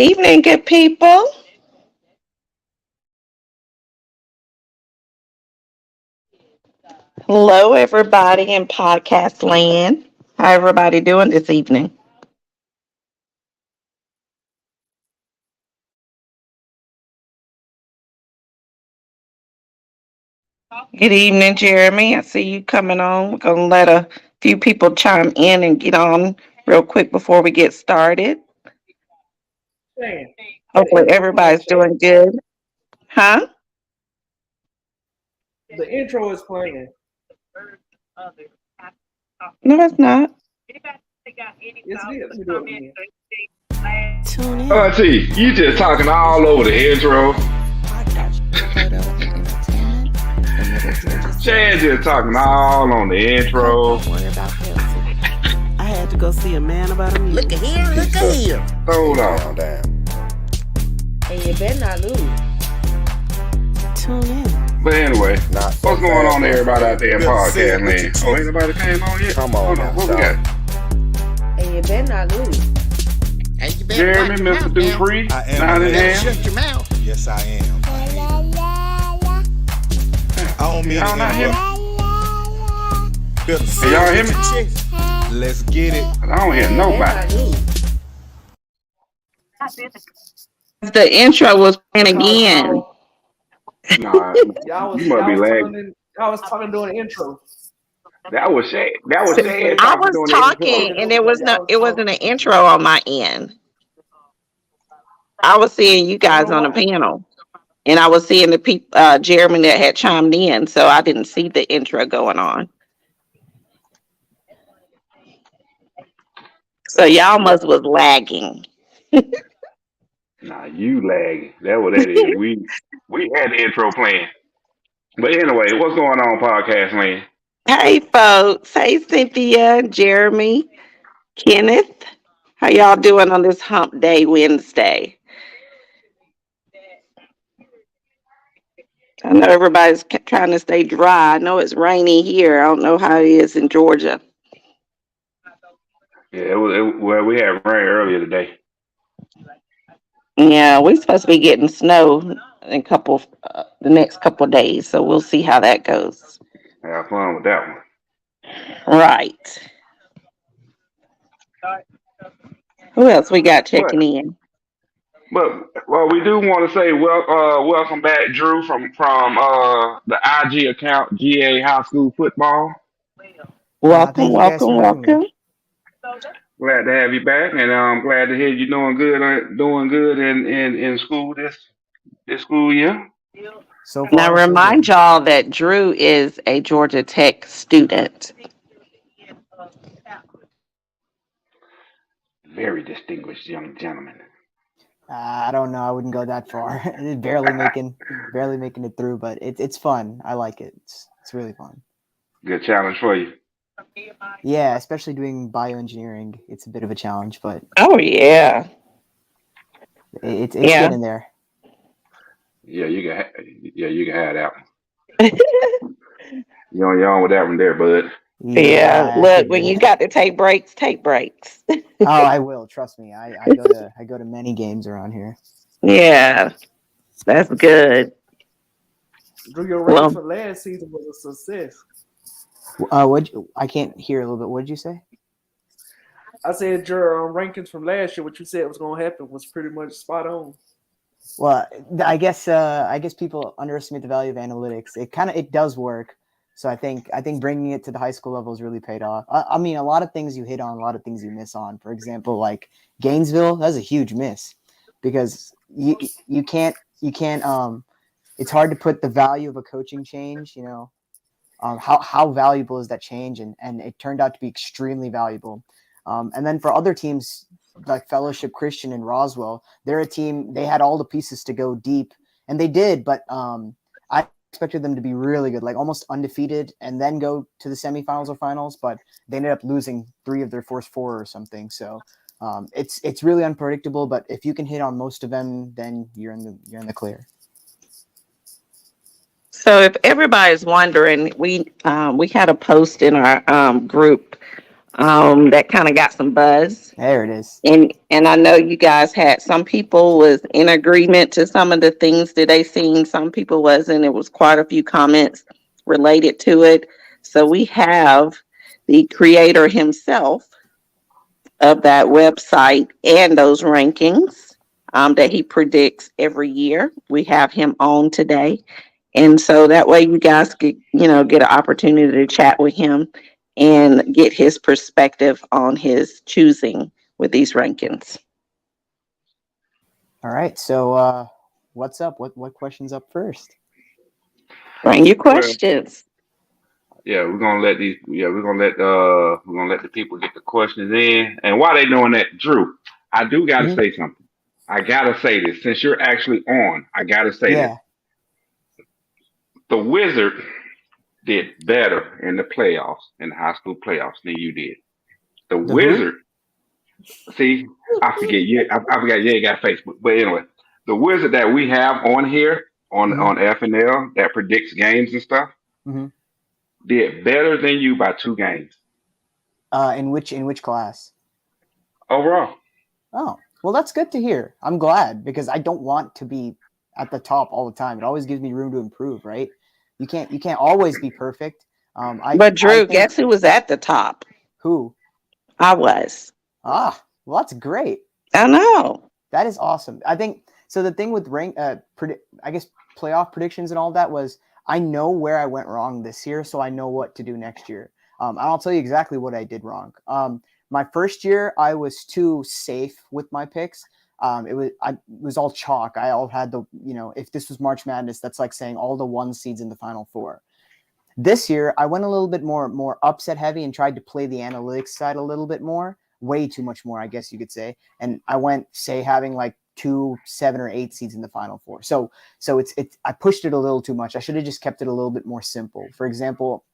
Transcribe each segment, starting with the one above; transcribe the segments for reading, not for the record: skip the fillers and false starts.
Evening, good people. Hello, everybody in podcast land. How everybody doing this evening? Good evening, Jeremy. I see you coming on. We're gonna let a few people chime in and get on real quick before we get started. Playing. The Hopefully, intro playing, everybody's Shay. doing good. Huh? The intro is playing. No, it's not. Yes, it is. Let me do it again. Tune in. T, you just talking all over the intro. Chad just talking all on the intro. Don't worry about that. I had to go see a man about a music. Look at here, look at here. Hold on. And you better not lose. Tune in. But anyway, what's going on to everybody out there in podcast land? Oh, ain't nobody came on yet? Come on, Hold on, what we got? And you better not lose. And you better Jeremy, watch your Mr. mouth now. Dupree, I am. Nottingham. Shut your mouth. Yes, I am. I don't mean Y'all not to hear me? interrupt. Better Can y'all hear me? Let's get it. I don't hear You better nobody. not lose. The intro was playing again. Nah, Y'all you must be lagging. talking during the intro. That was Shad. That was Shad I talking was during the talking, intro. and it wasn't an intro on my end. I was seeing you guys on the panel, and I was seeing the people, Jeremy that had chimed in, so I didn't see the intro going on. So y'all must was lagging. Nah, you lagging. That what that is. We had the intro playing. But anyway, what's going on, podcast land? Hey, folks. Hey, Cynthia, Jeremy, Kenneth. How y'all doing on this Hump Day Wednesday? I know everybody's trying to stay dry. I know it's rainy here. I don't know how it is in Georgia. Yeah, well, we had rain earlier today. Yeah, we're supposed to be getting snow in the next couple of days, so we'll see how that goes. Have fun with that one. Right. Who else we got But checking in? well, we do want to say welcome back, Drew, from the IG account GA High School Football. Welcome, Thank you guys welcome, for having me. welcome. Glad to have you back, and I'm glad to hear you doing good in school this school year. So Now, far, so remind good. y'all that Drew is a Georgia Tech student. Very distinguished young gentleman. I don't know. I wouldn't go that far. barely making it through, but it's fun. I like it. It's really fun. Good challenge for you. Yeah, especially doing bioengineering. It's a bit of a challenge, but Oh, yeah. it's Yeah. getting there. Yeah, you can have that one. You're on with that one there, bud. Yeah, I look, when you figured. got to take breaks, take breaks. Oh, I will. Trust me. I go to many games around here. Yeah, that's good. Drew, your Well, race for last season was a success. I can't hear a little bit. What did you say? I said your rankings from last year, what you said was going to happen, was pretty much spot on. Well, I guess people underestimate the value of analytics. It does work. So I think bringing it to the high school level has really paid off. I mean, a lot of things you hit on, a lot of things you miss on. For example, like Gainesville, that's a huge miss because you can't it's hard to put the value of a coaching change. How valuable is that change, and it turned out to be extremely valuable. And then for other teams like Fellowship Christian and Roswell, they're a team, they had all the pieces to go deep, and they did, but I expected them to be really good, like almost undefeated, and then go to the semifinals or finals, but they ended up losing 3 of their first 4 or something. So it's really unpredictable, but if you can hit on most of them, then you're in the clear. so if everybody's wondering, we had a post in our group That kind of got some buzz. There it is. And I know you guys had some people was in agreement to some of the things that they seen. Some people wasn't. It was quite a few comments related to it. So we have the creator himself of that website and those rankings that he predicts every year. We have him on today. And so that way you guys get an opportunity to chat with him and get his perspective on his choosing with these rankings. All right. So what's up? What question's up first? Bring your questions. Yeah, we're gonna let the people get the questions in. And while they doing that, Drew, I do gotta say something. I gotta say this. Since you're actually on, I gotta say this. The Wizard did better in the playoffs, in the high school playoffs, than you did. The Wizard, see, I forget you. I forgot you ain't got Facebook, but anyway, the Wizard that we have on here on Fnl that predicts games and stuff did better than you by 2 games. In which class? Overall. Oh, well, that's good to hear. I'm glad because I don't want to be at the top all the time. It always gives me room to improve, right? You can't always be perfect. But Drew, guess who was at the top? Who? I was. Well, that's great. I know. That is awesome. I think so. The thing with I guess playoff predictions and all that was I know where I went wrong this year, so I know what to do next year. And I'll tell you exactly what I did wrong. My first year, I was too safe with my picks. It was all chalk. I all had if this was March Madness, that's like saying all the 1 seeds in the Final Four. This year, I went a little bit more upset heavy and tried to play the analytics side a little bit more, way too much more, I guess you could say. And I went, say, having like 2, 7, or 8 seeds in the Final Four. So I pushed it a little too much. I should have just kept it a little bit more simple. For example,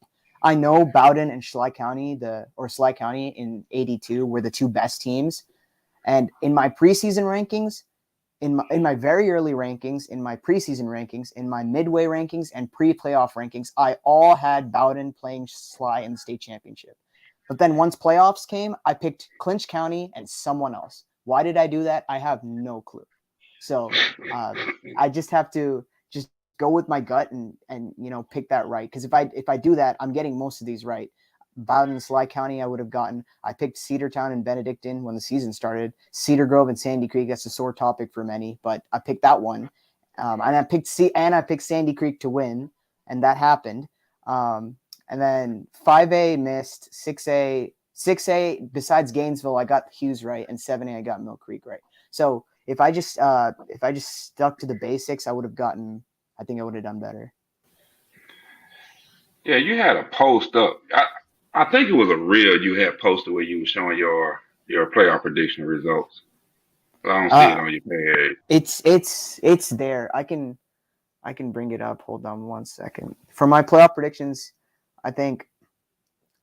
I know Bowdoin and Schley County in 82 were the 2 best teams. And in my preseason rankings, in my very early rankings, in my preseason rankings, in my midway rankings, and pre-playoff rankings, I all had Bowdoin playing Schley in the state championship. But then once playoffs came, I picked Clinch County and someone else. Why did I do that? I have no clue. So I just have to just go with my gut and pick that right. Because if I do that, I'm getting most of these right. Bowdoin and Schley County, I would have gotten. I picked Cedartown and Benedictine when the season started. Cedar Grove and Sandy Creek, that's a sore topic for many, but I picked that one. And I picked Sandy Creek to win, and that happened. And then 5A missed, 6A besides Gainesville, I got Hughes right, and 7A I got Mill Creek right. So if I just stuck to the basics, I would have done better. Yeah, you had a post up. I think it was a reel you had posted where you were showing your playoff prediction results. I don't see it on your page. It's there. I can bring it up. Hold on 1 second. For my playoff predictions, I think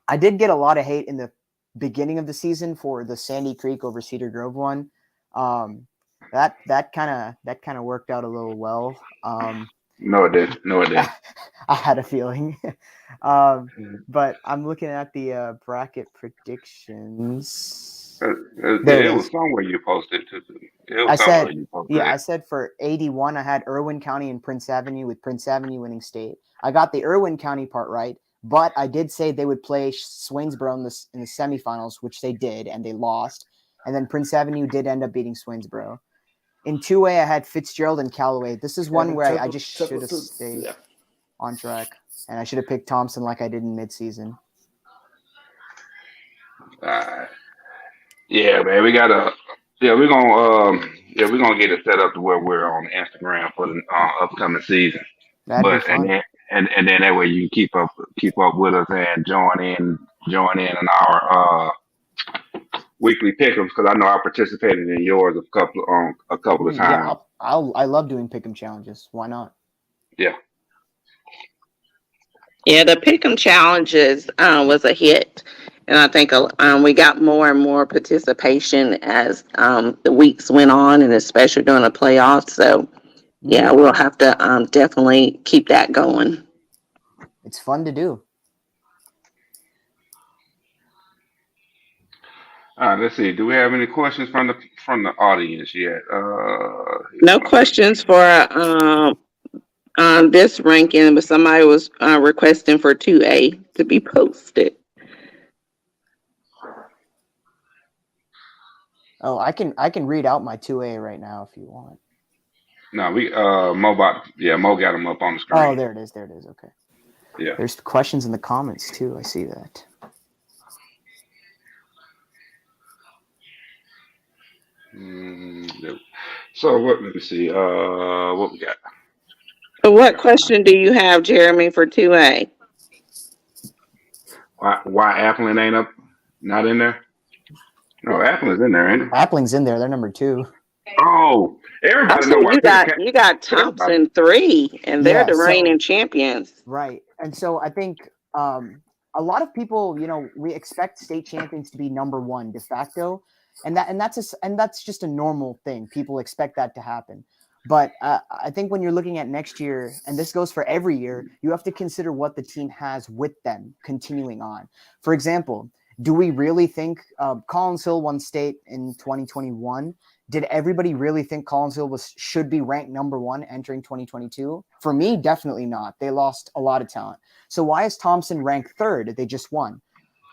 I did get a lot of hate in the beginning of the season for the Sandy Creek over Cedar Grove one. That kind of worked out a little well. No, it didn't. I had a feeling. But I'm looking at the bracket predictions. It was somewhere you posted too. I said for 81, I had Irwin County and Prince Avenue, with Prince Avenue winning state. I got the Irwin County part right, but I did say they would play Swainsboro in the semifinals, which they did, and they lost. And then Prince Avenue did end up beating Swainsboro. In 2A, I had Fitzgerald and Callaway. This is one where I just should have stayed on track, and I should have picked Thompson like I did in midseason. Yeah, man, we're gonna get it set up to where we're on Instagram for the upcoming season. That'd be fun. And then that way you can keep up with us and join in our weekly pick'ems, because I know I participated in yours a couple of times. Yeah, I love doing pick'em challenges. Why not? Yeah. Yeah, the pick'em challenges was a hit, and I think we got more and more participation as the weeks went on, and especially during the playoffs. So, yeah, we'll have to definitely keep that going. It's fun to do. All right, let's see. Do we have any questions from the audience yet? No questions for this ranking, but somebody was requesting for 2A to be posted. Oh, I can read out my 2A right now if you want. No, Mo got them up on the screen. Oh, there it is. Okay. Yeah. There's questions in the comments too. I see that. So let me see. What we got? So what question do you have, Jeremy, for 2A? Why Appling ain't up? Not in there? No, Appling's in there, ain't it? Appling's in there. They're number 2. Oh, everybody know why. You got Thompson 3, and they're the reigning champions. Right. And so I think a lot of people, we expect state champions to be number 1 de facto, and that's just a normal thing. People expect that to happen. But I think when you're looking at next year, and this goes for every year, you have to consider what the team has with them continuing on. For example, do we really think Collins Hill won state in 2021? Did everybody really think Collins Hill should be ranked number 1 entering 2022? For me, definitely not. They lost a lot of talent. So why is Thompson ranked 3rd? They just won.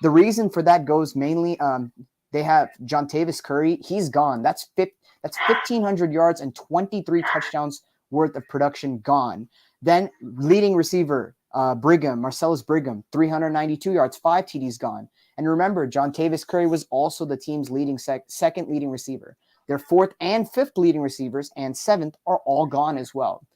The reason for that goes mainly they have John Tavis Curry. He's gone. That's 1,500 yards and 23 touchdowns worth of production gone. Then leading receiver Marcellus Brigham, 392 yards, 5 TDs gone. And remember, John Tavis Curry was also the team's leading second leading receiver. Their 4th and 5th leading receivers and 7th are all gone as well.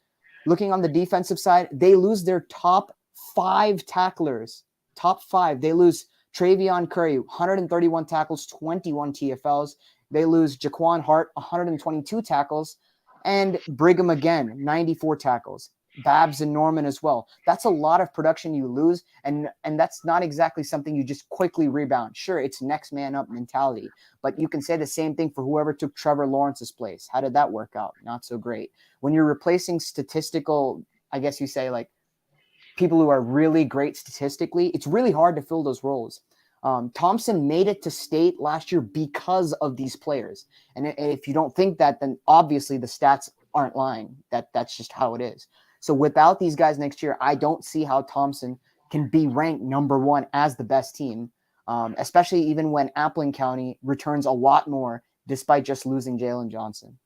Looking on the defensive side, they lose their top 5 tacklers. Top 5. They lose Travion Curry, 131 tackles, 21 TFLs. They lose Jaquan Hart, 122 tackles. And Brigham again, 94 tackles. Babs and Norman as well. That's a lot of production you lose, and that's not exactly something you just quickly rebound. Sure, it's next man up mentality, but you can say the same thing for whoever took Trevor Lawrence's place. How did that work out? Not so great. When you're replacing statistical, I guess you say, like, people who are really great statistically, it's really hard to fill those roles. Thompson made it to state last year because of these players. And if you don't think that, then obviously the stats aren't lying. That's just how it is. So without these guys next year, I don't see how Thompson can be ranked number 1 as the best team, especially even when Appling County returns a lot more despite just losing Jalen Johnson.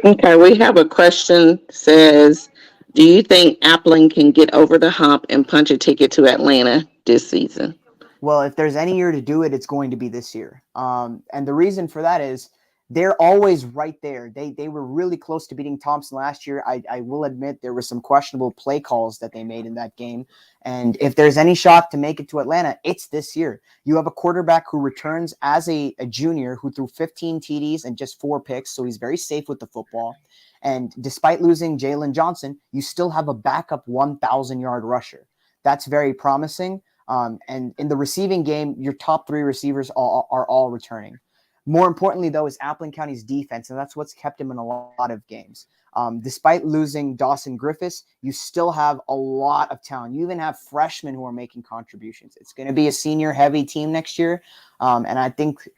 Okay, we have a question. Says, do you think Appling can get over the hump and punch a ticket to Atlanta this season? Well, if there's any year to do it, it's going to be this year. And the reason for that is they're always right there. They were really close to beating Thompson last year. I will admit there were some questionable play calls that they made in that game. And if there's any shot to make it to Atlanta, it's this year. You have a quarterback who returns as a junior who threw 15 TDs and just 4 picks, so he's very safe with the football. And despite losing Jalen Johnson, you still have a backup 1,000-yard rusher. That's very promising. And in the receiving game, your top 3 receivers are all returning. More importantly, though, is Appling County's defense, and that's what's kept him in a lot of games. Despite losing Dawson Griffiths, you still have a lot of talent. You even have freshmen who are making contributions. It's going to be a senior-heavy team next year, and I think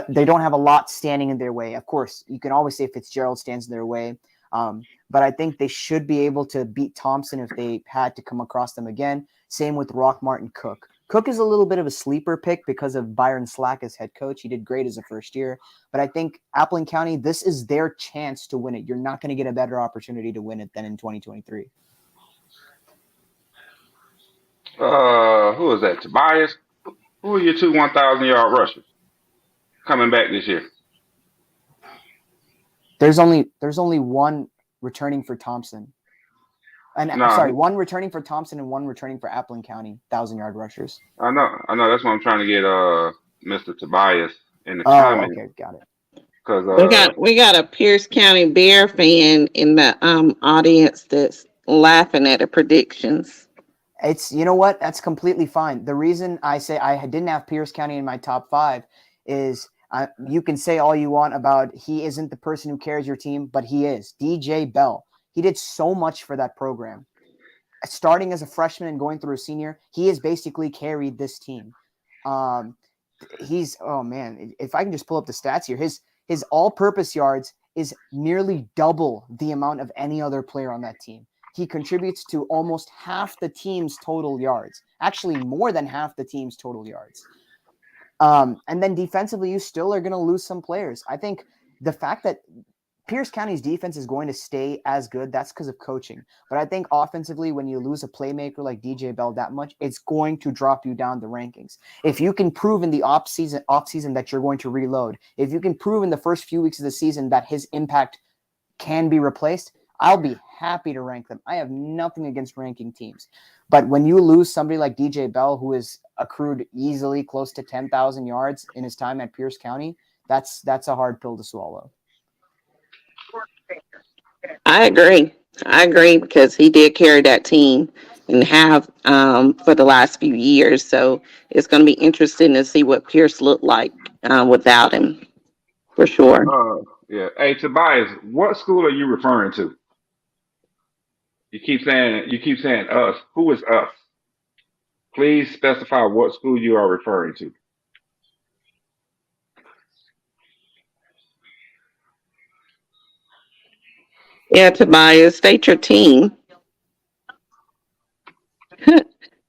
they don't have a lot standing in their way. Of course, you can always say Fitzgerald stands in their way, but I think they should be able to beat Thompson if they had to come across them again. Same with Rock Martin Cook. Cook is a little bit of a sleeper pick because of Byron Slack as head coach. He did great as a first year. But I think Appling County, this is their chance to win it. You're not going to get a better opportunity to win it than in 2023. Who is that? Tobias? Who are your 2 1,000-yard rushers coming back this year? There's only one returning for Thompson. One returning for Thompson and one returning for Appling County, 1,000-yard rushers. I know. That's why I'm trying to get Mr. Tobias in the comments. Okay, got it. Because we got a Pierce County Bear fan in the audience that's laughing at the predictions. It's, you know what? That's completely fine. The reason I say I didn't have Pierce County in my top 5 is you can say all you want about he isn't the person who carries your team, but he is. DJ Bell. He did so much for that program. Starting as a freshman and going through a senior, he has basically carried this team. he's oh man, if I can just pull up the stats here, his all-purpose yards is nearly double the amount of any other player on that team. He contributes to almost half the team's total yards, actually more than half the team's total yards. And then defensively, you still are going to lose some players. I think the fact that Pierce County's defense is going to stay as good, that's because of coaching. But I think offensively, when you lose a playmaker like DJ Bell that much, it's going to drop you down the rankings. If you can prove in the off season that you're going to reload, if you can prove in the first few weeks of the season that his impact can be replaced, I'll be happy to rank them. I have nothing against ranking teams. But when you lose somebody like DJ Bell, who has accrued easily close to 10,000 yards in his time at Pierce County, that's a hard pill to swallow. I agree because he did carry that team and have for the last few years. So it's going to be interesting to see what Pierce looked like without him, for sure. Yeah. Hey, Tobias, what school are you referring to? You keep saying us. Who is us? Please specify what school you are referring to. Yeah, Tobias, state your team.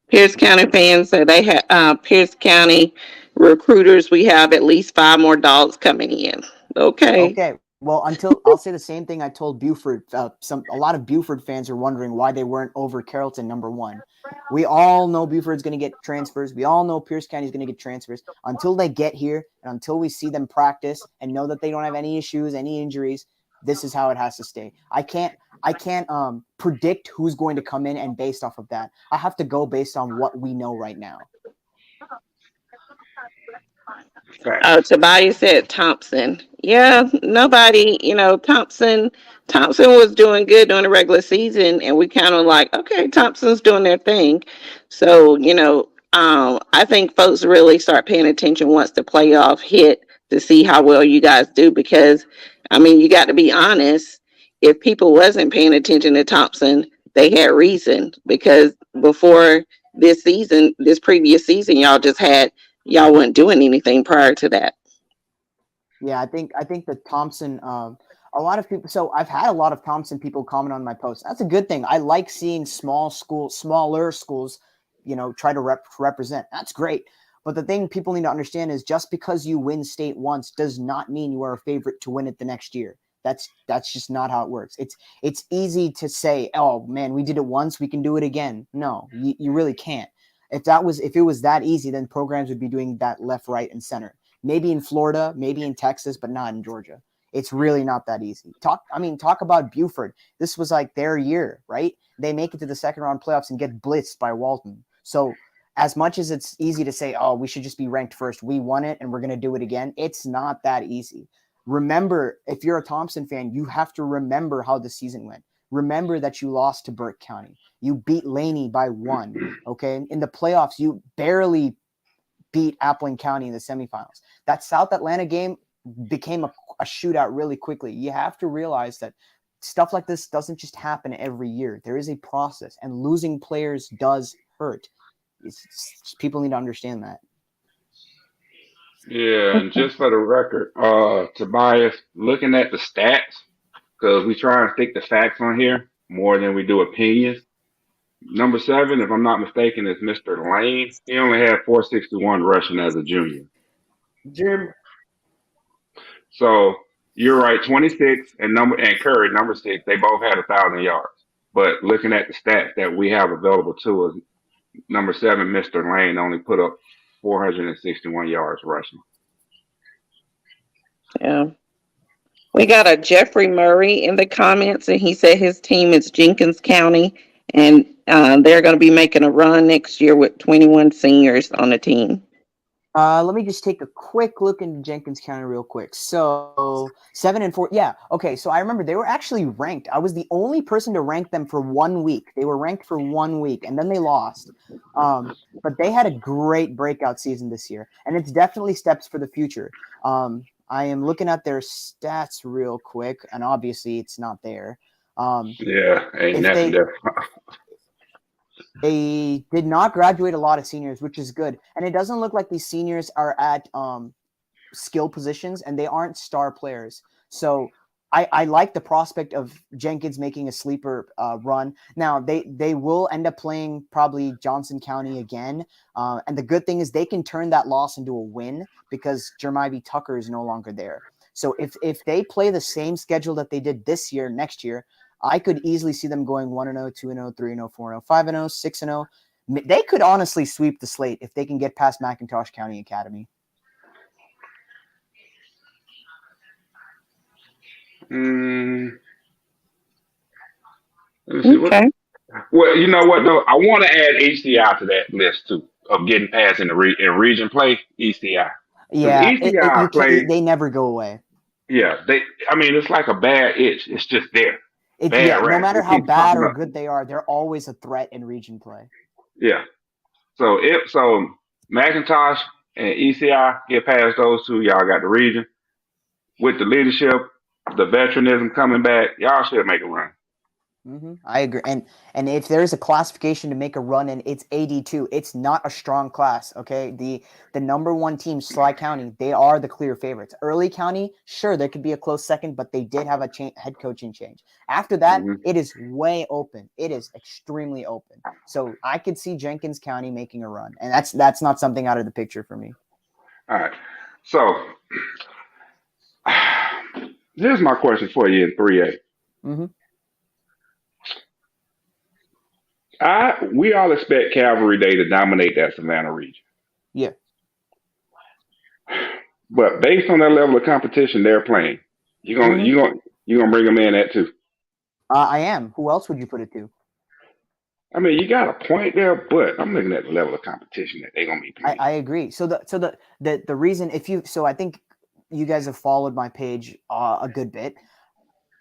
Pierce County fans say they have Pierce County recruiters. We have at least 5 more dogs coming in. Okay. Okay. Well, until I'll say the same thing I told Buford. A lot of Buford fans are wondering why they weren't over Carrollton #1. We all know Buford's going to get transfers. We all know Pierce County is going to get transfers. Until they get here and until we see them practice and know that they don't have any issues, any injuries, this is how it has to stay. I can't predict who's going to come in, and based off of that, I have to go based on what we know right now. Tobias said Thompson. Yeah, nobody, Thompson was doing good during the regular season, and we kind of like, okay, Thompson's doing their thing. So, I think folks really start paying attention once the playoff hit to see how well you guys do, because, you got to be honest, if people wasn't paying attention to Thompson, they had reason, because before this previous season, y'all weren't doing anything prior to that. Yeah, I think that Thompson, a lot of people. So I've had a lot of Thompson people comment on my posts. That's a good thing. I like seeing smaller schools, try to represent. That's great. But the thing people need to understand is just because you win state once does not mean you are a favorite to win it the next year. That's just not how it works. It's easy to say, oh man, we did it once, we can do it again. No, you really can't. If it was that easy, then programs would be doing that left, right, and center. Maybe in Florida, maybe in Texas, but not in Georgia. It's really not that easy. Talk about Buford. This was like their year, right? They make it to the second round playoffs and get blitzed by Walton. So as much as it's easy to say, oh, we should just be ranked first, we won it and we're going to do it again, it's not that easy. Remember, if you're a Thompson fan, you have to remember how the season went. Remember that you lost to Burke County. You beat Laney by 1, okay? In the playoffs, you barely beat Appling County in the semifinals. That South Atlanta game became a shootout really quickly. You have to realize that stuff like this doesn't just happen every year. There is a process, and losing players does hurt. People need to understand that. Yeah, and just for the record, Tobias, looking at the stats, because we try and stick to facts on here more than we do opinions. Number 7, if I'm not mistaken, is Mr. Lane. He only had 461 rushing as a junior. Jim. So you're right, 26 and Curry, number 6, they both had 1,000 yards. But looking at the stats that we have available to us, number 7, Mr. Lane, only put up 461 yards rushing. Yeah. We got a Jeffrey Murray in the comments, and he said his team is Jenkins County, and they're going to be making a run next year with 21 seniors on the team. Let me just take a quick look into Jenkins County real quick. So 7-4. Yeah. Okay. So I remember they were actually ranked. I was the only person to rank them for 1 week. They were ranked for 1 week and then they lost. But they had a great breakout season this year, and it's definitely steps for the future. I am looking at their stats real quick, and obviously it's not there. Yeah, ain't nothing there. They did not graduate a lot of seniors, which is good. And it doesn't look like these seniors are at skill positions, and they aren't star players. So I like the prospect of Jenkins making a sleeper run. Now, they will end up playing probably Johnson County again. And the good thing is they can turn that loss into a win because Jermibe Tucker is no longer there. So if they play the same schedule that they did this year, next year, I could easily see them going 1-0, 2-0, 3-0, 4-0, 5-0, 6-0. They could honestly sweep the slate if they can get past McIntosh County Academy. Okay. Well, you know what though? I want to add ECI to that list too of getting past in region play. ECI. Yeah, ECI play. they never go away. Yeah, I mean, it's like a bad itch. It's just there. No matter how bad or good they are, they're always a threat in region play. Yeah. So McIntosh and ECI get past those two, y'all got the region. With the leadership, the veteranism coming back, y'all should make a run. Mm-hmm. I agree. And if there's a classification to make a run in, it's AD2. It's not a strong class, okay? The number one team, Sly County, they are the clear favorites. Early County, sure, there could be a close second, but they did have a head coaching change. After that, It is way open. It is extremely open. So I could see Jenkins County making a run, and that's not something out of the picture for me. All right. So here's my question for you in 3A. Mm-hmm. We all expect Cavalry Day to dominate that Savannah region. Yeah. But based on that level of competition they're playing, you're gonna bring them in at 2. I am. Who else would you put it to? I mean, you got a point there, but I'm looking at the level of competition that they're gonna be playing. I agree. So the reason I think you guys have followed my page a good bit.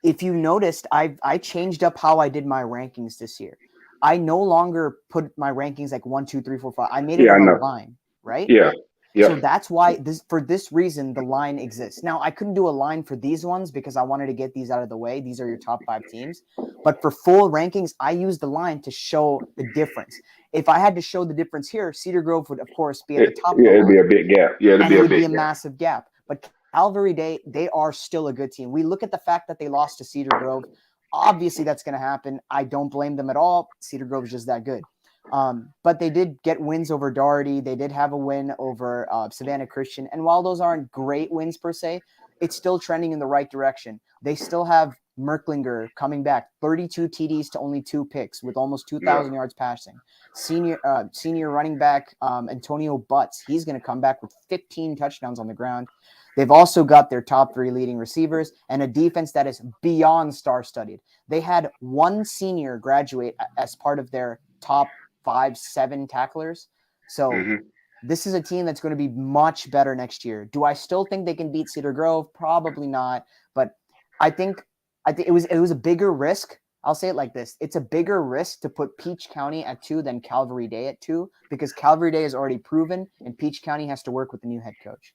If you noticed, I changed up how I did my rankings this year. I no longer put my rankings like 1, 2, 3, 4, 5. I made it on a line, right? Yeah. Yeah. So that's why for this reason, the line exists. Now, I couldn't do a line for these ones because I wanted to get these out of the way. These are your top 5 teams. But for full rankings, I used the line to show the difference. If I had to show the difference here, Cedar Grove would, of course, be at the top. Yeah, it'd be a big gap. Yeah, it would be a massive gap. But Calvary Day, they are still a good team. We look at the fact that they lost to Cedar Grove. Obviously, that's going to happen. I don't blame them at all. Cedar Grove is just that good. But they did get wins over Doherty. They did have a win over Savannah Christian. And while those aren't great wins per se, it's still trending in the right direction. They still have Merklinger coming back, 32 TDs to only 2 picks with almost 2,000 yards passing. Senior running back Antonio Butts, he's going to come back with 15 touchdowns on the ground. They've also got their top 3 leading receivers and a defense that is beyond star-studded. They had 1 senior graduate as part of their top 5-7 tacklers. So this is a team that's going to be much better next year. Do I still think they can beat Cedar Grove? Probably not. But I think it was a bigger risk. I'll say it like this. It's a bigger risk to put Peach County at 2 than Calvary Day at 2 because Calvary Day is already proven and Peach County has to work with the new head coach.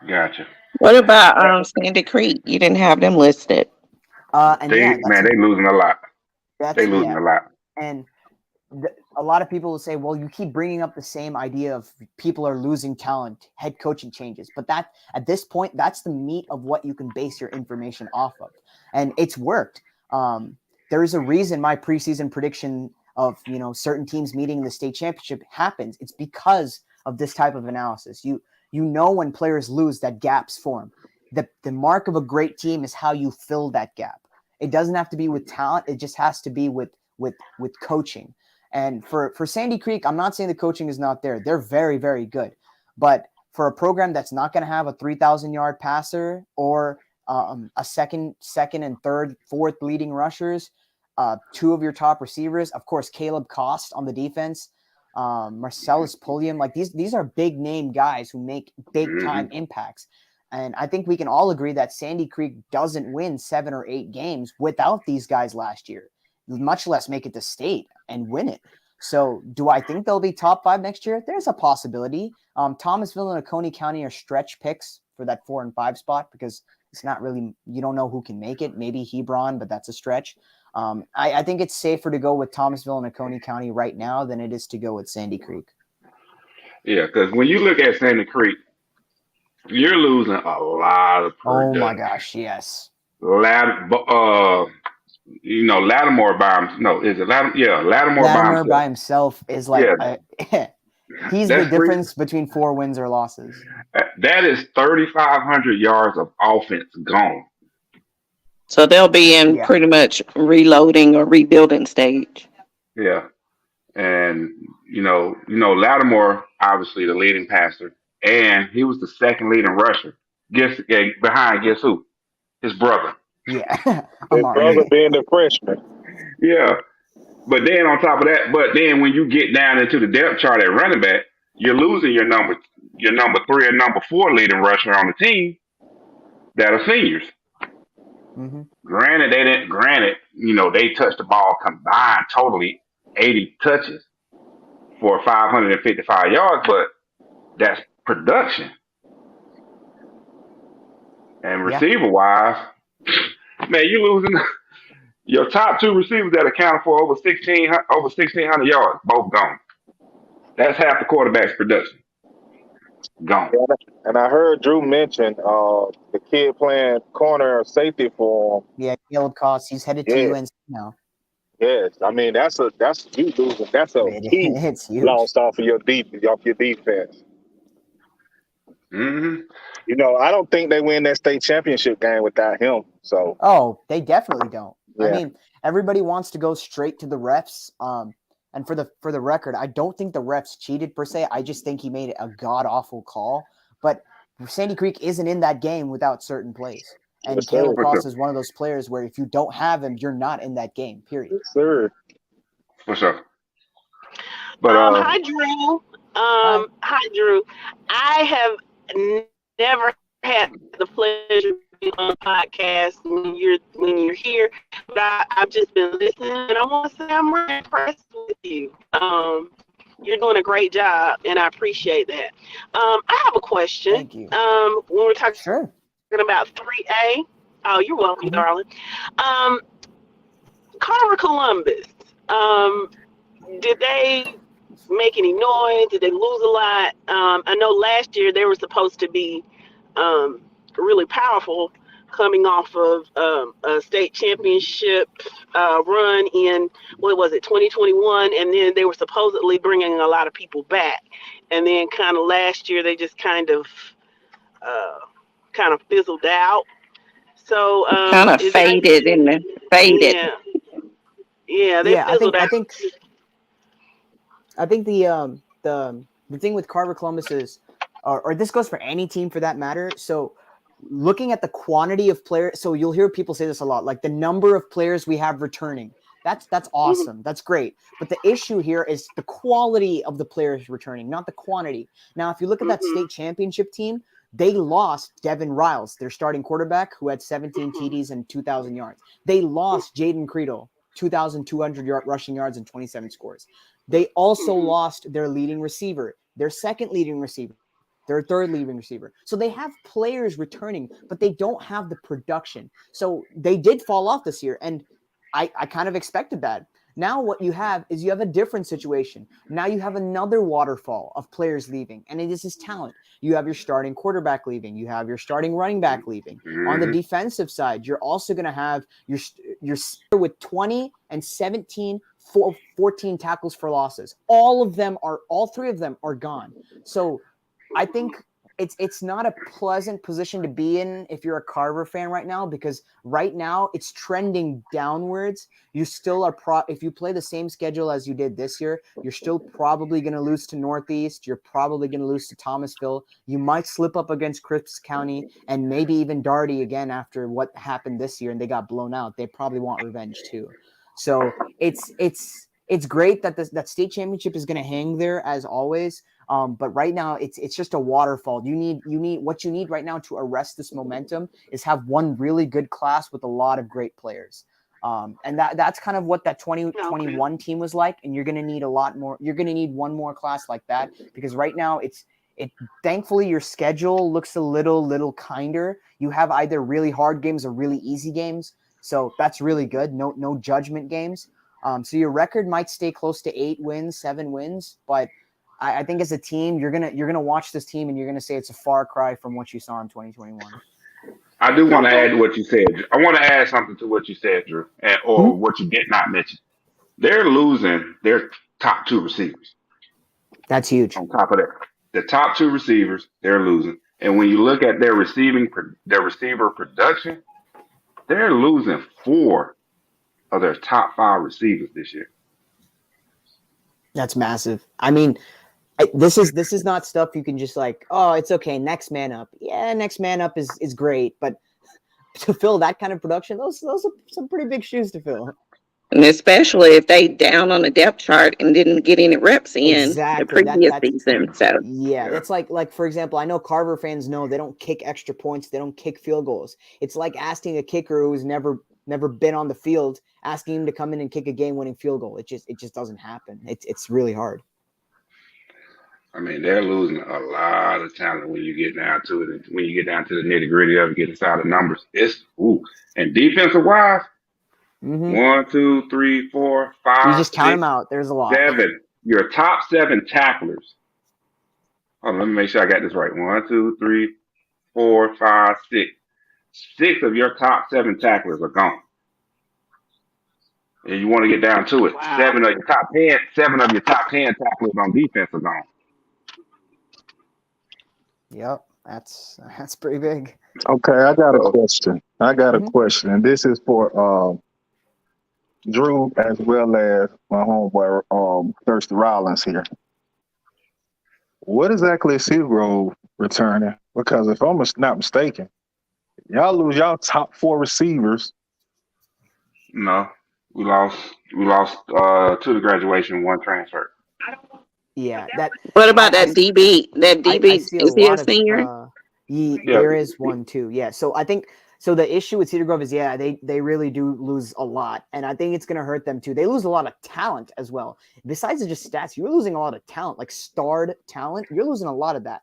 Gotcha. What about Sandy Creek? You didn't have them listed. They losing a lot. They losing a lot. And a lot of people will say, well, you keep bringing up the same idea of people are losing talent, head coaching changes. But that at this point, that's the meat of what you can base your information off of. And it's worked. There is a reason my preseason prediction of, certain teams meeting the state championship happens. It's because of this type of analysis. You know when players lose, that gaps form. The mark of a great team is how you fill that gap. It doesn't have to be with talent. It just has to be with coaching. And for Sandy Creek, I'm not saying the coaching is not there. They're very, very good. But for a program that's not going to have a 3,000-yard passer or a second and third, fourth leading rushers, 2 of your top receivers, of course, Caleb Cost on the defense, Marcellus Pulliam, like these are big name guys who make big time impacts. And I think we can all agree that Sandy Creek doesn't win 7 or 8 games without these guys last year, much less make it to state and win it. So do I think they'll be top 5 next year? There's a possibility. Thomasville and Oconee County are stretch picks for that 4 and 5 spot because it's not really, you don't know who can make it. Maybe Hebron, but that's a stretch. I think it's safer to go with Thomasville and Oconee County right now than it is to go with Sandy Creek. Yeah, because when you look at Sandy Creek, you're losing a lot of Oh production. my gosh, yes. Lattimore by him. No, is it Lattimore? Yeah, Lattimore Latimer by himself is like he's the That's difference between 4 wins or losses. that is 3,500 yards of offense gone. So they'll be in Yeah. pretty much reloading or rebuilding stage. Yeah, and Lattimore obviously the leading passer, and he was the second leading rusher. Guess who? His brother. Yeah. His brother being the freshman. Yeah, but then on top of that, when you get down into the depth chart at running back, you're losing your number 3 and number 4 leading rusher on the team that are seniors. Mm-hmm. Granted, they touched the ball combined totally 80 touches for 555 yards, but that's production. And receiver wise, man, you're losing your top 2 receivers that accounted for over 1,600 yards, both gone. That's half the quarterback's production. Gone. Yeah, and I heard Drew mention the kid playing corner safety for him. Yeah, Caleb Cost, he's headed to UNC now. Yes, I mean that's you losing. That's a key It's huge. loss off your defense. Mm-hmm. I don't think they win that state championship game without him. So they definitely don't. Yeah. I mean, everybody wants to go straight to the refs. And for the record, I don't think the refs cheated per se. I just think he made a god awful call. But Sandy Creek isn't in that game without certain plays. And Yes, Caleb sir. Cross is one of those players where if you don't have him, you're not in that game. Period. Yes, sir. For sure. But Hi, Drew. Hi, Drew. I have never had the pleasure of being on a podcast when you're here, but I've just been listening, and I want to say I'm really impressed with you. You're doing a great job, and I appreciate that. I have a question. Thank you. When we're talking Sure. about 3A, oh, you're welcome, darling. Carver Columbus, did they make any noise? Did they lose a lot? I know last year they were supposed to be really powerful, coming off of a state championship run in, 2021, and then they were supposedly bringing a lot of people back, and then kind of last year they just kind of fizzled out. So Kind of faded in the faded. Yeah, they fizzled out. I think the thing with Carver Columbus is, or this goes for any team for that matter. So looking at the quantity of players, so you'll hear people say this a lot, like the number of players we have returning. That's awesome. Mm-hmm. That's great. But the issue here is the quality of the players returning, not the quantity. Now, if you look at that state championship team, they lost Devin Riles, their starting quarterback, who had 17 TDs and 2,000 yards. They lost Jaden Creedle, 2,200 rushing yards and 27 scores. They also lost their leading receiver, their second leading receiver, their third leading receiver. So they have players returning, but they don't have the production. So they did fall off this year, and I kind of expected that. Now what you have is you have a different situation. Now you have another waterfall of players leaving, and it is his talent. You have your starting quarterback leaving. You have your starting running back leaving. On the defensive side, you're also going to have your with 20 and 17, 14 tackles for losses. All 3 of them are gone. So I think it's not a pleasant position to be in if you're a Carver fan right now, because right now it's trending downwards. You still are if you play the same schedule as you did this year, you're still probably going to lose to Northeast. You're probably going to lose to Thomasville. You might slip up against Cripps County and maybe even Darty again after what happened this year and they got blown out. They probably want revenge too. So it's great that that state championship is going to hang there as always. But right now it's just a waterfall. You need what you need right now to arrest this momentum is have one really good class with a lot of great players. And that's kind of what that 2021 team was like. And you're going to need a lot more. You're going to need one more class like that, because right now it's Thankfully your schedule looks a little kinder. You have either really hard games or really easy games, so that's really good. No judgment games. So your record might stay close to 8 wins, 7 wins, but I think as a team, you're gonna watch this team and you're gonna say it's a far cry from what you saw in 2021. I do want to add to what you said. I want to add something to what you said, Drew, or what you did not mention. They're losing their top 2 receivers. That's huge. On top of that, the top 2 receivers, they're losing. And when you look at their receiver production, they're losing 4 of their top 5 receivers this year. That's massive. I mean, this is not stuff you can just like, oh, it's okay, next man up. Yeah, next man up is great, but to fill that kind of production, those are some pretty big shoes to fill. And especially if they down on the depth chart and didn't get any reps in the previous season. So yeah, it's like for example, I know Carver fans know they don't kick extra points, they don't kick field goals. It's like asking a kicker who's never been on the field, asking him to come in and kick a game-winning field goal. It just doesn't happen. It's really hard. I mean, they're losing a lot of talent when you get down to it. When you get down to the nitty-gritty of it, get inside the numbers, it's and defensive wise. 1, 2, 3, 4, 5. You just count them out. There's a lot. 7. Your top 7 tacklers. Oh, let me make sure I got this right. 1, 2, 3, 4, 5, 6. 6 of your top 7 tacklers are gone. And you want to get down to it. Wow. 7 of your top 10 tacklers on defense are gone. Yep, that's pretty big. Okay, I got a question. A question, and this is for Drew as well as my homeboy Thirsty Rollins here. What exactly is Seagrove returning? Because if I'm not mistaken, y'all lose y'all top 4 receivers. No, we lost 2 to graduation, 1 transfer. Yeah. What about that DB? That DB is he a senior? There is one too. Yeah. So I think the issue with Cedar Grove is they really do lose a lot, and I think it's going to hurt them too. They lose a lot of talent as well. Besides just stats, you're losing a lot of talent, like starred talent. You're losing a lot of that.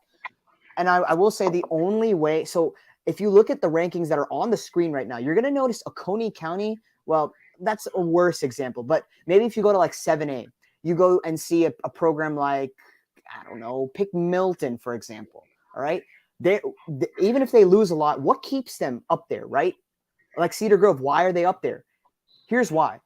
And I will say the only way. So if you look at the rankings that are on the screen right now, you're going to notice Oconee County. Well, that's a worse example, but maybe if you go to like 7A. You go and see a program like, I don't know, pick Milton, for example. All right. Even if they lose a lot, what keeps them up there, right? Like Cedar Grove, why are they up there? Here's why.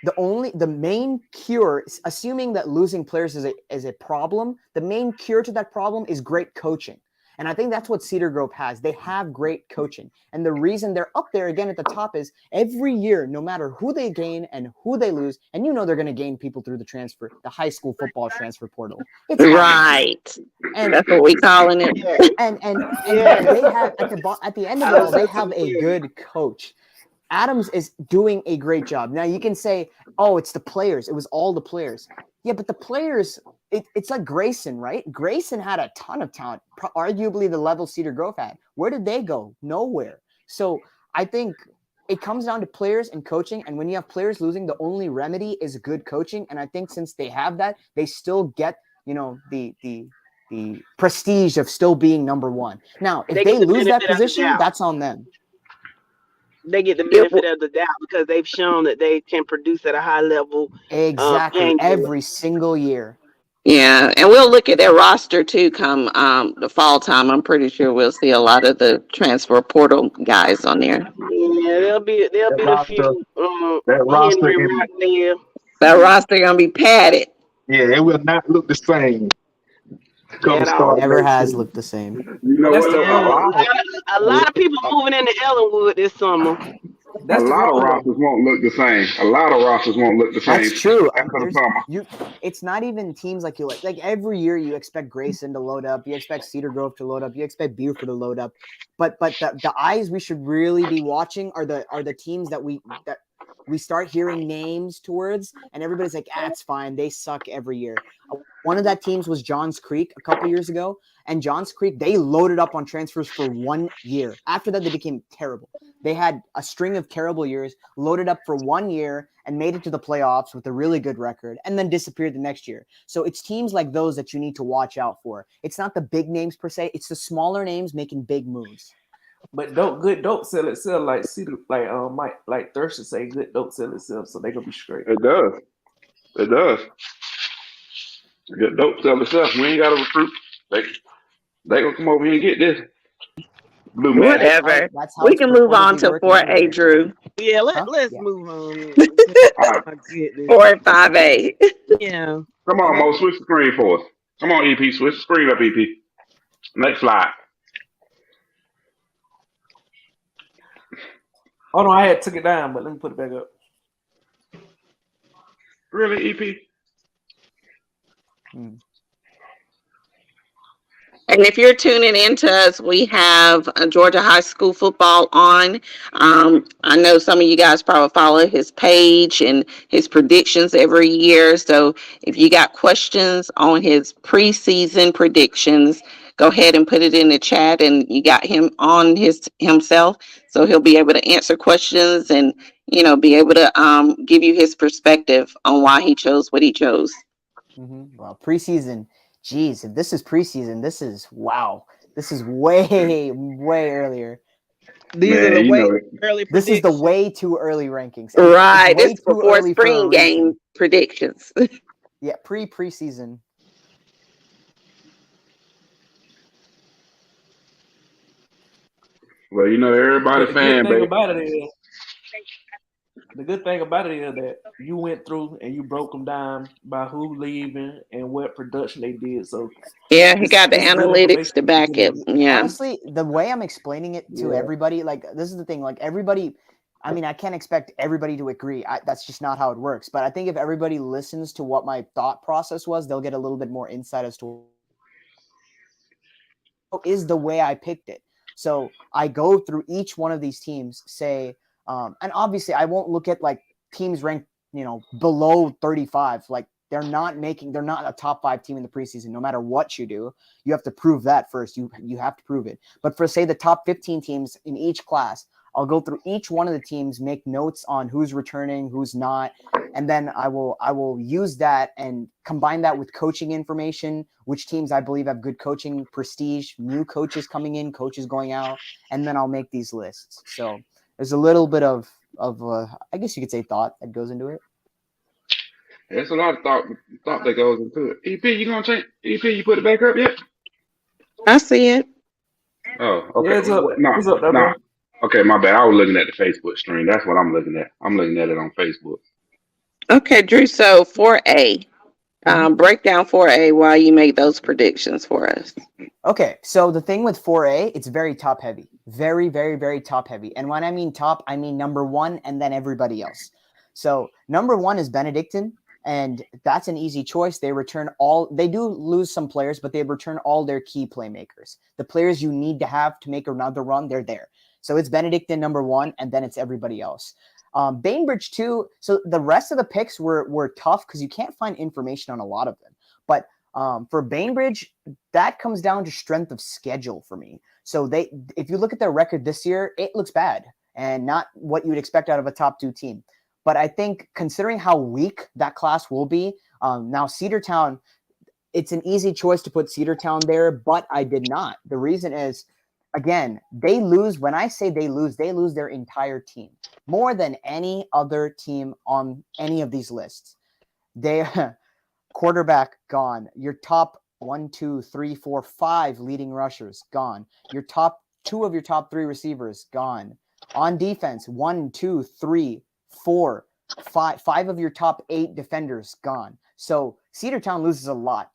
The main cure, assuming that losing players is a problem, the main cure to that problem is great coaching. And I think that's what Cedar Grove has. They have great coaching. And the reason they're up there again at the top is every year, no matter who they gain and who they lose, and you know they're going to gain people through the high school football transfer portal. It's right. And that's what we calling it. And they have at the end of it all, they have a good coach. Adams is doing a great job. Now you can say, oh, it's the players. It was all the players. Yeah, but the players, it's like Grayson, right? Grayson had a ton of talent, arguably the level Cedar Grove had. Where did they go? Nowhere. So I think it comes down to players and coaching. And when you have players losing, the only remedy is good coaching. And I think since they have that, they still get, the prestige of still being number one. Now, if they lose that position, that's on them. They get the benefit of the doubt because they've shown that they can produce at a high level. Exactly. Every single year. Yeah. And we'll look at their roster too come the fall time. I'm pretty sure we'll see a lot of the transfer portal guys on there. Yeah, there'll be a few. That roster gonna be padded. Yeah, it will not look the same. Never has looked the same. You know what? A lot of people moving into Ellenwood this summer. A lot of rosters won't look the same. That's true. It's not even teams like you like every year you expect Grayson to load up, you expect Cedar Grove to load up, you expect Buford to load up. But the eyes we should really be watching are the teams that we start hearing names towards, and everybody's like, it's fine. They suck every year. One of that teams was Johns Creek a couple years ago, and Johns Creek, they loaded up on transfers for 1 year. After that, they became terrible. They had a string of terrible years, loaded up for 1 year, and made it to the playoffs with a really good record, and then disappeared the next year. So it's teams like those that you need to watch out for. It's not the big names per se; it's the smaller names making big moves. But good dope sell itself, like Thurston say, good dope sell itself, so they gonna be straight. It does. It does. Good dope sell itself. We ain't got to recruit. They gonna come over here and get this. Blue magic. Whatever. That's how We it's can move on purportedly to working 4A, anyway. Drew. Yeah, Huh? let's Yeah. move on. All right. My goodness. 4 and 5A. Yeah. Come on, Mo, switch the screen for us. Come on, EP, switch the screen up, EP. Next slide. Oh no, I had took it down, but let me put it back up. Really, EP? And if you're tuning in to us, we have Georgia High School football on. I know some of you guys probably follow his page and his predictions every year. So if you got questions on his preseason predictions, go ahead and put it in the chat, and you got him on himself. So he'll be able to answer questions and, be able to give you his perspective on why he chose what he chose. Well, preseason. Geez, if this is preseason, this is wow. This is way, way earlier. These Man, are the you way know it. early This is the predictions. way too early rankings. Right. It's way This is too before early for a spring game reason. predictions. Yeah, preseason. Well, everybody But fan base. the good thing about it is that you went through and you broke them down by who leaving and what production they did. So Yeah, he got the it's good analytics information to back it. Yeah. Honestly, the way I'm explaining it to everybody, like this is the thing, like everybody, I mean, I can't expect everybody to agree. That's just not how it works. But I think if everybody listens to what my thought process was, they'll get a little bit more insight as to is the way I picked it. So I go through each one of these teams, say, and obviously I won't look at like teams ranked, below 35. Like they're not a top 5 team in the preseason. No matter what you do, you have to prove that first. You have to prove it. But for say the top 15 teams in each class, I'll go through each one of the teams, make notes on who's returning, who's not, and then I will use that and combine that with coaching information, which teams I believe have good coaching prestige, new coaches coming in, coaches going out, and then I'll make these lists. So there's a little bit of I guess you could say thought that goes into it. There's a lot of thought that goes into it. EP, you gonna change? EP, you put it back up yet? I see it. Oh, okay. Yeah, it's up. No, It's up there, no. bro. Okay, my bad. I was looking at the Facebook stream. That's what I'm looking at. I'm looking at it on Facebook. Okay, Drew. So 4A, break down 4A while you make those predictions for us. Okay, so the thing with 4A, it's very top heavy. Very, very, very top heavy. And when I mean top, I mean number 1 and then everybody else. So number 1 is Benedictine, and that's an easy choice. They do lose some players, but they return all their key playmakers. The players you need to have to make another run, they're there. So it's Benedictine number 1, and then it's everybody else. Bainbridge 2. So the rest of the picks were tough because you can't find information on a lot of them. But for Bainbridge, that comes down to strength of schedule for me. So if you look at their record this year, it looks bad and not what you would expect out of a top 2 team. But I think considering how weak that class will be, now Cedartown, it's an easy choice to put Cedartown there, but I did not. The reason is, again, they lose. When I say they lose their entire team more than any other team on any of these lists. They quarterback gone. Your top 1, 2, 3, 4, 5 leading rushers gone. Your top 2 of your top 3 receivers gone. On defense, 1, 2, 3, 4, 5 of your top 8 defenders gone. So Cedartown loses a lot.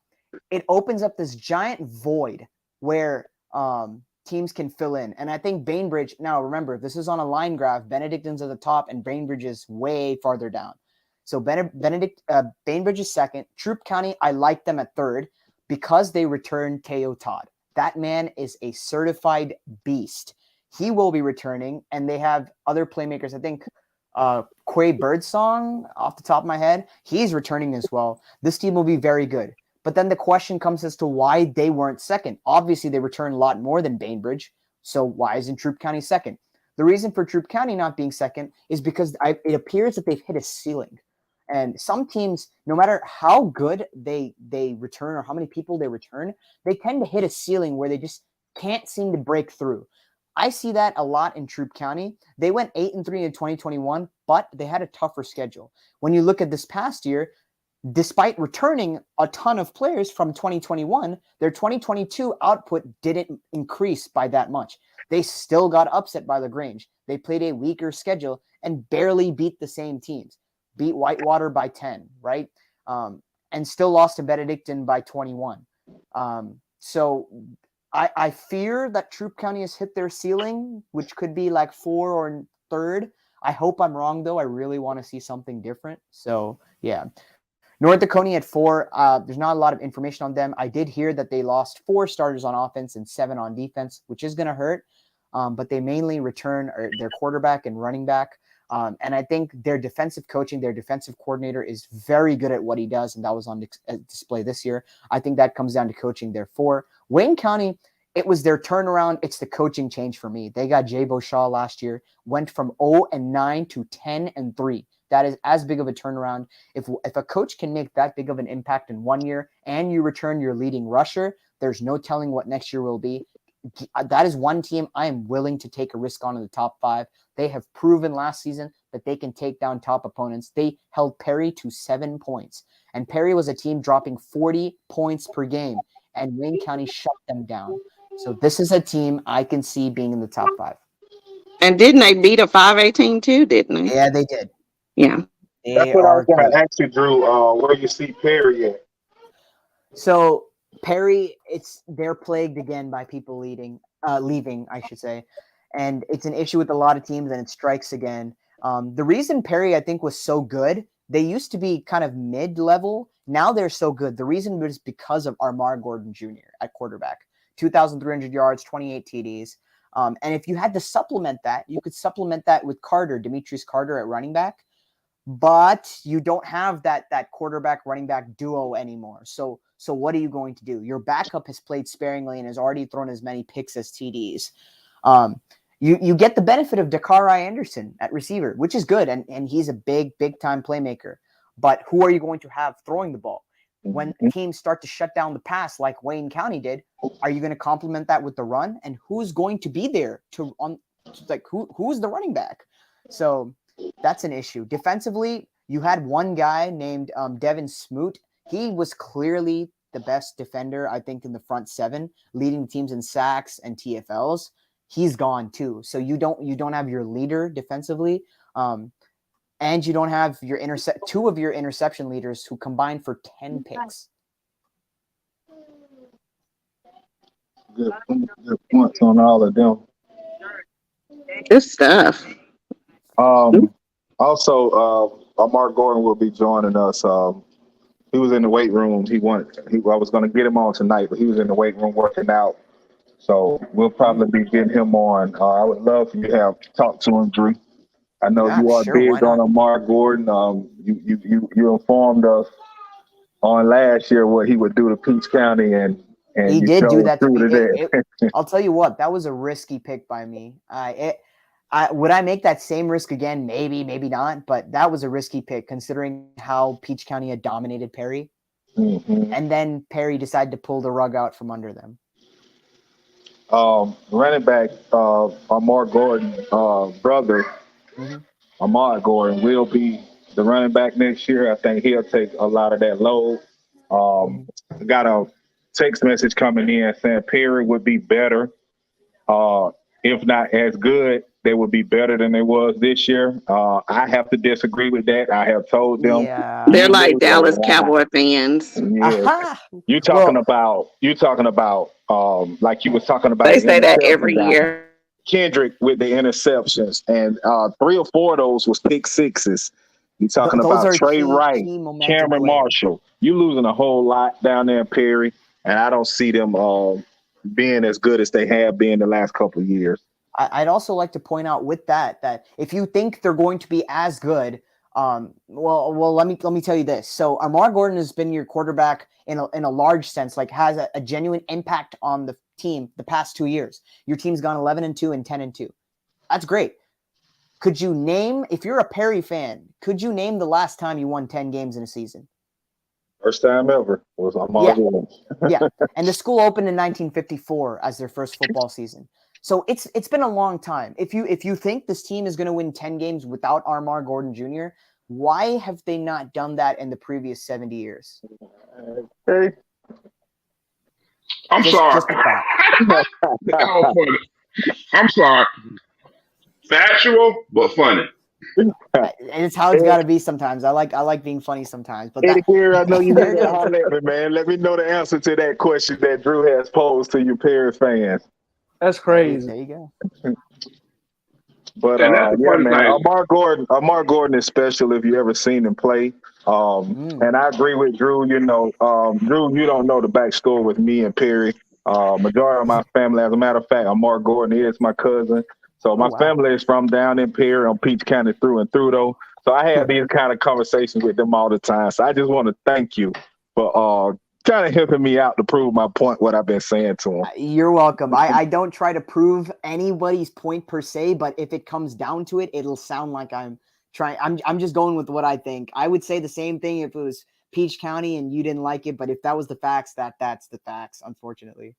It opens up this giant void where teams can fill in. And I think Bainbridge, now remember, this is on a line graph. Benedictine's at the top and Bainbridge is way farther down. So Bainbridge is second. Troup County, I like them at third because they returned Teo Todd. That man is a certified beast. He will be returning, and they have other playmakers. I think Quay Birdsong, off the top of my head, he's returning as well. This team will be very good. But then the question comes as to why they weren't second. Obviously, they return a lot more than Bainbridge. So why isn't Troup County second? The reason for Troup County not being second is because it appears that they've hit a ceiling. And some teams, no matter how good they return or how many people they return, they tend to hit a ceiling where they just can't seem to break through. I see that a lot in Troup County. They went 8-3 in 2021, but they had a tougher schedule. When you look at this past year, despite returning a ton of players from 2021, their 2022 output didn't increase by that much. They still got upset by LaGrange. They played a weaker schedule and barely beat the same teams. Beat Whitewater by 10, right? And still lost to Benedictine by 21. So I fear that Troup County has hit their ceiling, which could be like 4 or 3rd. I hope I'm wrong, though. I really want to see something different. So, yeah. North Dakota at 4. There's not a lot of information on them. I did hear that they lost 4 starters on offense and 7 on defense, which is going to hurt. But they mainly return their quarterback and running back. And I think their defensive coaching, their defensive coordinator is very good at what he does. And that was on display this year. I think that comes down to coaching. Therefore, Wayne County, it was their turnaround. It's the coaching change for me. They got Jay Beauchamp last year, went from 0-9 to 10-3. That is as big of a turnaround. If a coach can make that big of an impact in 1 year and you return your leading rusher, there's no telling what next year will be. That is one team I am willing to take a risk on in the top 5. They have proven last season that they can take down top opponents. They held Perry to 7 points, and Perry was a team dropping 40 points per game, and Wayne County shut them down. So this is a team I can see being in the top 5. And didn't they beat a 5A team too, didn't they? Yeah, they did. Yeah. That's what I was going to ask you, Drew. Where you see Perry at? So Perry, they're plagued again by people leaving, I should say. And it's an issue with a lot of teams, and it strikes again. The reason Perry, I think, was so good, they used to be kind of mid-level. Now they're so good. The reason was because of Armar Gordon Jr. at quarterback. 2,300 yards, 28 TDs. And if you had to supplement that, you could supplement that with Demetrius Carter at running back. But you don't have that quarterback running back duo anymore. So what are you going to do? Your backup has played sparingly and has already thrown as many picks as TDs. You get the benefit of Dakari Anderson at receiver, which is good, and he's a big time playmaker. But who are you going to have throwing the ball? When teams start to shut down the pass like Wayne County did, are you going to complement that with the run? And who's going to be there who's the running back? So that's an issue. Defensively, you had one guy named Devin Smoot. He was clearly the best defender, I think, in the front 7, leading teams in sacks and TFLs. He's gone too. So you don't have your leader defensively, and you don't have your 2 of your interception leaders who combined for 10 picks. Good points on all of them. Good stuff. Also, Mark Gordon will be joining us. He was in the weight room. I was going to get him on tonight, but he was in the weight room working out. So we'll probably be getting him on. I would love for you to have talk to him, Drew. I know you are big on Mark Gordon. You informed us on last year what he would do to Peach County, and he did do that to me. I'll tell you what, that was a risky pick by me. Would I make that same risk again? Maybe, maybe not. But that was a risky pick considering how Peach County had dominated Perry. Mm-hmm. And then Perry decided to pull the rug out from under them. Running back, Ahmad Gordon, brother, Ahmad Gordon will be the running back next year. I think he'll take a lot of that load. Got a text message coming in saying Perry would be better. If not as good, they would be better than they was this year. I have to disagree with that. I have told them. Yeah. They're like Dallas Cowboy fans. Yeah. You're talking about like you was talking about. They say that every year. Kendrick with the interceptions, and 3 or 4 of those was pick sixes. You're talking about Trey Wright, Cameron Marshall. You losing a whole lot down there in Perry, and I don't see them being as good as they have been the last couple of years. I'd also like to point out with that if you think they're going to be as good, well, let me tell you this. So Ahmad Gordon has been your quarterback in a large sense, like has a genuine impact on the team the past 2 years. Your team's gone 11-2 and 10-2. That's great. Could you name, if you're a Perry fan, could you name the last time you won 10 games in a season? First time ever was Ahmad Gordon. Yeah, and the school opened in 1954 as their first football season. So it's been a long time. If you think this team is going to win 10 games without Armar Gordon Jr., why have they not done that in the previous 70 years? Okay. I'm sorry. Just a thought. That was funny. I'm sorry. Factual, but funny. And it's how it's got to be sometimes. I like being funny sometimes. But Eddie here, I know you There need it to holler at me, man. Let me know the answer to that question that Drew has posed to you Paris fans. That's crazy. There you go. But And that's the yeah, funny man, thing. Amar Gordon is special if you ever seen him play. And I agree with Drew. You know, Drew, you don't know the backstory with me and Perry. Majority of my family, as a matter of fact, Amar Gordon is my cousin. So my family is from down in Perry on Peach County through and through, though. So I have these kind of conversations with them all the time. So I just want to thank you for kind of helping me out to prove my point, what I've been saying to them. You're welcome. I don't try to prove anybody's point per se, but if it comes down to it, it'll sound like I'm trying. I'm just going with what I think. I would say the same thing if it was Peach County and you didn't like it, but if that was the facts, that's the facts, unfortunately.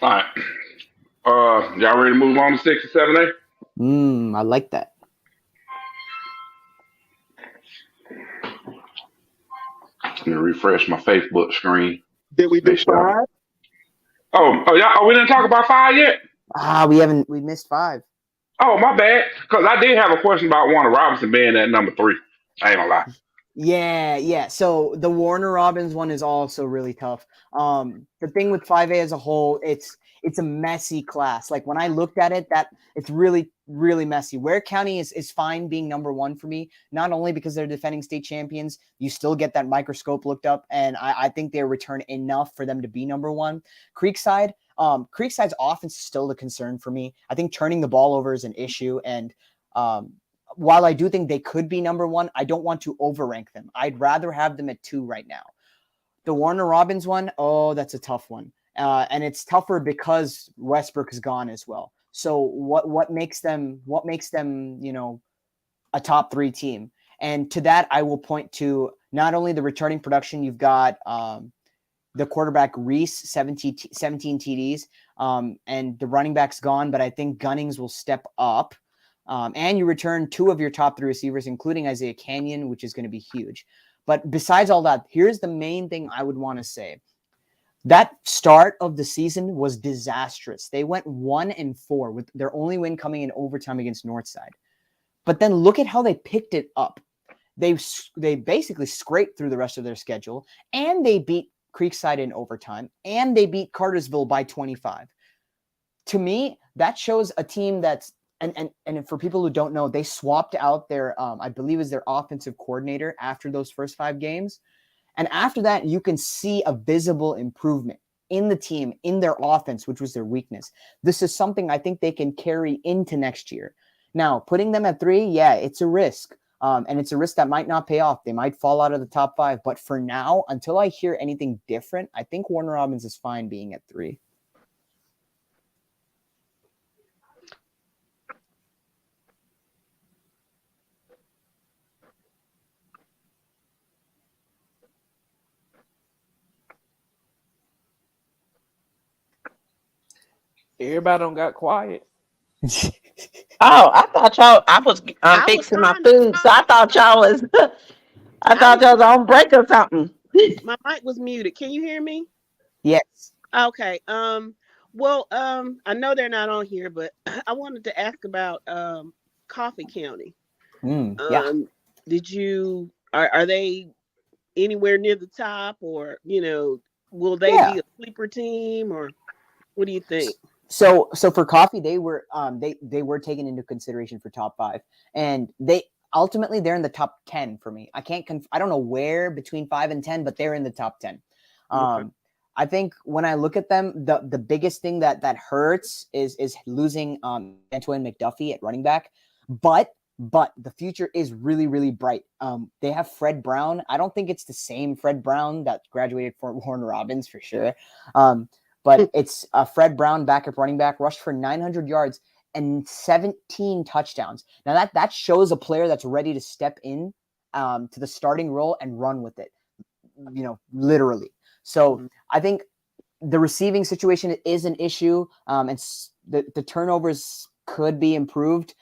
All right. Y'all ready to move on to 6 and 7A? I like that. Let me refresh my Facebook screen. Did we do 5? Oh, we didn't talk about 5 yet? We missed 5. Oh, my bad. Because I did have a question about Warner Robinson being at number 3. I ain't gonna lie. Yeah. So the Warner Robins one is also really tough. The thing with 5A as a whole, it's a messy class. Like when I looked at it, that it's really, really messy. Ware County is fine being number 1 for me, not only because they're defending state champions, you still get that microscope looked up, and I think they return enough for them to be number 1. Creekside's offense is still the concern for me. I think turning the ball over is an issue, and while I do think they could be number 1, I don't want to overrank them. I'd rather have them at 2 right now. The Warner Robins one, that's a tough one. And it's tougher because Westbrook is gone as well. So what makes them, a top 3 team? And to that, I will point to not only the returning production, you've got the quarterback Reese, 17 TDs, and the running back's gone, but I think Gunnings will step up. And you return 2 of your top 3 receivers, including Isaiah Canyon, which is going to be huge. But besides all that, here's the main thing I would want to say. That start of the season was disastrous. They went 1-4 with their only win coming in overtime against Northside. But then look at how they picked it up. They basically scraped through the rest of their schedule, and they beat Creekside in overtime, and they beat Cartersville by 25. To me, that shows a team that's and for people who don't know, they swapped out their I believe is their offensive coordinator after those first 5 games. And after that, you can see a visible improvement in the team, in their offense, which was their weakness. This is something I think they can carry into next year. Now, putting them at 3, it's a risk. And it's a risk that might not pay off. They might fall out of the top 5. But for now, until I hear anything different, I think Warner Robins is fine being at 3. Everybody don't got quiet. I was fixing my food, so I thought y'all was on break or something. My mic was muted. Can you hear me? Yes. Okay. Well, I know they're not on here, but I wanted to ask about Coffee County. Are they anywhere near the top, or will they be a sleeper team, or what do you think? So for Coffee, they were they were taken into consideration for top 5, and ultimately they're in the top 10 for me. I don't know where between 5 and 10, but they're in the top 10. Okay. I think when I look at them, the biggest thing that hurts is losing Antoine McDuffie at running back, but the future is really, really bright. They have Fred Brown. I don't think it's the same Fred Brown that graduated for Warner Robins for sure. But it's Fred Brown, backup running back, rushed for 900 yards and 17 touchdowns. Now that shows a player that's ready to step in to the starting role and run with it, literally. So I think the receiving situation is an issue, and the turnovers could be improved.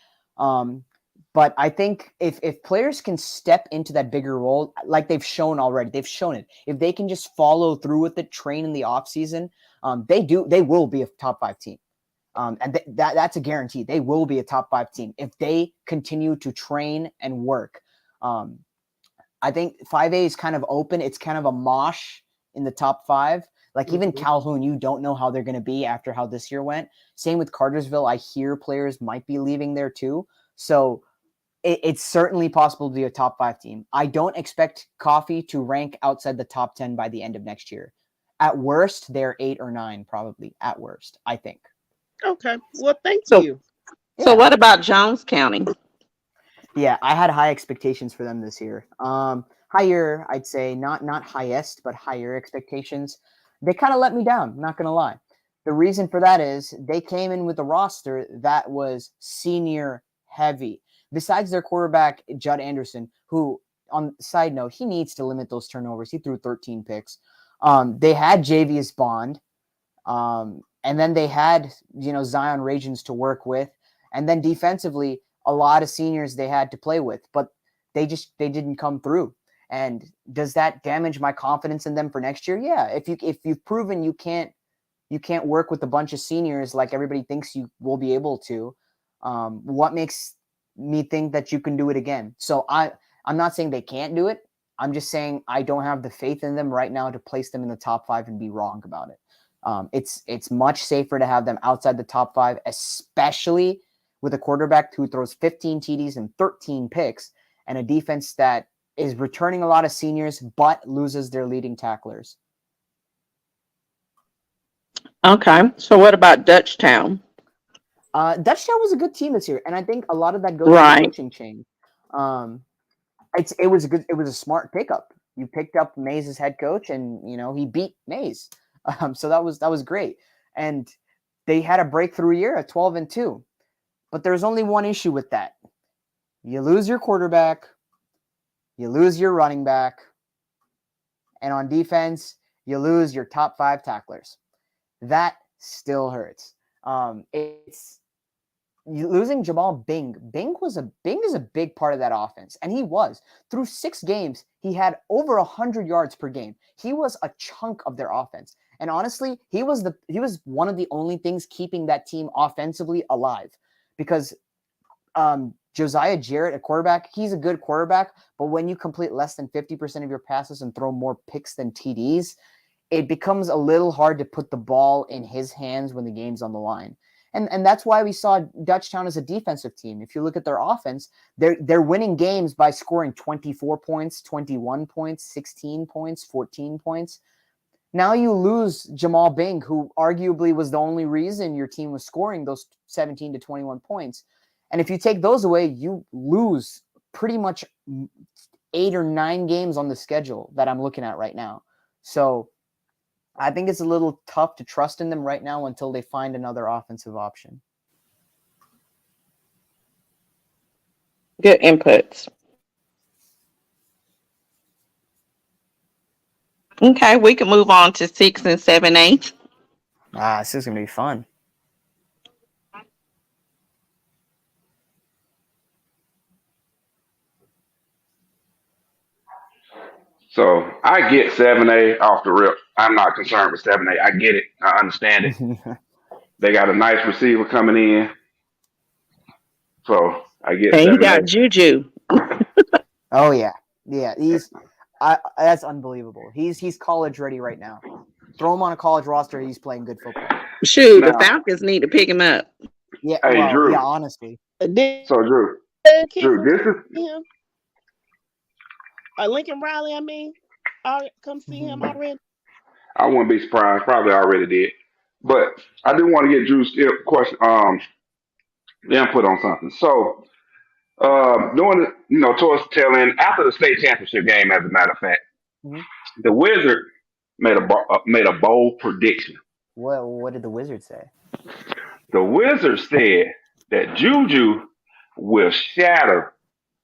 But I think if players can step into that bigger role, like they've shown already, they've shown it. If they can just follow through with it, train in the offseason, they will be a top 5 team. And that's a guarantee. They will be a top 5 team if they continue to train and work. I think 5A is kind of open. It's kind of a mosh in the top 5. Like even Calhoun, you don't know how they're going to be after how this year went. Same with Cartersville. I hear players might be leaving there too. So it's certainly possible to be a top 5 team. I don't expect Coffee to rank outside the top 10 by the end of next year. At worst, they're 8 or 9, probably. At worst, I think. Okay. Well, thank you. So what about Jones County? Yeah, I had high expectations for them this year. Higher, I'd say, not highest, but higher expectations. They kind of let me down, not going to lie. The reason for that is they came in with a roster that was senior heavy. Besides their quarterback, Judd Anderson, who, on side note, he needs to limit those turnovers. He threw 13 picks. They had Javius Bond, and then they had, Zion Ragens to work with. And then defensively, a lot of seniors they had to play with, but they didn't come through. And does that damage my confidence in them for next year? Yeah. If you've proven you can't work with a bunch of seniors like everybody thinks you will be able to, what makes me think that you can do it again? So I'm not saying they can't do it. I'm just saying I don't have the faith in them right now to place them in the top 5 and be wrong about it. It's much safer to have them outside the top 5, especially with a quarterback who throws 15 TDs and 13 picks and a defense that is returning a lot of seniors but loses their leading tacklers. Okay. So what about Dutchtown? Dutchtown was a good team this year, and I think a lot of that goes to the coaching change. It was a smart pickup. You picked up Mays as head coach, and he beat Mays. So that was great. And they had a breakthrough year at 12-2. But there's only one issue with that. You lose your quarterback, you lose your running back, and on defense, you lose your top 5 tacklers. That still hurts. It's losing Jamal Bing. Bing is a big part of that offense, and he was. Through 6 games, he had over 100 yards per game. He was a chunk of their offense. And honestly, he was one of the only things keeping that team offensively alive. Because Josiah Jarrett, a quarterback, he's a good quarterback, but when you complete less than 50% of your passes and throw more picks than TDs, it becomes a little hard to put the ball in his hands when the game's on the line. And that's why we saw Dutchtown as a defensive team. If you look at their offense, they're winning games by scoring 24 points, 21 points, 16 points, 14 points. Now you lose Jamal Bing, who arguably was the only reason your team was scoring those 17 to 21 points. And if you take those away, you lose pretty much 8 or 9 games on the schedule that I'm looking at right now. So I think it's a little tough to trust in them right now until they find another offensive option. Good inputs. Okay, we can move on to 6 and 7A. This is going to be fun. So I get 7A off the rip. I'm not concerned with 7A. I get it. I understand it. They got a nice receiver coming in. So I get 7A. And you got Juju. Oh, yeah. Yeah, that's unbelievable. He's college ready right now. Throw him on a college roster. He's playing good football. Shoot, the Falcons need to pick him up. Yeah, hey, Drew. Yeah, honestly. So Drew, this is Lincoln Riley. I mean, come see him already. I wouldn't be surprised. Probably already did. But I do want to get Drew's question, input on something. So, doing towards the tail end after the state championship game, as a matter of fact, the Wizard made a bold prediction. What did the Wizards say? The Wizards said that Juju will shatter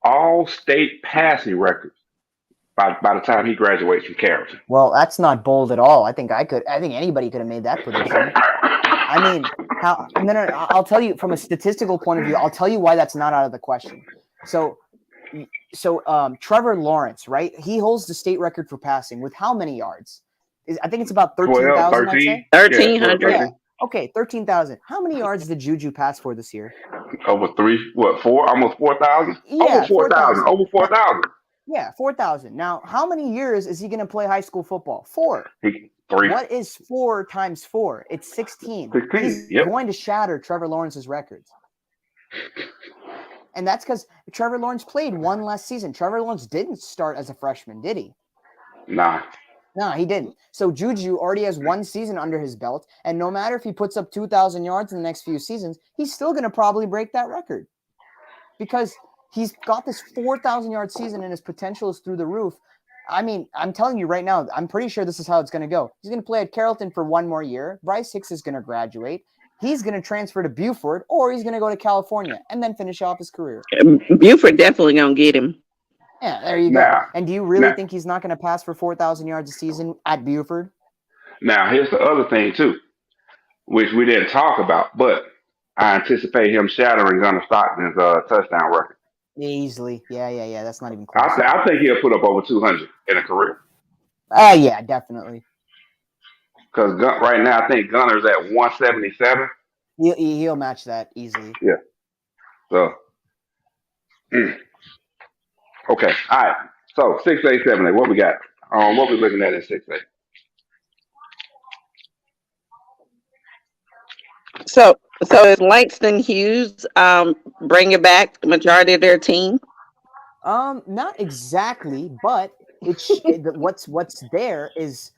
all state passing records by the time he graduates from Carrollton. Well, that's not bold at all. I think anybody could have made that prediction. I mean, no, I'll tell you from a statistical point of view, I'll tell you why that's not out of the question. So Trevor Lawrence, right? He holds the state record for passing with how many yards? I think it's about 13,000, I'd say. 1,300. Yeah. Okay, 13,000. How many yards did Juju pass for this year? Over 4? Almost 4,000? Yeah, over 4,000. Over 4,000. Yeah, 4,000. Now, how many years is he going to play high school football? 4. 3. What is 4 times 4? It's 16. 16. He's going to shatter Trevor Lawrence's records. And that's because Trevor Lawrence played one last season. Trevor Lawrence didn't start as a freshman, did he? Nah. No, he didn't. So Juju already has one season under his belt, and no matter if he puts up 2,000 yards in the next few seasons, he's still going to probably break that record because he's got this 4,000-yard season and his potential is through the roof. I mean, I'm telling you right now, I'm pretty sure this is how it's going to go. He's going to play at Carrollton for one more year. Bryce Hicks is going to graduate. He's going to transfer to Buford, or he's going to go to California and then finish off his career. Buford definitely going to get him. Yeah, there you go. And do you really think he's not going to pass for 4,000 yards a season at Buford? Now, here's the other thing, too, which we didn't talk about, but I anticipate him shattering Gunnar Stockton's touchdown record. Easily. Yeah. That's not even close. I think he'll put up over 200 in a career. Yeah, definitely. Because right now, I think Gunner's at 177. He'll match that easily. Yeah. So, okay. All right. So, 6A, 7A. What we got? What we looking at in 6A? So is Langston Hughes bringing back the majority of their team? Not exactly, but what's there is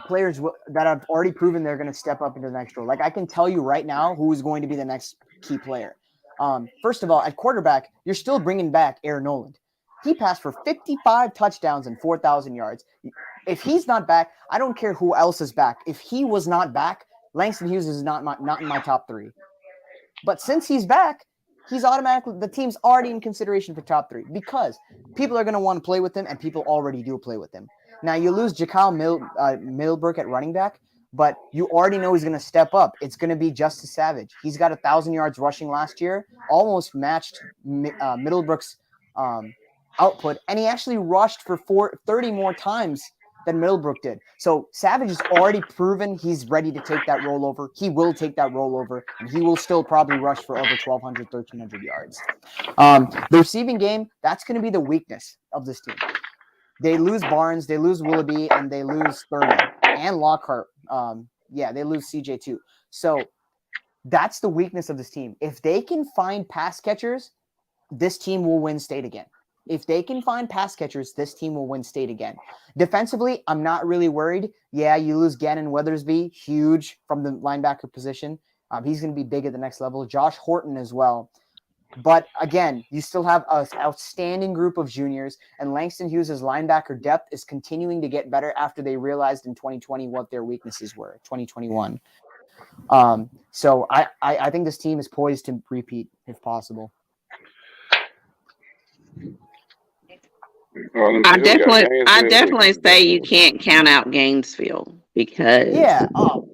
players that have already proven they're going to step up into the next role. Like I can tell you right now who is going to be the next key player. First of all, at quarterback, you're still bringing back Aaron Noland. He passed for 55 touchdowns and 4,000 yards. If he's not back, I don't care who else is back. If he was not back, Langston Hughes is not in my top 3. But since he's back, he's automatically, the team's already in consideration for top 3 because people are going to want to play with him and people already do play with him. Now you lose Jakal Middlebrook at running back, but you already know he's going to step up. It's going to be Justice Savage. He's got 1,000 yards rushing last year, almost matched Middlebrook's output, and he actually rushed for 30 more times than Middlebrook did. So Savage has already proven he's ready to take that rollover. He will take that rollover, and he will still probably rush for over 1,200, 1,300 yards. The receiving game, that's going to be the weakness of this team. They lose Barnes, they lose Willoughby, and they lose Thurman and Lockhart. They lose CJ too. So that's the weakness of this team. If they can find pass catchers, this team will win state again. If they can find pass catchers, this team will win state again. Defensively, I'm not really worried. Yeah, you lose Gannon Weathersby, huge from the linebacker position. He's going to be big at the next level. Josh Horton as well. But again, you still have an outstanding group of juniors, and Langston Hughes' linebacker depth is continuing to get better after they realized in 2020 what their weaknesses were, 2021. So I think this team is poised to repeat if possible. I definitely say you can't count out Gainesville because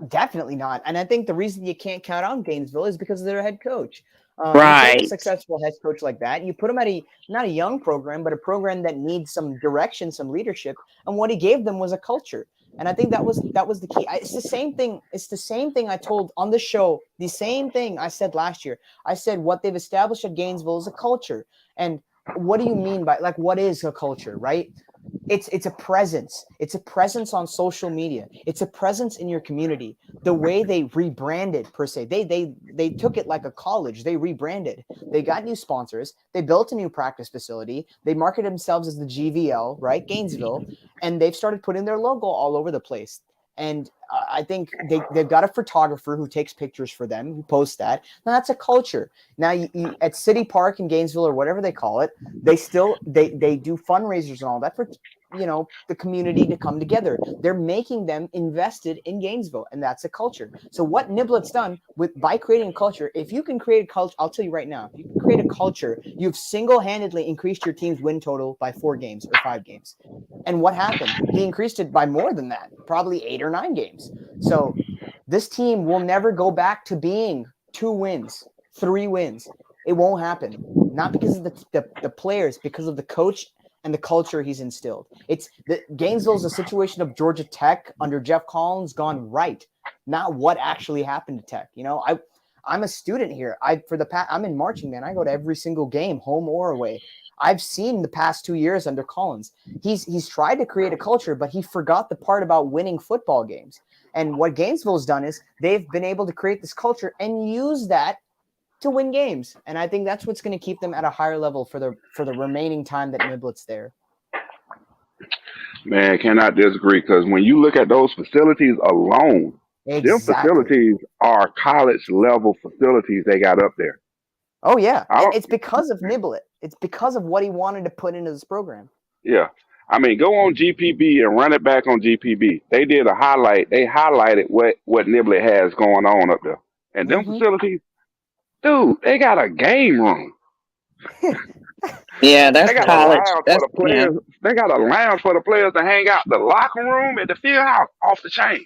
definitely not. And I think the reason you can't count out Gainesville is because of their head coach. Right, you take a successful head coach like that, and you put him at not a young program, but a program that needs some direction, some leadership. And what he gave them was a culture. And I think that was the key. It's the same thing. It's the same thing I told on the show. The same thing I said last year. I said what they've established at Gainesville is a culture. And what do you mean by what is a culture, right? It's a presence. It's a presence on social media. It's a presence in your community. The way they rebranded per se, they took it like a college. They rebranded. They got new sponsors. They built a new practice facility. They marketed themselves as the GVL, right, Gainesville, and they've started putting their logo all over the place. And I think they've got a photographer who takes pictures for them, who posts that. Now that's a culture. Now you at City Park in Gainesville or whatever they call it, they do fundraisers and all that the community to come together. They're making them invested in Gainesville, and that's a culture. So what Niblet's done by creating a culture, if you can create a culture, I'll tell you right now, if you can create a culture, you've single-handedly increased your team's win total by 4 games or 5 games. And what happened? He increased it by more than that, probably 8 or 9 games. So this team will never go back to being 2 wins, 3 wins. It won't happen. Not because of the players, because of the coach and the culture he's instilled. Gainesville's a situation of Georgia Tech under Jeff Collins gone right, not what actually happened to Tech. I'm a student here. I'm in marching band. I go to every single game, home or away. I've seen the past 2 years under Collins. He's tried to create a culture, but he forgot the part about winning football games. And what Gainesville's done is they've been able to create this culture and use that to win games. And I think that's what's going to keep them at a higher level for the remaining time that Niblet's there. Man, cannot disagree, because when you look at those facilities alone, them facilities are college level facilities they got up there. Oh yeah, it's because of Niblet. It's because of what he wanted to put into this program. Yeah. I mean, go on GPB and run it back on GPB. They did a highlight. They highlighted what Niblet has going on up there. And them facilities, dude, they got a game room. Yeah, that's college. They got a lounge for the players to hang out. The locker room at the field house, off the chain.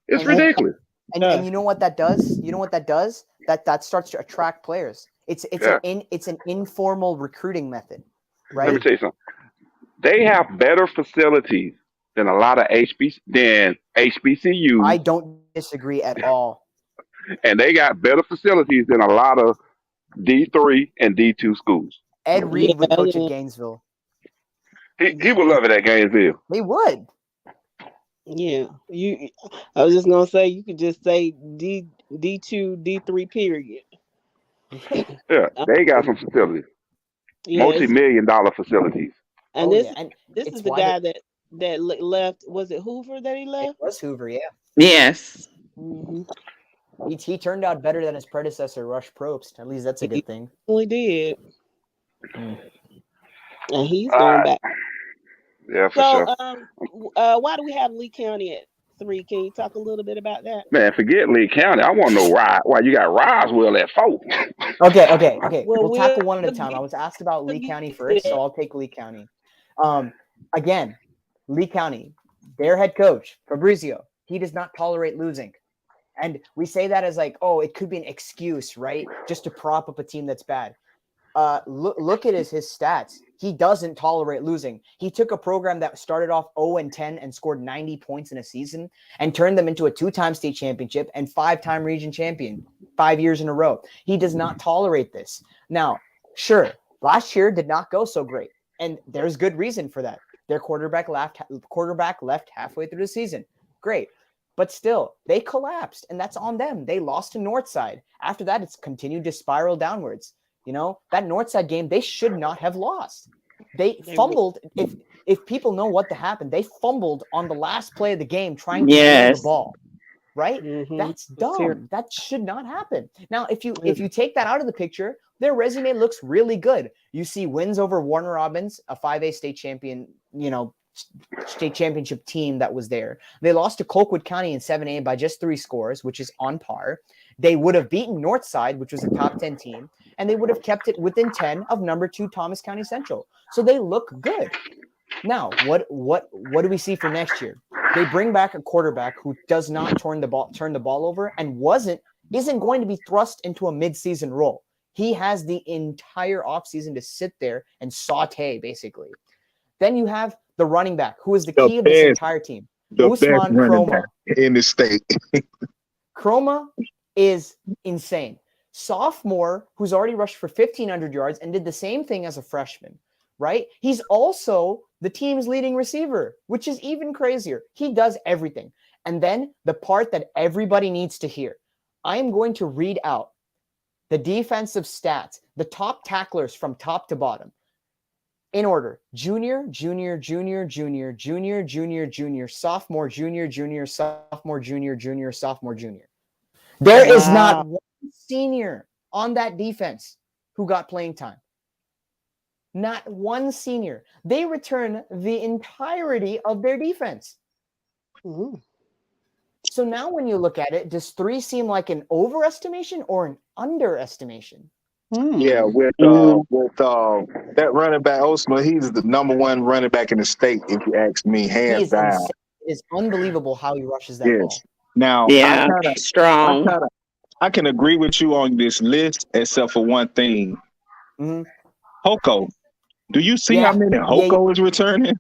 It's ridiculous. And you know what that does? That starts to attract players. It's an informal recruiting method, right? Let me tell you something. They have better facilities than a lot of HBCUs. I don't disagree at all. And they got better facilities than a lot of D3 and D2 schools. Ed Reed would coach at Gainesville. He would love it at Gainesville. He would. Yeah, I was just gonna say you could just say D2, D3 period. Yeah, they got some facilities, multi-million-dollar facilities. And this is the guy that left. Was it Hoover that he left? It was Hoover, yeah. Yes. Mm-hmm. He turned out better than his predecessor, Rush Probst. At least that's a good thing. He did. And he's going back. Yeah, for sure. Why do we have Lee County at 3? Can you talk a little bit about that? Man, forget Lee County. I want to know why you got Roswell at 4. Okay. We'll tackle one at a time. I was asked about Lee County first, so I'll take Lee County. Again, Lee County, their head coach, Fabrizio, he does not tolerate losing. And we say that as like, oh, it could be an excuse, right? Just to prop up a team that's bad. Look at his stats. He doesn't tolerate losing. He took a program that started off 0-10 and scored 90 points in a season and turned them into a 2-time state championship and 5-time region champion 5 years in a row. He does not tolerate this. Now, sure, last year did not go so great, and there's good reason for that. Their quarterback left halfway through the season. Great. But still, they collapsed, and that's on them. They lost to Northside. After that, it's continued to spiral downwards. That Northside game, they should not have lost. They fumbled. If people know what happened, they fumbled on the last play of the game trying to get the ball. Right? Mm-hmm. That's dumb. That should not happen. Now, if you take that out of the picture, their resume looks really good. You see wins over Warner Robins, a 5A state champion, state championship team that was there. They lost to Colquitt County in 7A by just 3 scores, which is on par. They would have beaten Northside, which was a top 10 team, and they would have kept it within 10 of number 2 Thomas County Central. So they look good. Now, what do we see for next year? They bring back a quarterback who does not turn the ball over and isn't going to be thrust into a midseason role. He has the entire offseason to sit there and saute, basically. Then you have the running back, who is the key of this entire team. Usman Croma in the state. Croma is insane. Sophomore, who's already rushed for 1,500 yards and did the same thing as a freshman, right? He's also the team's leading receiver, which is even crazier. He does everything. And then the part that everybody needs to hear. I am going to read out the defensive stats, the top tacklers from top to bottom. In order: junior, sophomore, junior, sophomore, junior, sophomore, junior. There is not one senior on that defense who got playing time. not one senior. They return the entirety of their defense. Mm-hmm. So now when you look at it, does 3 seem like an overestimation or an underestimation? Yeah, with that running back Osman, he's the number 1 running back in the state, if you ask me, He hands is down. insane. It is unbelievable how he rushes that ball. Yes. Now, Yeah, strong. I can agree with you on this list, except for one thing. Mhm. Hoko. Do you see Yeah. how many Hoko is returning?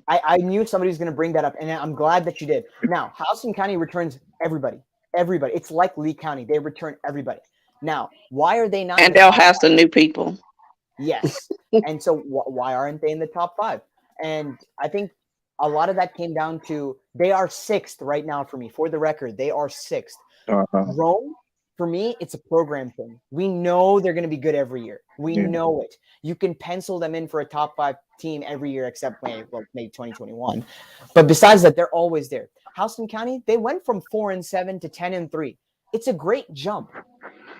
I knew somebody was going to bring that up, and I'm glad that you did. Now, Houston County returns everybody. Everybody. It's like Lee County. They return everybody. Now, why are they not? And they'll have some new people. Yes. And so why aren't they in the top 5? And I think a lot of that came down to they are 6th right now for me. For the record, they are 6th. Rome, for me, it's a program thing. We know they're going to be good every year. We know it. You can pencil them in for a top 5 team every year except maybe 2021. But besides that, they're always there. Houston County, they went from 4-7 to 10-3. It's a great jump.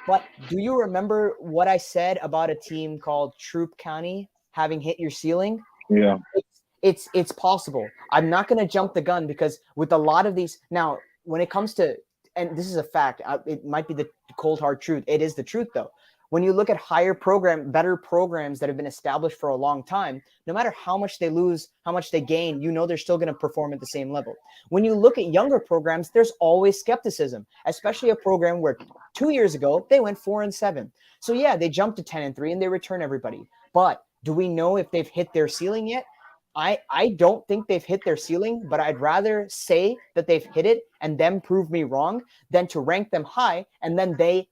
But do you remember what I said about a team called Troup County having hit your ceiling? Yeah. It's possible. I'm not going to jump the gun because with a lot of these now, when it comes to, and this is a fact, it might be the cold hard truth. It is the truth though. When you look at better programs that have been established for a long time, no matter how much they lose, how much they gain, they're still going to perform at the same level. When you look at younger programs, there's always skepticism, especially a program where 2 years ago they went 4-7. So yeah, they jumped to 10-3 and they return everybody. But do we know if they've hit their ceiling yet? I don't think they've hit their ceiling, but I'd rather say that they've hit it and them prove me wrong than to rank them high and then they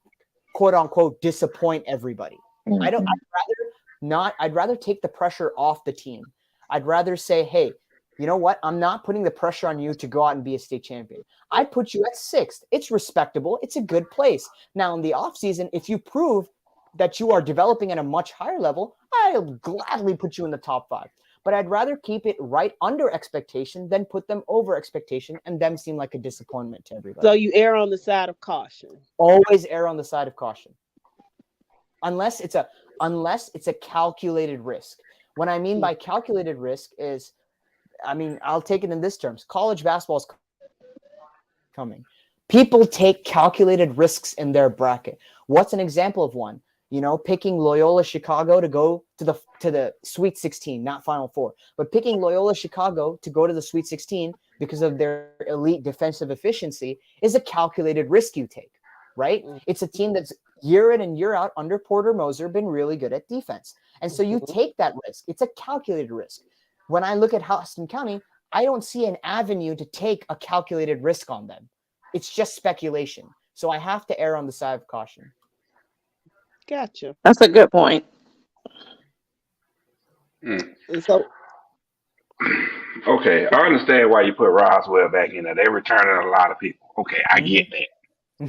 quote unquote disappoint everybody. Mm-hmm. I'd rather take the pressure off the team. I'd rather say, hey, you know what? I'm not putting the pressure on you to go out and be a state champion. I put you at 6th. It's respectable. It's a good place. Now in the offseason, if you prove that you are developing at a much higher level, I'll gladly put you in the top 5. But I'd rather keep it right under expectation than put them over expectation and them seem like a disappointment to everybody. So you err on the side of caution. Always err on the side of caution. Unless it's a calculated risk. What I mean by calculated risk is, I'll take it in this terms. College basketball is coming. People take calculated risks in their bracket. What's an example of one? Picking Loyola Chicago to go to the Sweet 16, not Final Four, but picking Loyola Chicago to go to the Sweet 16 because of their elite defensive efficiency is a calculated risk you take, right? It's a team that's year in and year out under Porter Moser been really good at defense. And so you take that risk. It's a calculated risk. When I look at Houston County, I don't see an avenue to take a calculated risk on them. It's just speculation. So I have to err on the side of caution. Gotcha. That's a good point. So, okay, I understand why you put Roswell back in there. They're returning a lot of people. Okay, I get that.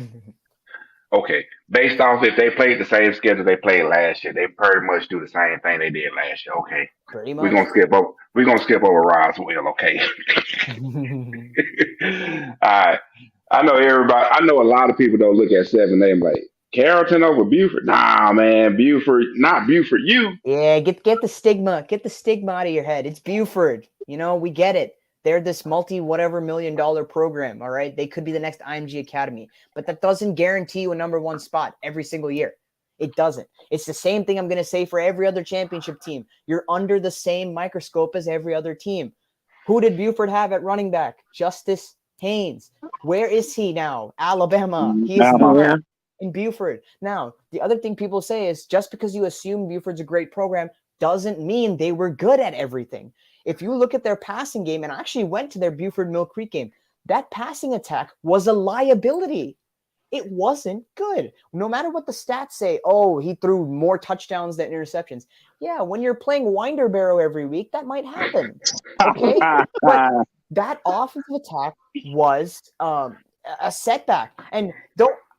Okay, based off if they played the same schedule they played last year, they pretty much do the same thing they did last year. Okay, pretty much. We're gonna skip over Roswell. Okay. All right. I know a lot of people don't look at 7A and like Carrollton over Buford. Nah, man, Buford, not Buford. You. Yeah, get the stigma out of your head. It's Buford. We get it. They're this multi-whatever-million-dollar program, all right? They could be the next IMG Academy, but that doesn't guarantee you a number 1 spot every single year. It doesn't. It's the same thing I'm going to say for every other championship team. You're under the same microscope as every other team. Who did Buford have at running back? Justice Haynes. Where is he now? Alabama. He is not in Buford. Now, the other thing people say is just because you assume Buford's a great program doesn't mean they were good at everything. If you look at their passing game, and I actually went to their Buford Mill Creek game, that passing attack was a liability. It wasn't good. No matter what the stats say, he threw more touchdowns than interceptions. Yeah, when you're playing Winderbarrow every week, that might happen. Okay? But that offensive attack was a setback. And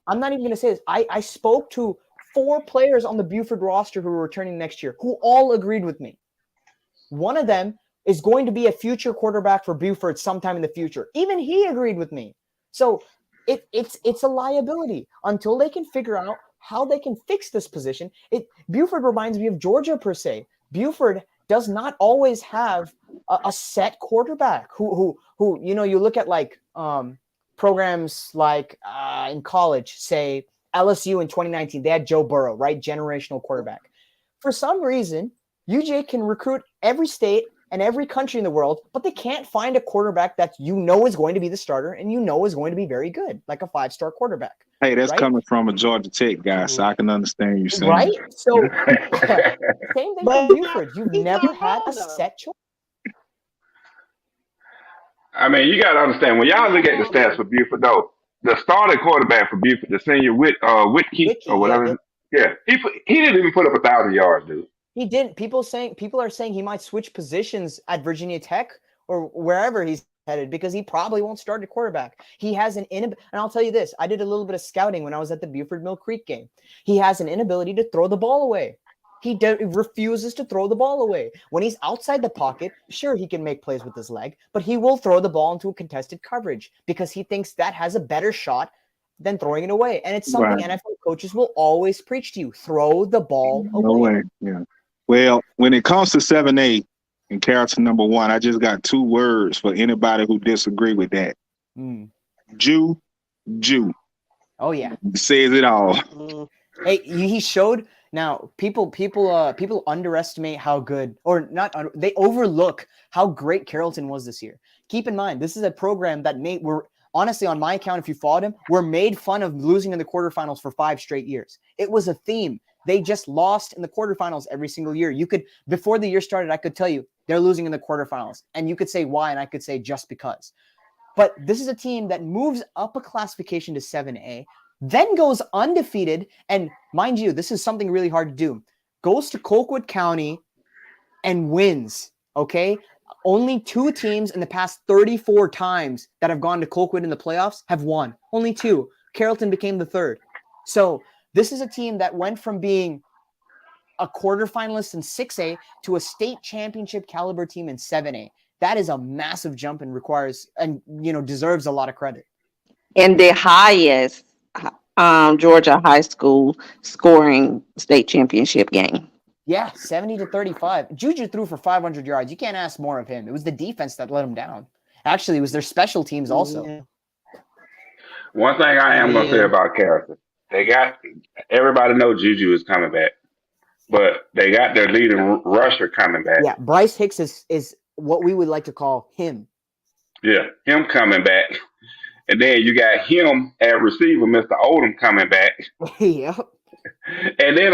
I'm not even going to say this. I spoke to 4 players on the Buford roster who are returning next year who all agreed with me. One of them is going to be a future quarterback for Buford sometime in the future. Even he agreed with me. So it's a liability until they can figure out how they can fix this position. Buford reminds me of Georgia per se. Buford does not always have a set quarterback who you look at like programs like in college, say LSU in 2019, they had Joe Burrow, right? Generational quarterback. For some reason, UJ can recruit every state and every country in the world, but they can't find a quarterback that is going to be the starter and is going to be very good, like a 5-star quarterback. Hey, that's right? coming from a Georgia Tech guy, so I can understand you saying right. that. So same thing for Buford. You've never had a set choice. I mean, you got to understand when y'all look at the stats for Buford, though, the starting quarterback for Buford, the senior Whitkey or whatever, he didn't even put up 1,000 yards, dude. He didn't. People are saying he might switch positions at Virginia Tech or wherever he's headed because he probably won't start at quarterback. He has and I'll tell you this, I did a little bit of scouting when I was at the Buford Mill Creek game. He has an inability to throw the ball away. He refuses to throw the ball away. When he's outside the pocket, sure, he can make plays with his leg, but he will throw the ball into a contested coverage because he thinks that has a better shot than throwing it away. And it's something NFL coaches will always preach to you. Throw the ball away. No way. Yeah. Well, when it comes to 7A and Carrollton number 1, I just got 2 words for anybody who disagree with that. Jew. Oh, yeah. Says it all. Hey, he showed. Now, people underestimate how good, or not, they overlook how great Carrollton was this year. Keep in mind, this is a program that we're honestly, on my account, if you followed him, we're made fun of losing in the quarterfinals for 5 straight years. It was a theme. They just lost in the quarterfinals every single year. Before the year started, I could tell you they're losing in the quarterfinals, and you could say why, and I could say just because. But this is a team that moves up a classification to 7A, then goes undefeated, and mind you, this is something really hard to do. Goes to Colquitt County and wins, okay? Only 2 teams in the past 34 times that have gone to Colquitt in the playoffs have won. Only 2. Carrollton became the 3rd. So this is a team that went from being a quarterfinalist in 6A to a state championship caliber team in 7A. That is a massive jump and deserves a lot of credit. And the highest Georgia high school scoring state championship game. Yeah, 70-35. Juju threw for 500 yards. You can't ask more of him. It was the defense that let him down. Actually, it was their special teams also. Yeah. One thing I am going to say about Carrollton, everybody knows Juju is coming back, but they got their leading rusher coming back. Yeah, Bryce Hicks is what we would like to call him. Yeah, him coming back. And then you got him at receiver, Mr. Odom, coming back. Yep. And then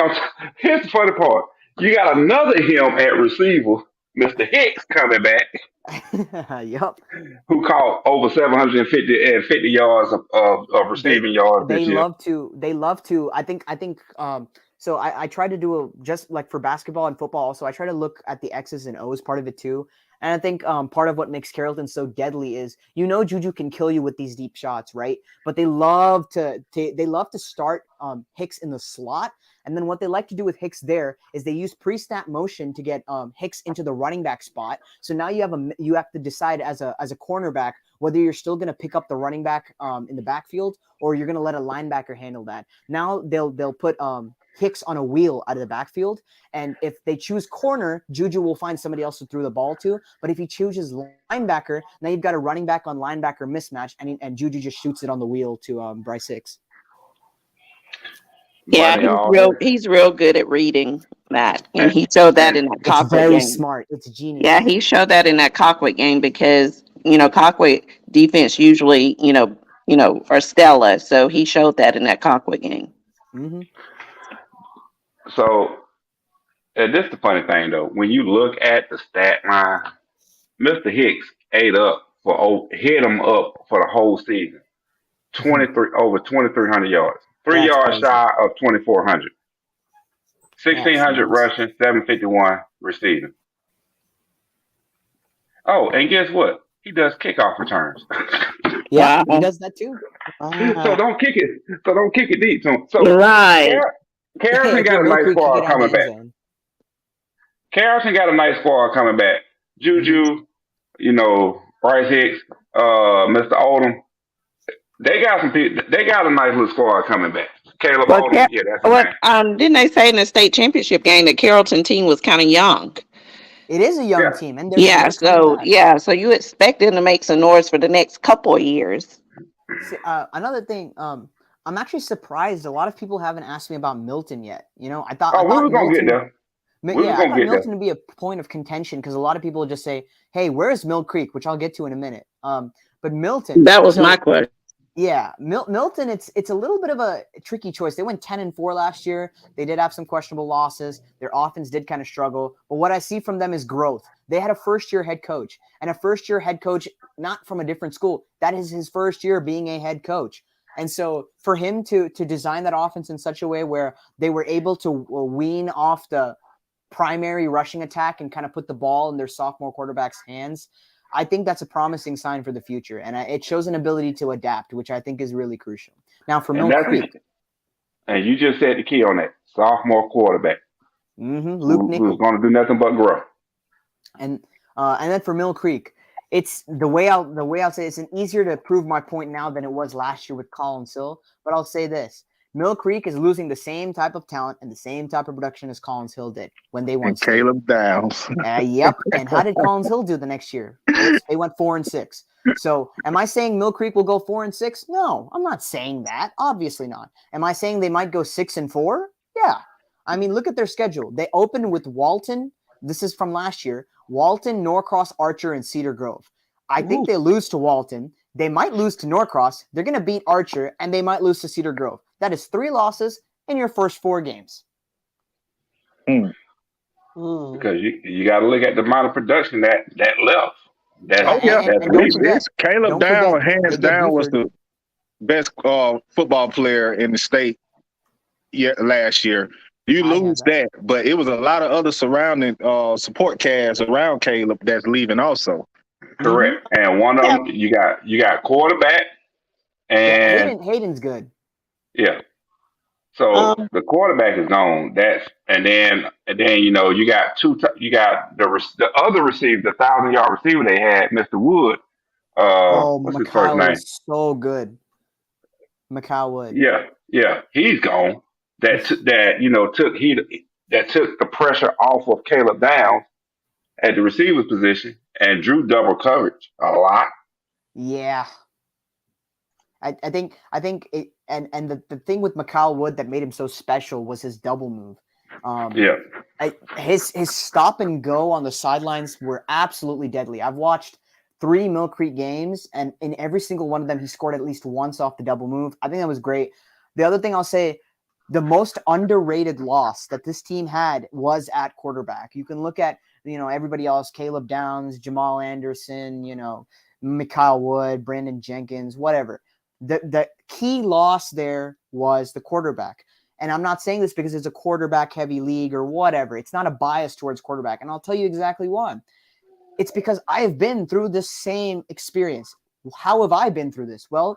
here's the funny part. You got another him at receiver, Mr. Hicks, coming back. Yep. Who caught over 750 yards of receiving yards this year. They love to. I think. So I try to do just like for basketball and football. Also, I try to look at the X's and O's part of it too. And I think part of what makes Carrollton so deadly is Juju can kill you with these deep shots, right? But they love to start Hicks in the slot, and then what they like to do with Hicks there is they use pre-snap motion to get Hicks into the running back spot. So now you have to decide as a cornerback whether you're still going to pick up the running back in the backfield or you're going to let a linebacker handle that. Now they'll put Hicks on a wheel out of the backfield. And if they choose corner, Juju will find somebody else to throw the ball to. But if he chooses linebacker, now you've got a running back on linebacker mismatch, and Juju just shoots it on the wheel to Bryce Hicks. Yeah, he's real good at reading that. And he showed that in that Colquitt game. It's very smart. It's genius. Yeah, he showed that in that Colquitt game because, Colquitt defense usually, are stellar. So he showed that in that Colquitt game. Mm-hmm. So, this is the funny thing, though. When you look at the stat line, Mr. Hicks hit him up for the whole season. Over 2,300 yards. 3 yards shy of 2,400. 1,600 rushing, 751 receiving. Oh, and guess what? He does kickoff returns. Yeah, he does that too. So don't kick it deep. So right. Carrollton got a nice squad coming back. Carrollton got a nice squad coming back. Juju, Bryce Hicks, Mr. Odom. They got some people. They got a nice little squad coming back. Caleb But Alden. Yeah, that's his what name. didn't they say in the state championship game that Carrollton team was kind of young? It is a young Yeah. team, and Yeah, they're coming so back. so you expect them to make some noise for the next couple of years. See, another thing, I'm actually surprised a lot of people haven't asked me about Milton yet. You know, I thought We were gonna Milton, get there. We were I gonna thought get Milton there. would be a point of contention because a lot of people just say, "Hey, where's Mill Creek?" Which I'll get to in a minute. But Milton, That was my question. yeah, Milton, it's a little bit of a tricky choice. They went 10-4 last year. They did have some questionable losses. Their offense did kind of struggle. But what I see from them is growth. They had a first-year head coach, and a first-year head coach not from a different school. That is his first year being a head coach. And so for him to design that offense in such a way where they were able to wean off the primary rushing attack and kind of put the ball in their sophomore quarterback's hands, I think that's a promising sign for the future. And it shows an ability to adapt, which I think is really crucial. Now for And Mill that's Creek. it. And you just said the key on that. Sophomore quarterback. Luke Who's Nickel. gonna do nothing but grow. And then for Mill Creek, it's the way I'll say it's easier to prove my point now than it was last year with Collins Hill. But I'll say this: Mill Creek is losing the same type of talent and the same type of production as Collins Hill did when they won. And Caleb Downs. Yep. And how did Collins Hill do the next year? They went 4-6. So am I saying Mill Creek will go 4-6? No, I'm not saying that. Obviously not. Am I saying they might go 6-4? Yeah. I mean, look at their schedule. They opened with Walton. This is from last year. Walton, Norcross, Archer, and Cedar Grove. I think they lose to Walton. They might lose to Norcross. They're going to beat Archer, and they might lose to Cedar Grove. That is 3 losses in your first 4 games. Because you got to look at the amount of production that left. And don't forget, Caleb Downs, hands down, was the best football player in the state last year. You lose that, but it was a lot of other surrounding support cast around Caleb that's leaving also. Correct. And one of them, you got quarterback, and Hayden's good. Yeah. So the quarterback is gone. And then you got the other receiver, the 1,000-yard receiver they had, Mr. Wood. What's his first name? Was so good. Mikal Wood. Yeah, he's gone. That took the pressure off of Caleb Downs at the receiver position and drew double coverage a lot. Yeah. I think it, and the thing with Mikal Wood that made him so special was his double move. His stop and go on the sidelines were absolutely deadly. I've watched 3 Mill Creek games, and in every single one of them, he scored at least once off the double move. I think that was great. The other thing I'll say, the most underrated loss that this team had was at quarterback. You can look at, everybody else, Caleb Downs, Jamal Anderson, Mikal Wood, Brandon Jenkins, whatever. The key loss there was the quarterback. And I'm not saying this because it's a quarterback heavy league or whatever. It's not a bias towards quarterback. And I'll tell you exactly why. It's because I have been through this same experience. How have I been through this? Well,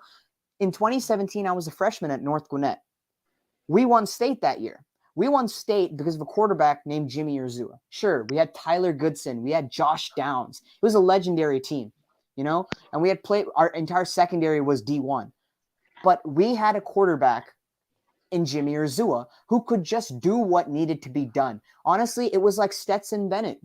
in 2017, I was a freshman at North Gwinnett. We won state that year. We won state because of a quarterback named Jimmy Urzua. Sure, we had Tyler Goodson. We had Josh Downs. It was a legendary team, and we had our entire secondary was D1. But we had a quarterback in Jimmy Urzua who could just do what needed to be done. Honestly, it was like Stetson Bennett,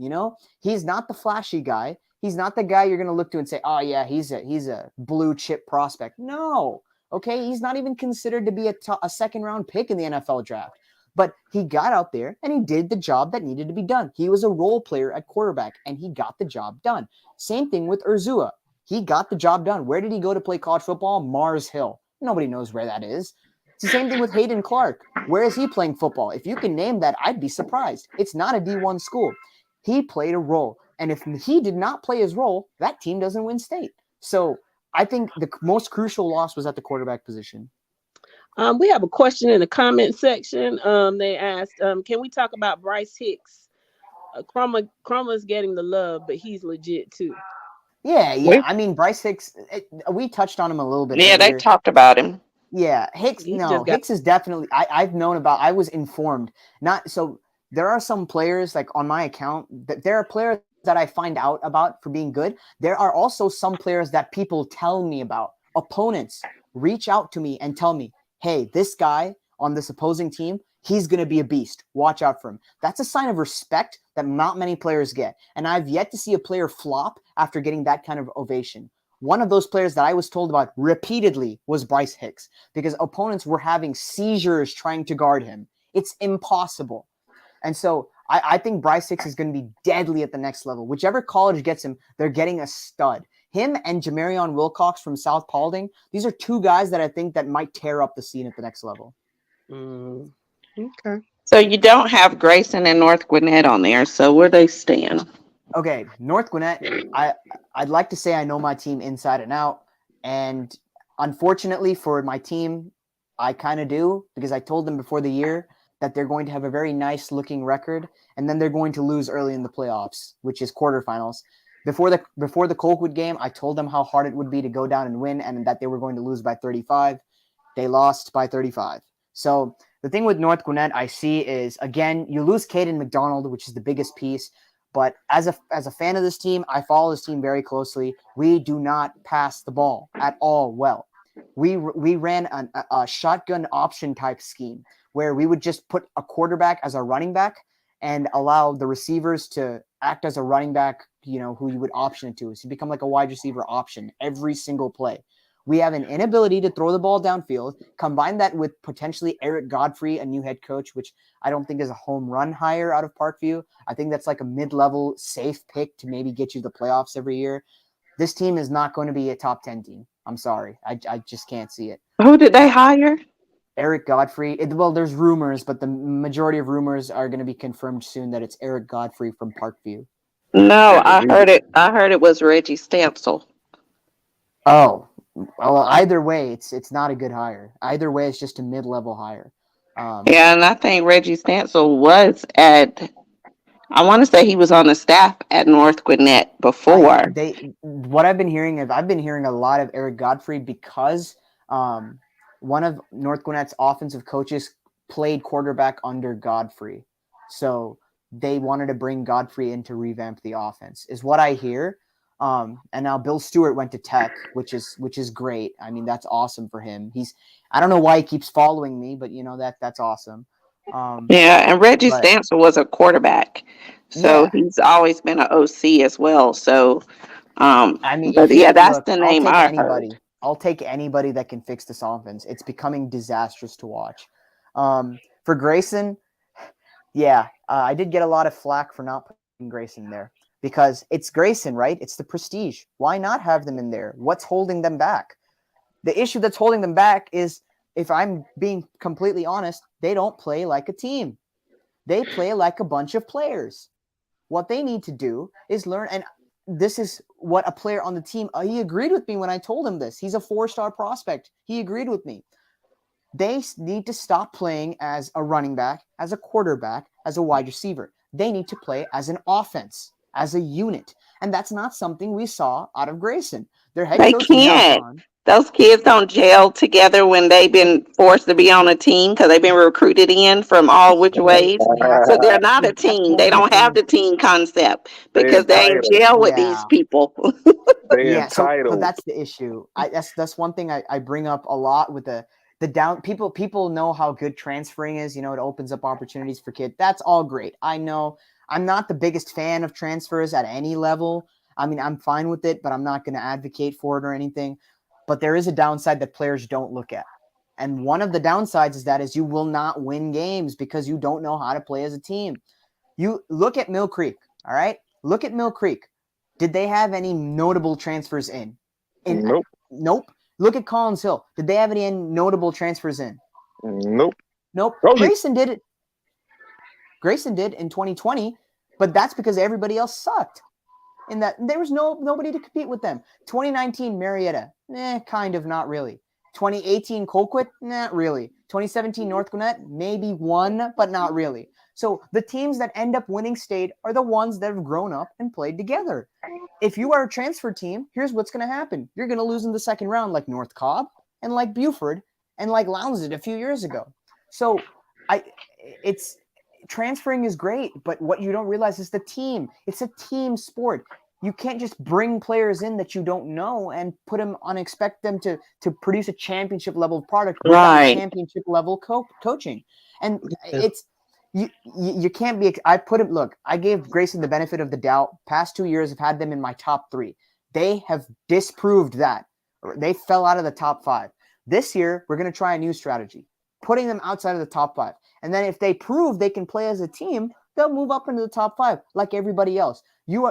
He's not the flashy guy. He's not the guy you're going to look to and say, oh, yeah, he's a blue chip prospect. No. Okay, he's not even considered to be a second-round pick in the NFL draft. But he got out there, and he did the job that needed to be done. He was a role player at quarterback, and he got the job done. Same thing with Urzua. He got the job done. Where did he go to play college football? Mars Hill. Nobody knows where that is. It's the same thing with Hayden Clark. Where is he playing football? If you can name that, I'd be surprised. It's not a D1 school. He played a role. And if he did not play his role, that team doesn't win state. So I think the most crucial loss was at the quarterback position. We have a question in the comment section. They asked, can we talk about Bryce Hicks? Croma's getting the love, but he's legit too. Yeah. I mean, Bryce Hicks, we touched on him a little bit. Yeah, earlier. They talked about him. Yeah, Hicks is definitely, I've known about, I was informed. There are some players, like on my account, that there are players that I find out about for being good. There are also some players that people tell me about. Opponents reach out to me and tell me, hey, this guy, on this opposing team, he's going to be a beast. Watch out for him. That's a sign of respect that not many players get. And I've yet to see a player flop after getting that kind of ovation. One of those players that I was told about repeatedly was Bryce Hicks, because opponents were having seizures trying to guard him. It's impossible. And so I think Bryce Hicks is going to be deadly at the next level. Whichever college gets him, they're getting a stud. Him and Jamarion Wilcox from South Paulding, these are two guys that I think that might tear up the scene at the next level. Okay. So you don't have Grayson and North Gwinnett on there. So where they stand? Okay, North Gwinnett, I'd like to say I know my team inside and out. And unfortunately for my team, I kind of do, because I told them before the year that they're going to have a very nice looking record, and then they're going to lose early in the playoffs, which is quarterfinals. Before the Colquitt game, I told them how hard it would be to go down and win, and that they were going to lose by 35. They lost by 35. So the thing with North Gwinnett I see is, again, you lose Caden McDonald, which is the biggest piece. But as a fan of this team, I follow this team very closely. We do not pass the ball at all well. We ran a shotgun option type scheme where we would just put a quarterback as a running back and allow the receivers to act as a running back, who you would option it to. So you become like a wide receiver option every single play. We have an inability to throw the ball downfield. Combine that with potentially Eric Godfrey, a new head coach, which I don't think is a home run hire out of Parkview. I think that's like a mid-level safe pick to maybe get you the playoffs every year. This team is not going to be a top 10 team. I'm sorry. I just can't see it. Who did they hire? Eric Godfrey. Well, there's rumors, but the majority of rumors are going to be confirmed soon that it's Eric Godfrey from Parkview. No, I heard it was Reggie Stansel. Oh, well, either way, it's not a good hire. Either way, it's just a mid-level hire. Yeah, and I think Reggie Stansel was I want to say he was on the staff at North Gwinnett before. What I've been hearing a lot of Eric Godfrey because one of North Gwinnett's offensive coaches played quarterback under Godfrey. So they wanted to bring Godfrey in to revamp the offense, is what I hear. And now Bill Stewart went to Tech, which is great. I mean, that's awesome for him. I don't know why he keeps following me, but that's awesome. Yeah, and Reggie Stansel was a quarterback, so he's always been an OC as well. So, I mean, that's the name I heard. I'll take anybody that can fix this offense. It's becoming disastrous to watch. For Grayson, I did get a lot of flack for not putting Grayson there because it's Grayson, right? It's the prestige. Why not have them in there? What's holding them back? The issue that's holding them back is, if I'm being completely honest, they don't play like a team. They play like a bunch of players. What they need to do is learn, and this is what a player on the team, he agreed with me when I told him this. He's a 4-star prospect. He agreed with me. They need to stop playing as a running back, as a quarterback, as a wide receiver. They need to play as an offense, as a unit. And that's not something we saw out of Grayson. Their head coach can't. Those kids don't gel together when they've been forced to be on a team because they've been recruited in from all which ways. So they're not a team. They don't have the team concept because they ain't gel with these people. So that's the issue. That's one thing I bring up a lot with the down people. People know how good transferring is. It opens up opportunities for kids. That's all great. I know. I'm not the biggest fan of transfers at any level. I mean, I'm fine with it, but I'm not going to advocate for it or anything. But there is a downside that players don't look at. And one of the downsides is you will not win games because you don't know how to play as a team. You look at Mill Creek, all right? Look at Mill Creek. Did they have any notable transfers in? Nope. Look at Collins Hill. Did they have any notable transfers in? Nope. Grayson did it. Grayson did in 2020, but that's because everybody else sucked. In that there was nobody to compete with them. 2019 Marietta, kind of, not really. 2018 Colquitt, not really. 2017 North Gwinnett, maybe one, but not really. So the teams that end up winning state are the ones that have grown up and played together. If you are a transfer team, here's what's going to happen. You're going to lose in the second round like North Cobb and like Buford and like Lowndes did a few years ago. So transferring is great, but what you don't realize is the team. It's a team sport. you can't just bring players in that you don't know and put them on, expect them to produce a championship level product without Right. championship level coaching. And it's, you can't be. I put it. Look, I gave Grayson the benefit of the doubt. Past 2 years, I've had them in my top 3. They have disproved that. They fell out of the top 5. This year, we're going to try a new strategy, putting them outside of the top 5. And then if they prove they can play as a team, they'll move up into the top 5 like everybody else. You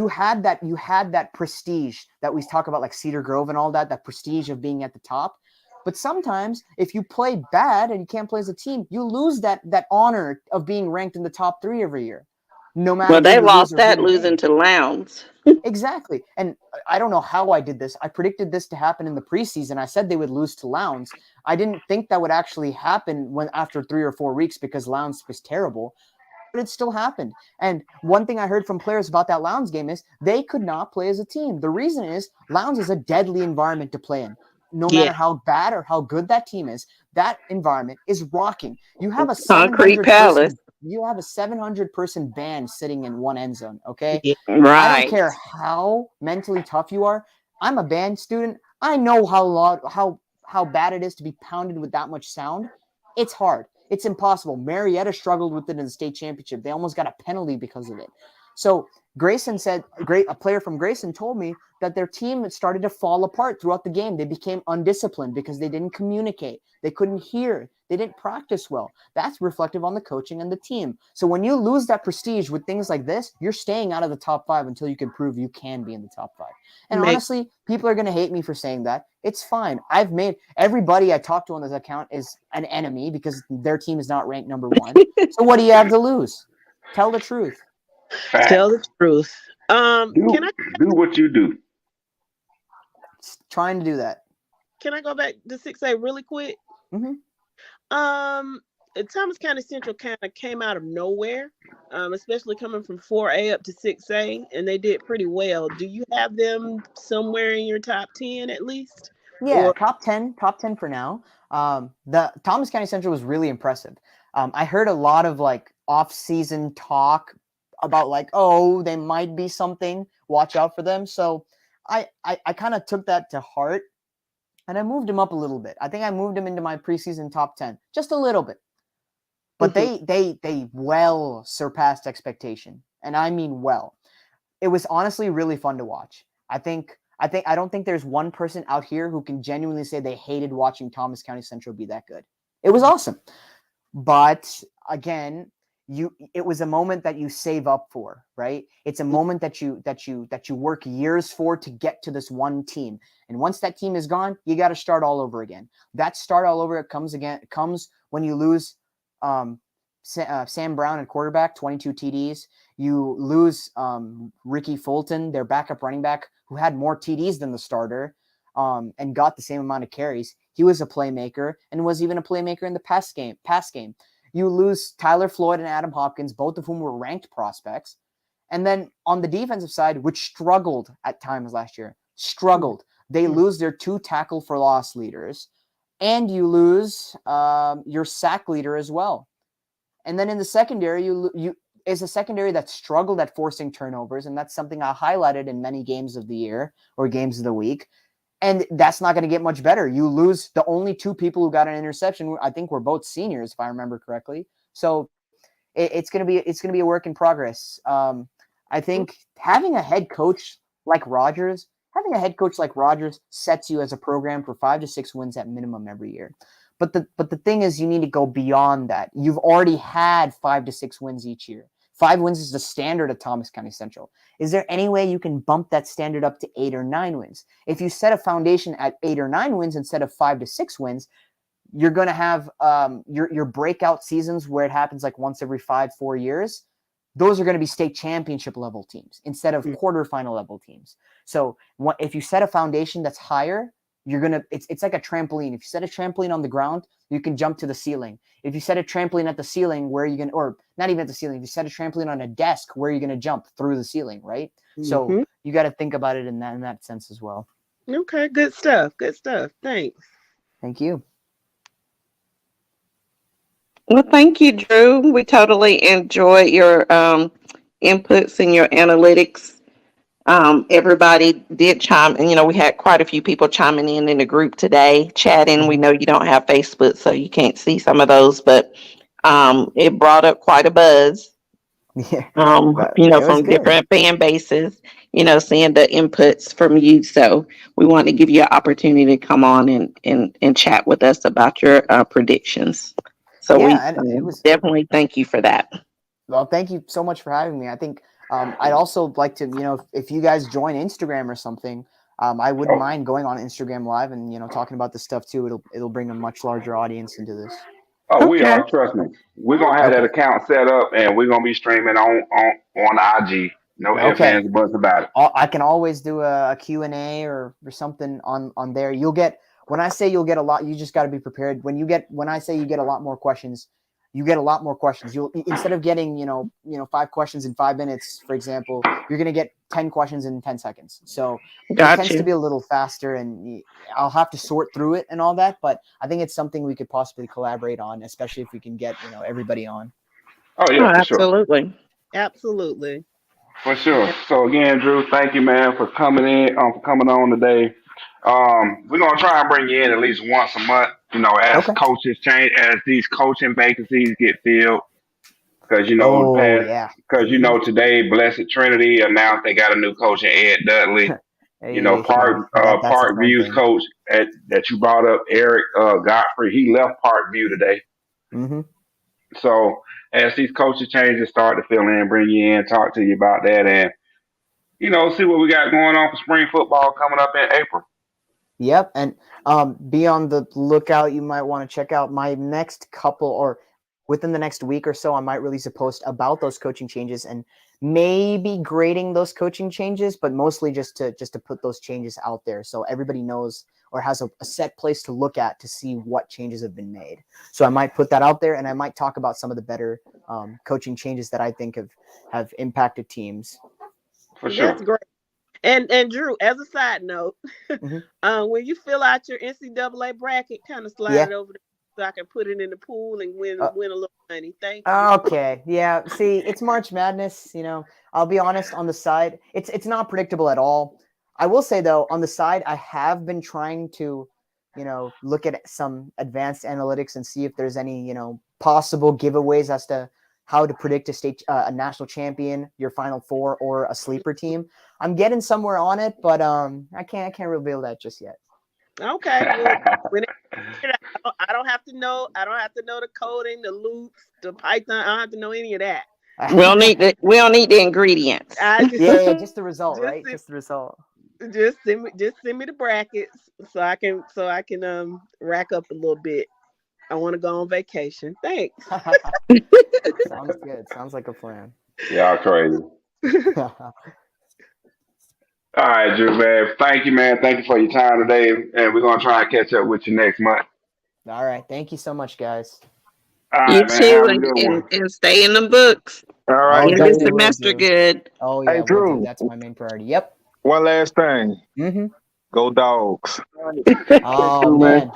had that prestige that we talk about, like Cedar Grove and all that prestige of being at the top. But sometimes if you play bad and you can't play as a team, you lose that honor of being ranked in the top 3 every year. No matter. Well, they lost that losing to Lowndes. Exactly. And I don't know how I did this. I predicted this to happen in the preseason. I said they would lose to Lowndes. I didn't think that would actually happen after 3 or 4 weeks because Lowndes was terrible. But it still happened. And one thing I heard from players about that Lowndes game is they could not play as a team. The reason is Lowndes is a deadly environment to play in. No matter how bad or how good that team is, that environment is rocking. You have a concrete palace. You have a 700-person band sitting in one end zone, okay? Right. I don't care how mentally tough you are. I'm a band student. I know how bad it is to be pounded with that much sound. It's hard. It's impossible. Marietta struggled with it in the state championship. They almost got a penalty because of it. So Grayson said, a player from Grayson told me that their team started to fall apart throughout the game. They became undisciplined because they didn't communicate. They couldn't hear. They didn't practice well. That's reflective on the coaching and the team. So when you lose that prestige with things like this, you're staying out of the top 5 until you can prove you can be in the top 5. And honestly, people are going to hate me for saying that. It's fine. I've made everybody I talk to on this account is an enemy because their team is not ranked number 1. So what do you have to lose? Tell the truth. Fact. Tell the truth. Can I do what you do? Trying to do that. Can I go back to 6A really quick? Mm-hmm. Thomas County Central kind of came out of nowhere, especially coming from 4A up to 6A, and they did pretty well. Do you have them somewhere in your top 10 at least? Yeah, top 10 for now. The Thomas County Central was really impressive. I heard a lot of like off-season talk about like, oh, they might be something. Watch out for them. So I kind of took that to heart, and I moved him up a little bit. I think I moved him into my preseason top 10, just a little bit. But they well surpassed expectation, and I mean well. It was honestly really fun to watch. I don't think there's one person out here who can genuinely say they hated watching Thomas County Central be that good. It was awesome. But again, it was a moment that you save up for, right? It's a moment that you work years for to get to this one team. And once that team is gone, you got to start all over again. That start all over comes when you lose Sam Brown at quarterback, 22 TDs. You lose Ricky Fulton, their backup running back, who had more TDs than the starter, and got the same amount of carries. He was a playmaker and was even a playmaker in the pass game. You lose Tyler Floyd and Adam Hopkins, both of whom were ranked prospects. And then on the defensive side, which struggled at times last year, they lose their 2 tackle for loss leaders, and you lose your sack leader as well. And then in the secondary, you is a secondary that struggled at forcing turnovers, and that's something I highlighted in many games of the year or games of the week. And that's not going to get much better. You lose the only 2 people who got an interception. I think were both seniors, if I remember correctly. So it's going to be a work in progress. I think having a head coach like Rogers sets you as a program for 5 to 6 wins at minimum every year. But the thing is, you need to go beyond that. You've already had 5 to 6 wins each year. 5 wins is the standard of Thomas County Central. Is there any way you can bump that standard up to 8 or 9 wins? If you set a foundation at 8 or 9 wins instead of 5 to 6 wins, you're going to have your breakout seasons where it happens like once every 4 years. Those are going to be state championship level teams instead of quarterfinal level teams. So if you set a foundation that's higher, it's like a trampoline. If you set a trampoline on the ground, you can jump to the ceiling. If you set a trampoline at the ceiling, where you can, or not even at the ceiling, if you set a trampoline on a desk, where you're going to jump through the ceiling, right? Mm-hmm. So you got to think about it in that sense as well. Okay, good stuff. Thanks. Thank you. Well, thank you, Drew. We totally enjoyed your inputs in your analytics. Everybody did chime, and we had quite a few people chiming in the group today, chatting. We know you don't have Facebook, so you can't see some of those, but it brought up quite a buzz. Yeah, but it was From good. different fan bases, seeing the inputs from you. So we want to give you an opportunity to come on and chat with us about your predictions. So we Yeah, and it was definitely thank you for that. well. Thank you so much for having me. I think I'd also like to, if you guys join Instagram or something, I wouldn't mind going on Instagram Live and talking about this stuff too. It'll bring a much larger audience into this. Oh, we Okay. are. Trust me. We're gonna have that Okay. account set up, and we're gonna be streaming on IG. No ifs, Okay. ands, buts about it. I can always do a Q&A or something on there. You'll get, when I say you'll get a lot, you just got to be prepared. When I say you get a lot more questions, you get a lot more questions. You'll, instead of getting, 5 questions in 5 minutes, for example, you're going to get 10 questions in 10 seconds. So it tends to be a little faster, and I'll have to sort through it and all that. But I think it's something we could possibly collaborate on, especially if we can get, everybody on. Oh yeah, for sure. Absolutely. For sure. So again, Drew, thank you, man, for coming on today. We're gonna try and bring you in at least once a month. As coaches change, as these coaching vacancies get filled, because today Blessed Trinity announced they got a new coach in Ed Dudley. Parkview's coach that you brought up, Eric Godfrey, he left Parkview today. Mm-hmm. So as these coaching changes start to fill in, bring you in, talk to you about that, and see what we got going on for spring football coming up in April. Yep, and be on the lookout. You might want to check out my next couple, or within the next week or so, I might release a post about those coaching changes and maybe grading those coaching changes, but mostly just to put those changes out there so everybody knows or has a set place to look at to see what changes have been made. So I might put that out there, and I might talk about some of the better coaching changes that I think have impacted teams. For sure. That's great. And Drew, as a side note, when you fill out your NCAA bracket, kind of slide it over there so I can put it in the pool and win a little money. Thank you. Okay. Yeah. See, it's March Madness. I'll be honest, on the side, it's not predictable at all. I will say though, on the side, I have been trying to, look at some advanced analytics and see if there's any, possible giveaways as to how to predict a national champion, your Final Four, or a sleeper team. I'm getting somewhere on it, but I can't reveal that just yet. Okay. Well, I don't have to know. I don't have to know the coding, the loops, the Python. I don't have to know any of that. We don't need the ingredients. Just the result, right? Just the result. Just send me the brackets so I can rack up a little bit. I want to go on vacation. Thanks. Sounds good. Sounds like a plan. Y'all crazy. All right, Drew, man. Thank you, man. Thank you for your time today, and we're gonna try and catch up with you next month. All right. Thank you so much, guys. All right, You man. too, Have a good one. and stay in the books. All right. End the semester good. Oh yeah, Hey, Drew. that's my main priority. Yep. One last thing. Mm-hmm. Go Dogs. Oh man.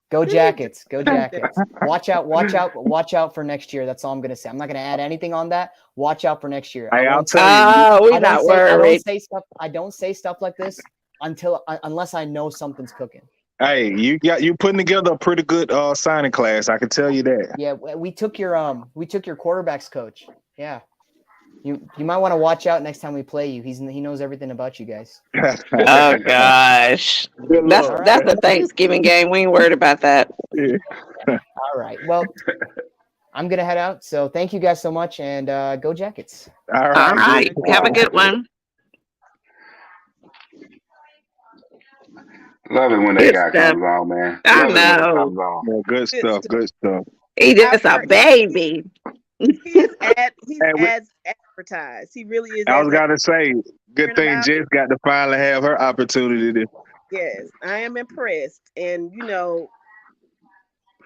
Go Jackets. Go Jackets. Watch out for next year. That's all I'm going to say. I'm not going to add anything on that. Watch out for next year. I'll tell you. We're not worried. I don't say stuff like this unless I know something's cooking. Hey, you putting together a pretty good signing class. I can tell you that. Yeah, we took your quarterbacks coach. Yeah. You might want to watch out next time we play you. He knows everything about you guys. Oh gosh, that's a Thanksgiving game. We ain't worried about that. All right. Well, I'm gonna head out. So thank you guys so much, and go Jackets. All right. Have a good one. Love it when that guy comes on, man. I know. Yeah, good stuff. Good stuff. He just a baby. He's as advertised. He really is. I was gonna say, good thing Jess got to finally have her opportunity. Yes, I am impressed, and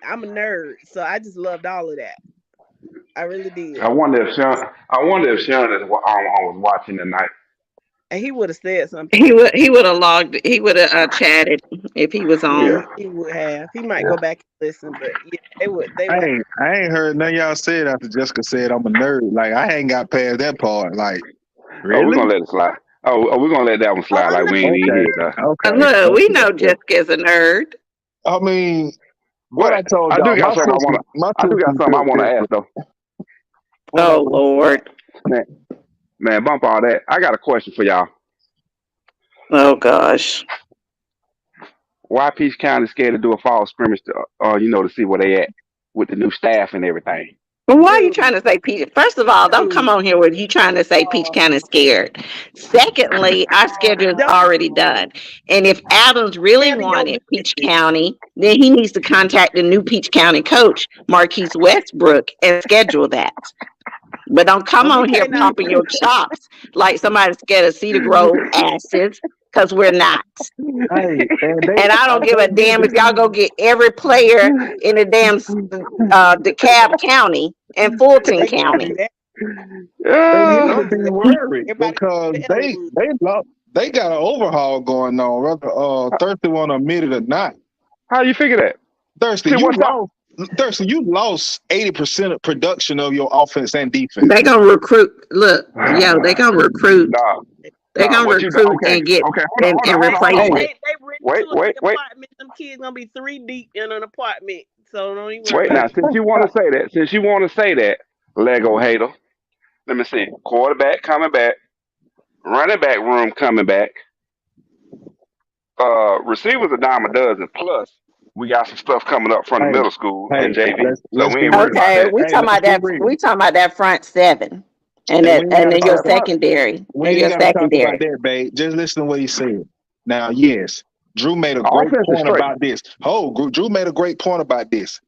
I'm a nerd, so I just loved all of that. I really did. I wonder if Sean is was watching tonight. And he would have said something. He would have logged. He would have chatted if he was on. Yeah, he would have. He might go back and listen, but yeah, they would. I ain't heard none of y'all said after Jessica said I'm a nerd. Like I ain't got past that part. Like really? Oh, we're gonna let it slide. Oh, we're gonna let that one slide. Like we ain't even here. Okay. Look, we know Jessica's a nerd. I mean, what I told I y'all. do got something I want to ask though. Oh Lord, man, bump all that. I got a question for y'all. Oh gosh. Why Peach County scared to do a fall scrimmage to see where they at with the new staff and everything? Well, why are you trying to say Peach? First of all, don't come on here with you trying to say Peach County scared. Secondly, our schedule is already done. And if Adams really wanted Peach County, then he needs to contact the new Peach County coach, Marquise Westbrook, and schedule that. But don't come on here pumping your chops like somebody's scared of Cedar Grove asses, because we're not. Hey, and I don't give a damn if y'all go get every player in the damn DeKalb County and Fulton County. They need to be worried because they got an overhaul going on, whether Thirsty want to admit it or not. How you figure that? Thirsty, you lost 80% of production of your offense and defense. They gonna recruit. Look, they gonna recruit. They gonna recruit and get and replace it. Wait. Them kids gonna be 3 deep in an apartment. So don't even wait now. Since you want to say that, Lego hater. Let me see. Quarterback coming back. Running back room coming back. Receivers a dime a dozen. Plus, we got some stuff coming up from the middle school and JV. We talking about that. We talking about that front seven, and then your secondary. We ain't gotta talk about that, babe. Just listen to what he said. Now, yes, Drew made a great point about this. Drew made a great point about this.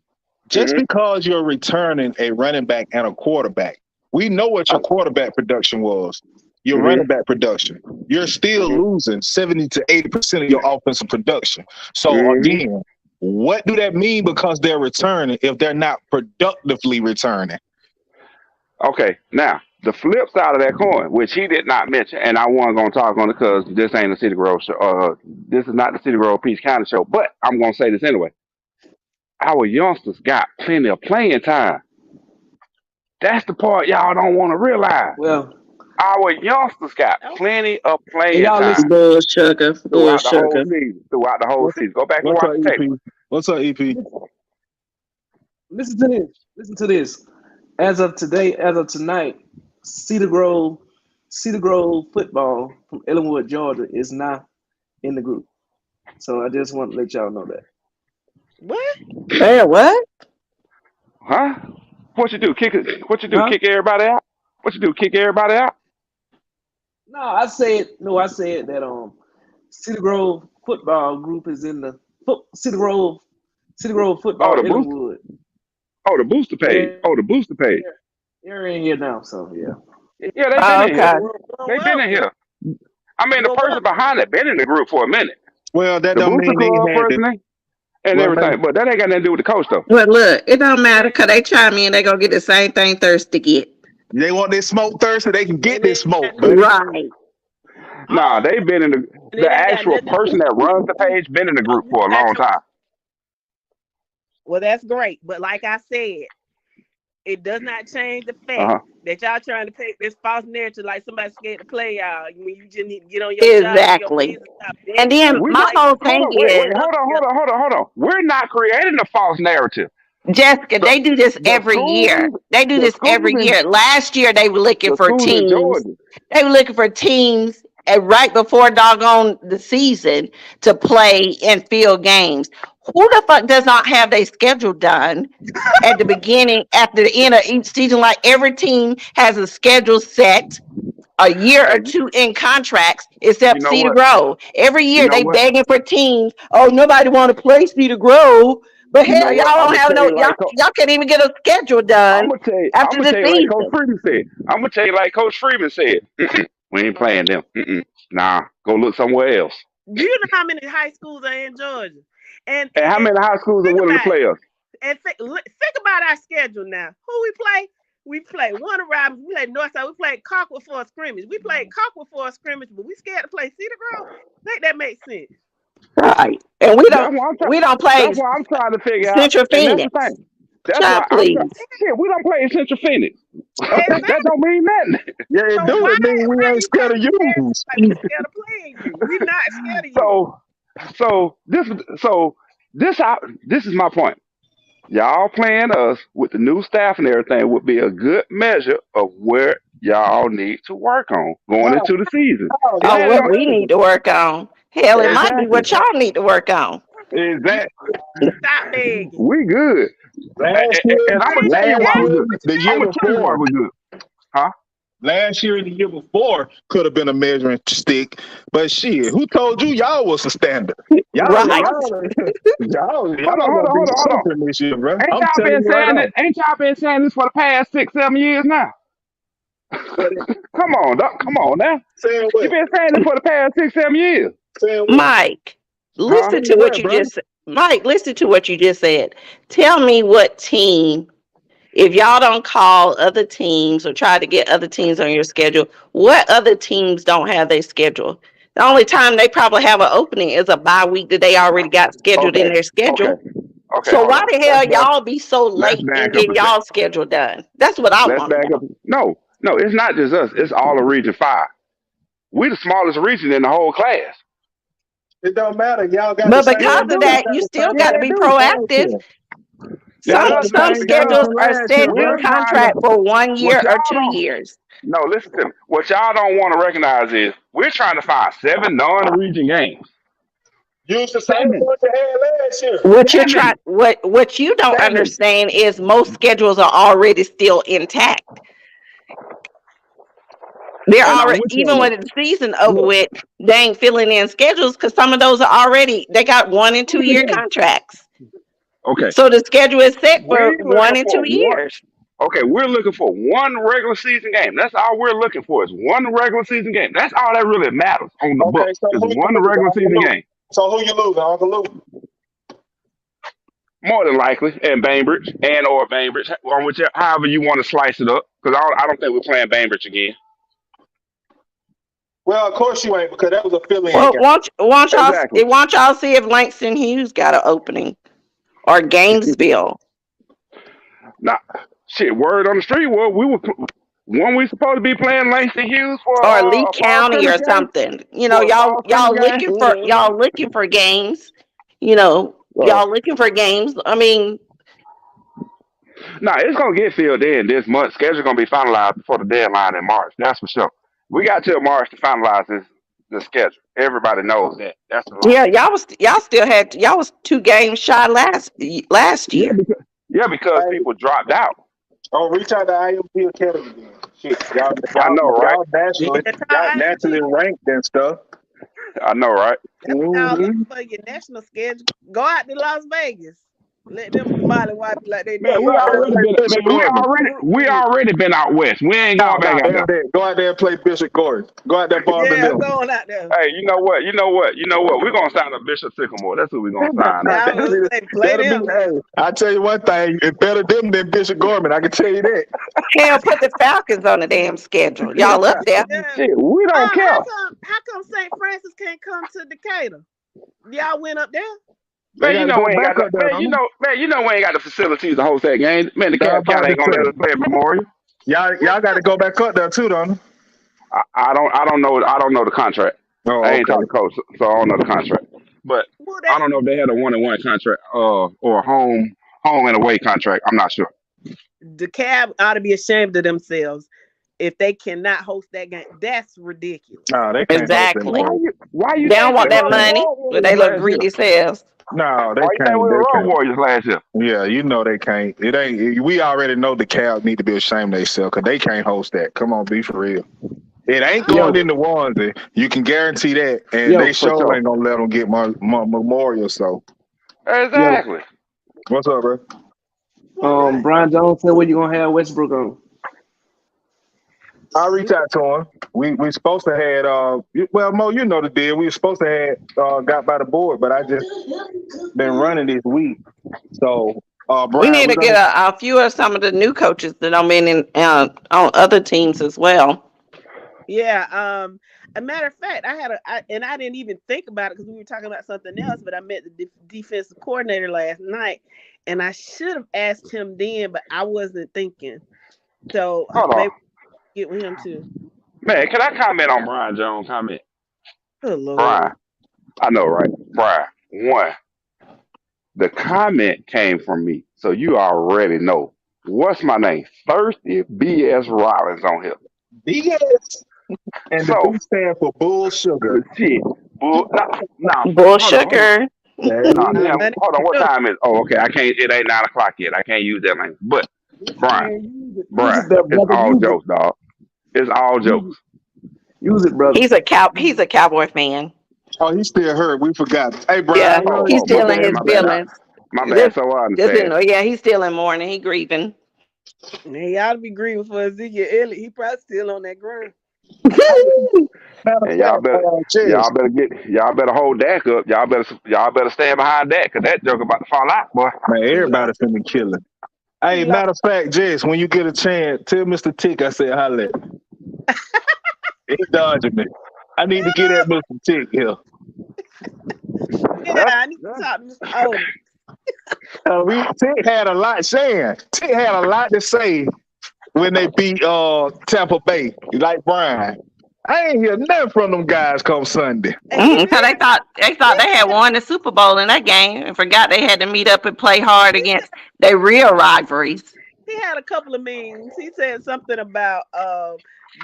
Just because you're returning a running back and a quarterback, we know what your quarterback production was. Your running back production. You're still losing 70 to 80% of your offensive production. So again, what do that mean because they're returning if they're not productively returning? Okay, now the flip side of that coin, which he did not mention, and I wasn't going to talk on it because this ain't a City Grove show. This is not the City Grove Peach County show, but I'm going to say this anyway. Our youngsters got plenty of playing time. That's the part y'all don't want to realize. Well, our youngsters got plenty of playing time throughout the whole season. Go back and watch the tape. What's up, EP? Listen to this. As of tonight, Cedar Grove football from Ellenwood, Georgia, is not in the group. So I just want to let y'all know that. What? Hey, what? Huh? What you do? Kick everybody out? What you do? Kick everybody out? No, I said that Cedar Grove football group is in the Cedar Grove football. Ellenwood. The booster page. Yeah. The booster page. They're in here now, so yeah. Yeah, they've been in here. They've been in here. I mean, the person behind it been in the group for a minute. Well, that the don't mean they had person and everything, but that ain't got nothing to do with the coach, though. Well, look, it don't matter because they chime in, they gonna get the same thing Thirsty get. They want this smoke Thirsty, they can get this smoke. Right. Nah, they've been in the actual person that runs the page been in the group for a long time. Well, that's great, but like I said, it does not change the fact that y'all trying to take this false narrative like somebody's scared to play y'all. When you just need to get on your exactly. And then my whole thing is, hold on. We're not creating a false narrative. Jessica, they do this every year. They do this every year. Last year they were looking for teams. They were looking for teams right before doggone the season to play and field games. Who the fuck does not have their schedule done at the beginning, at the end of each season? Like every team has a schedule set a year or two in contracts, except Cedar Grove. Every year they begging for teams. Oh, nobody want to play Cedar Grove. But hell, y'all don't have y'all can't even get a schedule done after the season. I'm gonna tell you like Coach Freeman said. We ain't playing them. Nah, go look somewhere else. Do you know how many high schools are in Georgia? And how many high schools are willing to play us? And think about our schedule now. Who we play? We played Warner Robins. We played Northside. We played Cockwood for a scrimmage. We played Cockwood for a scrimmage, but we scared to play Cedar Grove. Think that makes sense. Right. And we That's don't play That's what I'm trying to figure out. Central And that's Phoenix. the thing. That's Child, why I'm please. shit. We don't play in Central Phoenix. Exactly. That don't mean nothing. Yeah, it So do. why It mean we ain't scared of you. like we scared of playing you? We not scared of you. This is my point. Y'all playing us with the new staff and everything would be a good measure of where y'all need to work on going into the season. Oh, Oh, It what ain't we need to work on. Hell, it might be exactly. what y'all need to work on. Exactly. Stop begging. We good. last year, And I'm gonna tell you why we good. the I'm year gonna tell you why before, we good. Huh? last year and the year before could have been a measuring stick. But shit, who told you y'all was a standard? Y'all Right. gonna Hold be on. something this year, bro. Ain't I'm y'all telling been you right saying now. it? Ain't y'all been saying this for the past 6-7 years now? Come on, Doc. Come on now. Saying You what? been saying this for the past 6-7 years. Saying what? Mike, listen to Saying what what, you bro? just said. Mike, listen to what you just said. Tell me what team, if y'all don't call other teams or try to get other teams on your schedule, what other teams don't have their schedule? The only time they probably have an opening is a bye week that they already got scheduled in their schedule. Okay. So Hold why on. the hell y'all be so Let's late in back up getting a second. y'all schedule done? That's what I Let's want to back know. up. No, it's not just us. It's all of Region 5. We the smallest region in the whole class. It don't matter. Y'all got the But same. because of that, you still got to be proactive. Y'all got the Some same schedules schedule. are set in We're trying to. contract for 1 year What or y'all 2 don't. years. No, listen to me. What y'all don't want to recognize is we're trying to find 7 non-region games. Use the same 7. one you had last year. What you don't 7. understand is most schedules are already still intact. They're And I'm already, with you even on when that. the season over with, they ain't filling in schedules because some of those are already, they got 1 and 2 year contracts. Okay. So the schedule is set for We're 1 looking and for 2 one. years. Okay, we're looking for one regular season game. That's all we're looking for is one regular season game. That's all that really matters on the Okay, books so is who you one losing, regular Uncle season Luke? game. So who you losing, Uncle Luke? More than likely, and Bainbridge or Bainbridge, on whichever, however you want to slice it up. Because I don't think we're playing Bainbridge again. Well, of course you ain't, because that was a fill-in Well, game. won't Exactly. y'all see if Langston Hughes got an opening or Gainesville Nah, shit. Word on the street. Well, we supposed to be playing Langston Hughes for or Lee a fall County scrimmage or game. something? You know, For a fall scrimmage game. y'all looking for games. You know, y'all looking for games. I mean, Nah, it's gonna get filled in this month. Schedule gonna be finalized before the deadline in March. That's for sure. We got till March to finalize the schedule. Everybody knows that. That's a lot. yeah, y'all was 2 games shy last Yeah, year. because people dropped out. Oh, reach out to IMP Academy then. Shit, y'all, I know, right? y'all nationally, That's y'all how nationally ranked and stuff. I know, right? That's what y'all Mm-hmm. looking for your national schedule. Go out to Las Vegas. Let them molly wipe you like they Man, did. Go out there and play Bishop Gordon. we already been out west. We ain't No, going back out there. go out there and play Bishop Gordon. Go out there, Bob and Yeah, them. going out there. Hey, you know what? We're gonna sign a Bishop Sycamore. That's who we're gonna sign up. I was gonna say, play That'll them. be, hey, I tell you one thing, it's better them than Bishop Gorman. I can tell you that. Hell, put the Falcons on the damn schedule. Y'all up there? Yeah. Shit, we don't care. How come St. Francis can't come to Decatur? Y'all went up there? They Man, gotta we go ain't back got up there. we ain't got the facilities to host that game. Man, the I'm Cat about County ain't to gonna say. let us play at Memorial. Y'all got to go back up there too, don't you? I don't know the contract. Oh, I ain't okay. talked to coach, so I don't know the contract. But Well, I don't know if they had a 1-1 contract, or a home and away contract. I'm not sure. DeKalb ought to be ashamed of themselves if they cannot host that game. That's ridiculous. No, they can't host that. Exactly. Why you They think don't want we that were the money, Road but Warriors they look last greedy year? selves. No, they Why you think can't. we were the They Road can't. Warriors last year? Yeah, you know they can't. It ain't. We already know the Cavs need to be ashamed of themselves because they can't host that. Come on, be for real. It ain't going in the onesie. You can guarantee that, and they for sure sure. ain't gonna let them get my Memorial. So, Exactly. what's up, bro? Brian Jones said, "What you gonna have Westbrook on?" I'll reach out to him. We supposed to had well, Mo, you know the deal. We were supposed to had got by the board, but I just been running this week, so We Brian, need we're to get gonna. a few of some of the new coaches that have been in on other teams as well. Yeah. A matter of fact, I didn't even think about it because we were talking about something else. But I met the defensive coordinator last night, and I should have asked him then, but I wasn't thinking. So Hold on. maybe get with him too. Man, can I comment on Brian Jones' comment? Good Lord. Brian, I know, right? Brian, one, the comment came from me, so you already know. What's my name? Thirsty BS Rollins on here. BS. And the So, B stand for bull sugar. shit. Now, Bull hold on. sugar. There No, you damn, go. hold on. What time is? Oh, okay. I can't. It ain't 9 o'clock yet. I can't use that language. But Brian, Man, use it Brian, there, it's brother. all Use it. jokes, dog. It's all jokes. Use it, brother. He's a Cowboy fan. Oh, he still hurt. We forgot. Hey, Yeah, Brian, I know he's Oh, my still in bad, his my bad. feelings. My This, bad. So I understand. yeah, he's still in mourning. He grieving. Man, y'all be grieving for Ezekiel Elliott. He probably still on that ground. matter of And y'all fact, Jess, y'all better hold Dak up. Y'all better stand behind Dak, cause that joke about to fall out, boy. man, He everybody lost. finna kill it. Hey, He lost. matter of fact, Jess, when you get a chance, tell Mr. Tick I said holla at me. He dodging me. I need to get at Mr. Tick here. Yeah, I need to talk to Mr. Odom. Tick had a lot saying. Tick had a lot to say when they beat Tampa Bay. Like Brian. I ain't hear nothing from them guys come Sunday. So they thought they had won the Super Bowl in that game and forgot they had to meet up and play hard against their real rivalries. He had a couple of memes. He said something about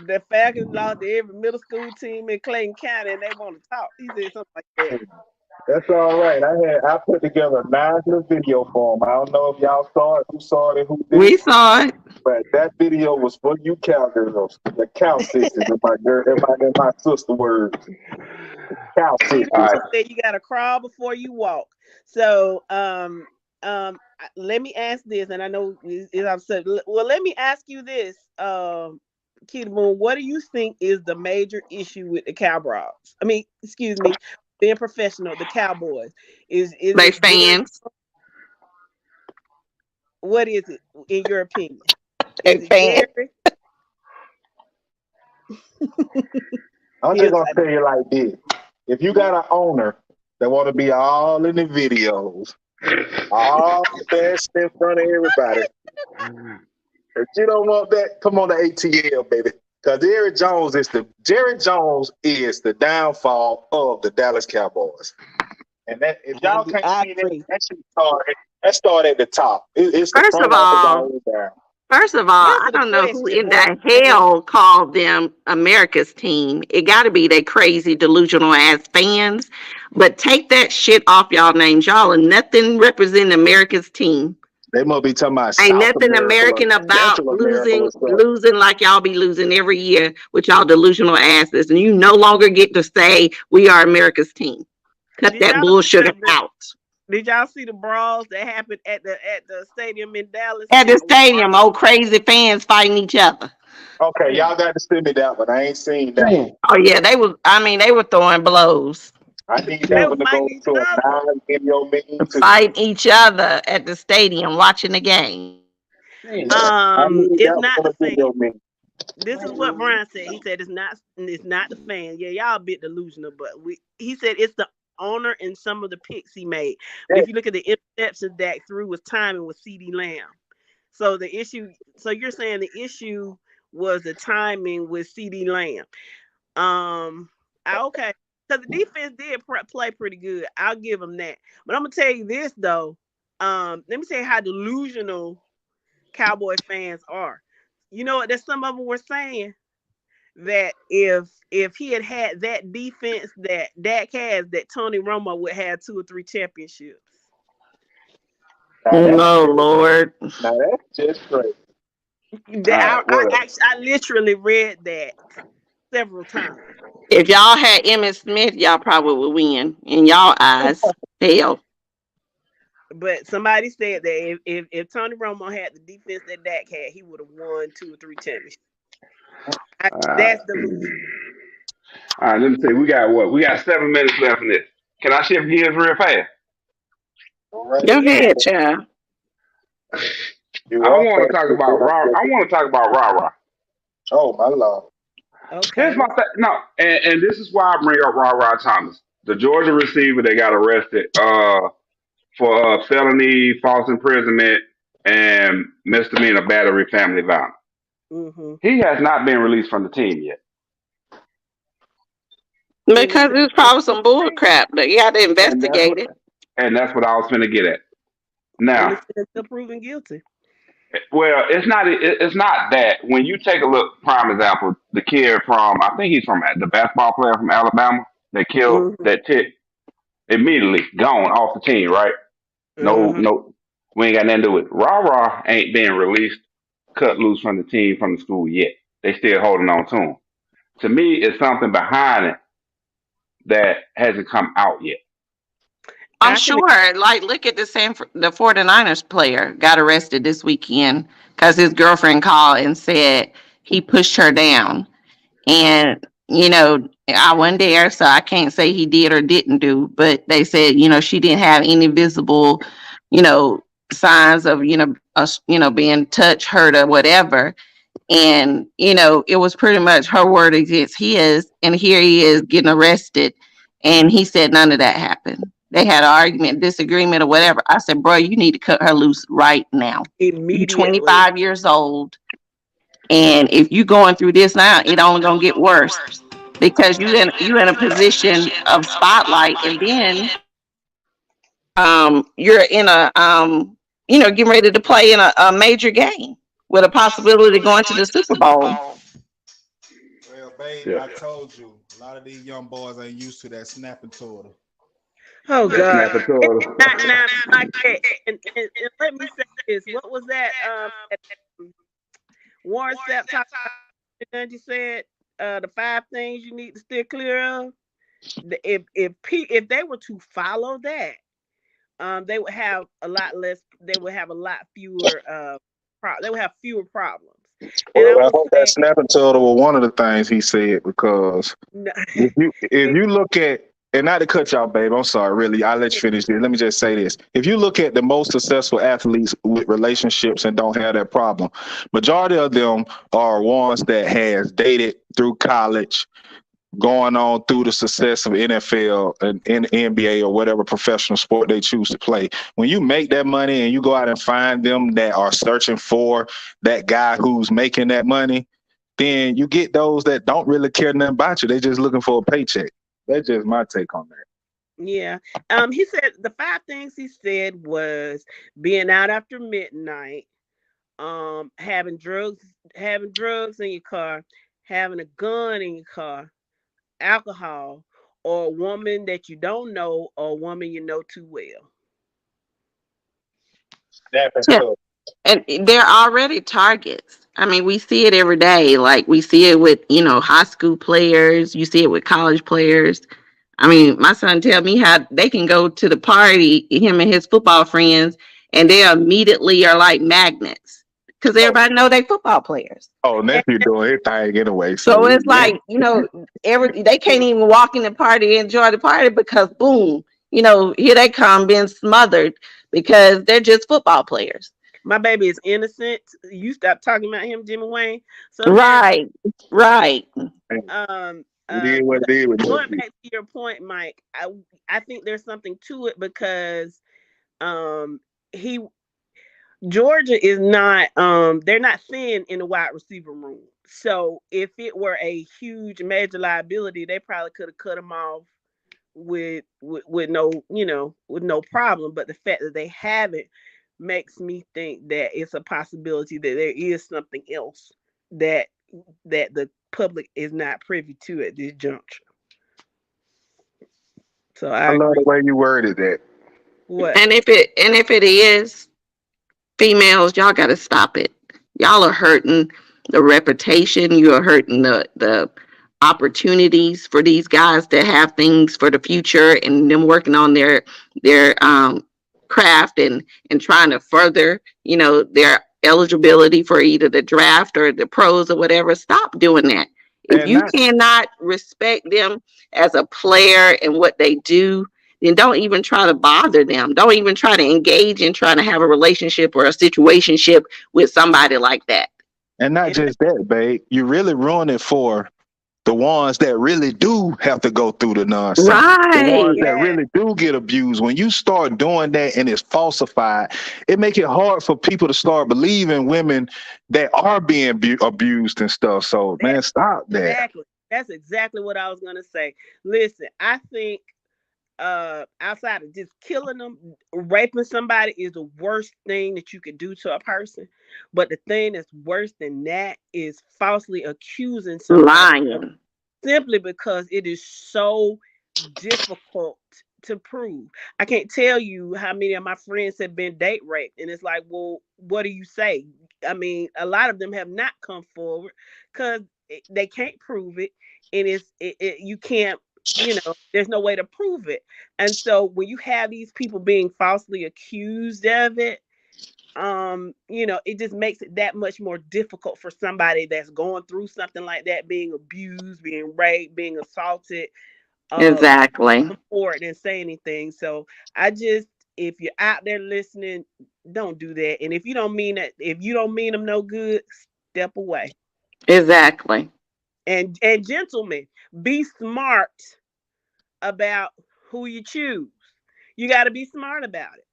the Falcons lost to every middle school team in Clayton County and they want to talk. He said something like that. That's all right. I put together a nice little video for him. I don't know if y'all saw it, who saw it, and who did. We saw it. But that video was for you cowgirls, the cow sisters, in my sister words. Cow sisters. Said you gotta crawl before you walk. So let me ask this, and I know it's upset. Well, let me ask you this, Kitty Moon. What do you think is the major issue with the Cowboys? I mean, excuse me, being professional, the Cowboys is They it fans. What is it in your opinion? They Is it fans. Jerry? I'm just gonna tell you like this: if you got an owner that want to be all in the videos, all best in front of everybody, if you don't want that, come on to ATL, baby. Because Jerry Jones is the downfall of the Dallas Cowboys. And that if y'all can't see that started at the top. It's the First front of office all, all the way down. I don't know who in the hell called them America's team. It got to be they crazy, delusional ass fans. But take that shit off y'all names. Y'all are nothing representing America's team. They must be talking about Ain't South nothing America American or about Central America or something. losing like y'all be losing every year with y'all delusional asses. And you no longer get to say we are America's team. Cut that bullshit out. Did y'all see the brawls that happened at the stadium in Dallas? At the stadium, old crazy fans fighting each other. Okay, y'all got to send me that one. I ain't seen that. Oh yeah, they were throwing blows. I need that one to go to a non-video meeting. Fighting each other at the stadium, watching the game. It's not the fan. This is what Brian said. He said it's not the fan. Yeah, y'all a bit delusional, but he said it's the owner and some of the picks he made. But if you look at the interceptions Dak threw was timing with CD Lamb. So you're saying the issue was the timing with CD Lamb. Okay. Because the defense did play pretty good. I'll give them that. But I'm going to tell you this, though. Let me tell you how delusional Cowboy fans are. You know what? There's some of them were saying that if he had that defense that Dak has, that Tony Romo would have 2 or 3 championships. Oh, Lord. Now that's just great. I literally read that several times. If y'all had Emmitt Smith, y'all probably would win in y'all eyes. Hell. But somebody said that if Tony Romo had the defense that Dak had, he would have won 2 or 3 championships. That's delusion. All right, let me see. We got 7 minutes left in this. Can I shift gears real fast? Go ahead, child. You I are want to talk about Ra. I want to talk about Ra. Oh my lord. Okay. Here's my no, and this is why I bring up Ra Thomas, the Georgia receiver that got arrested for felony, false imprisonment, and misdemeanor battery, family violence. Mm-hmm. He has not been released from the team yet. Because it's probably some bull crap that you had to investigate it. And that's what I was finna get at. Now, still proven guilty. well, it's not. It's not that. When you take a look, prime example, the kid from, I think he's from the basketball player from Alabama that killed that tick, immediately gone off the team, right? No, we ain't got nothing to do with it. Ra ain't being released, cut loose from the team, from the school yet. They still holding on to him. To me, it's something behind it that hasn't come out yet. I'm sure. Like, look at the 49ers player got arrested this weekend because his girlfriend called and said he pushed her down. And, I wasn't there, so I can't say he did or didn't do, but they said, she didn't have any visible, signs of, being touched, hurt, or whatever. And, it was pretty much her word against his. And here he is getting arrested. And he said none of that happened. They had an argument, disagreement, or whatever. I said, bro, you need to cut her loose right now. Immediately. You're 25 years old. And if you're going through this now, it only going to get worse because you're in a position of spotlight. And then you're in a, getting ready to play in a major game with a possibility of going to the Super Bowl. Well, babe, I told you, a lot of these young boys ain't used to that snapping turtle. Oh God! It's not like that. And let me say this: what was that? Warren Sapp talked about. You said the 5 things you need to steer clear of. If they were to follow that, they would have a lot less. They would have a lot fewer. They would have fewer problems. Well, I hope that snapping turtle was one of the things he said, because if you look at, and not to cut y'all, babe, I'm sorry, really, I'll let you finish this. Let me just say this. If you look at the most successful athletes with relationships and don't have that problem, majority of them are ones that has dated through college, going on through the success of NFL and NBA or whatever professional sport they choose to play. When you make that money and you go out and find them that are searching for that guy who's making that money, then you get those that don't really care nothing about you. They just looking for a paycheck. That's just my take on that. Yeah. He said the 5 things he said was being out after midnight, having drugs in your car, having a gun in your car, alcohol, or a woman that you don't know, or a woman you know too well. Yeah. And they're already targets. I mean, we see it every day. Like, we see it with, high school players. You see it with college players. I mean, my son tell me how they can go to the party, him and his football friends, and they immediately are like magnets because everybody know they football players. Oh, nephew doing his thing anyway. So it's like, they can't even walk in the party and enjoy the party because boom, here they come being smothered because they're just football players. My baby is innocent. You stop talking about him, Jimmy Wayne. So right. Going back to your point, Mike, I think there's something to it because Georgia is not they're not thin in the wide receiver room. So if it were a huge major liability, they probably could have cut him off with no problem. But the fact that they haven't makes me think that it's a possibility that there is something else that the public is not privy to at this juncture. So I love the way you worded that. What? And if it is females, y'all got to stop it. Y'all are hurting the reputation. You are hurting the opportunities for these guys to have things for the future and them working on their craft and trying to further, their eligibility for either the draft or the pros or whatever. Stop doing that. If you cannot respect them as a player and what they do, then don't even try to bother them. Don't even try to engage in trying to have a relationship or a situationship with somebody like that. And not just that, babe. You really ruin it for the ones that really do have to go through the nonsense. Right. The ones that really do get abused. When you start doing that and it's falsified, it make it hard for people to start believing women that are being abused and stuff. So, man, stop that. Exactly. That's exactly what I was going to say. Listen, I think outside of just killing them, raping somebody is the worst thing that you could do to a person. But the thing that's worse than that is falsely accusing somebody. Lying. Simply because it is so difficult to prove. I can't tell you how many of my friends have been date raped. And it's like, well, what do you say? I mean, a lot of them have not come forward because they can't prove it. And you can't, there's no way to prove it. And so when you have these people being falsely accused of it, it just makes it that much more difficult for somebody that's going through something like that, being abused, being raped, being assaulted. Exactly. For it and say anything. So if you're out there listening, don't do that. And if you don't mean them no good, step away. Exactly. And gentlemen, be smart about who you choose. You got to be smart about it.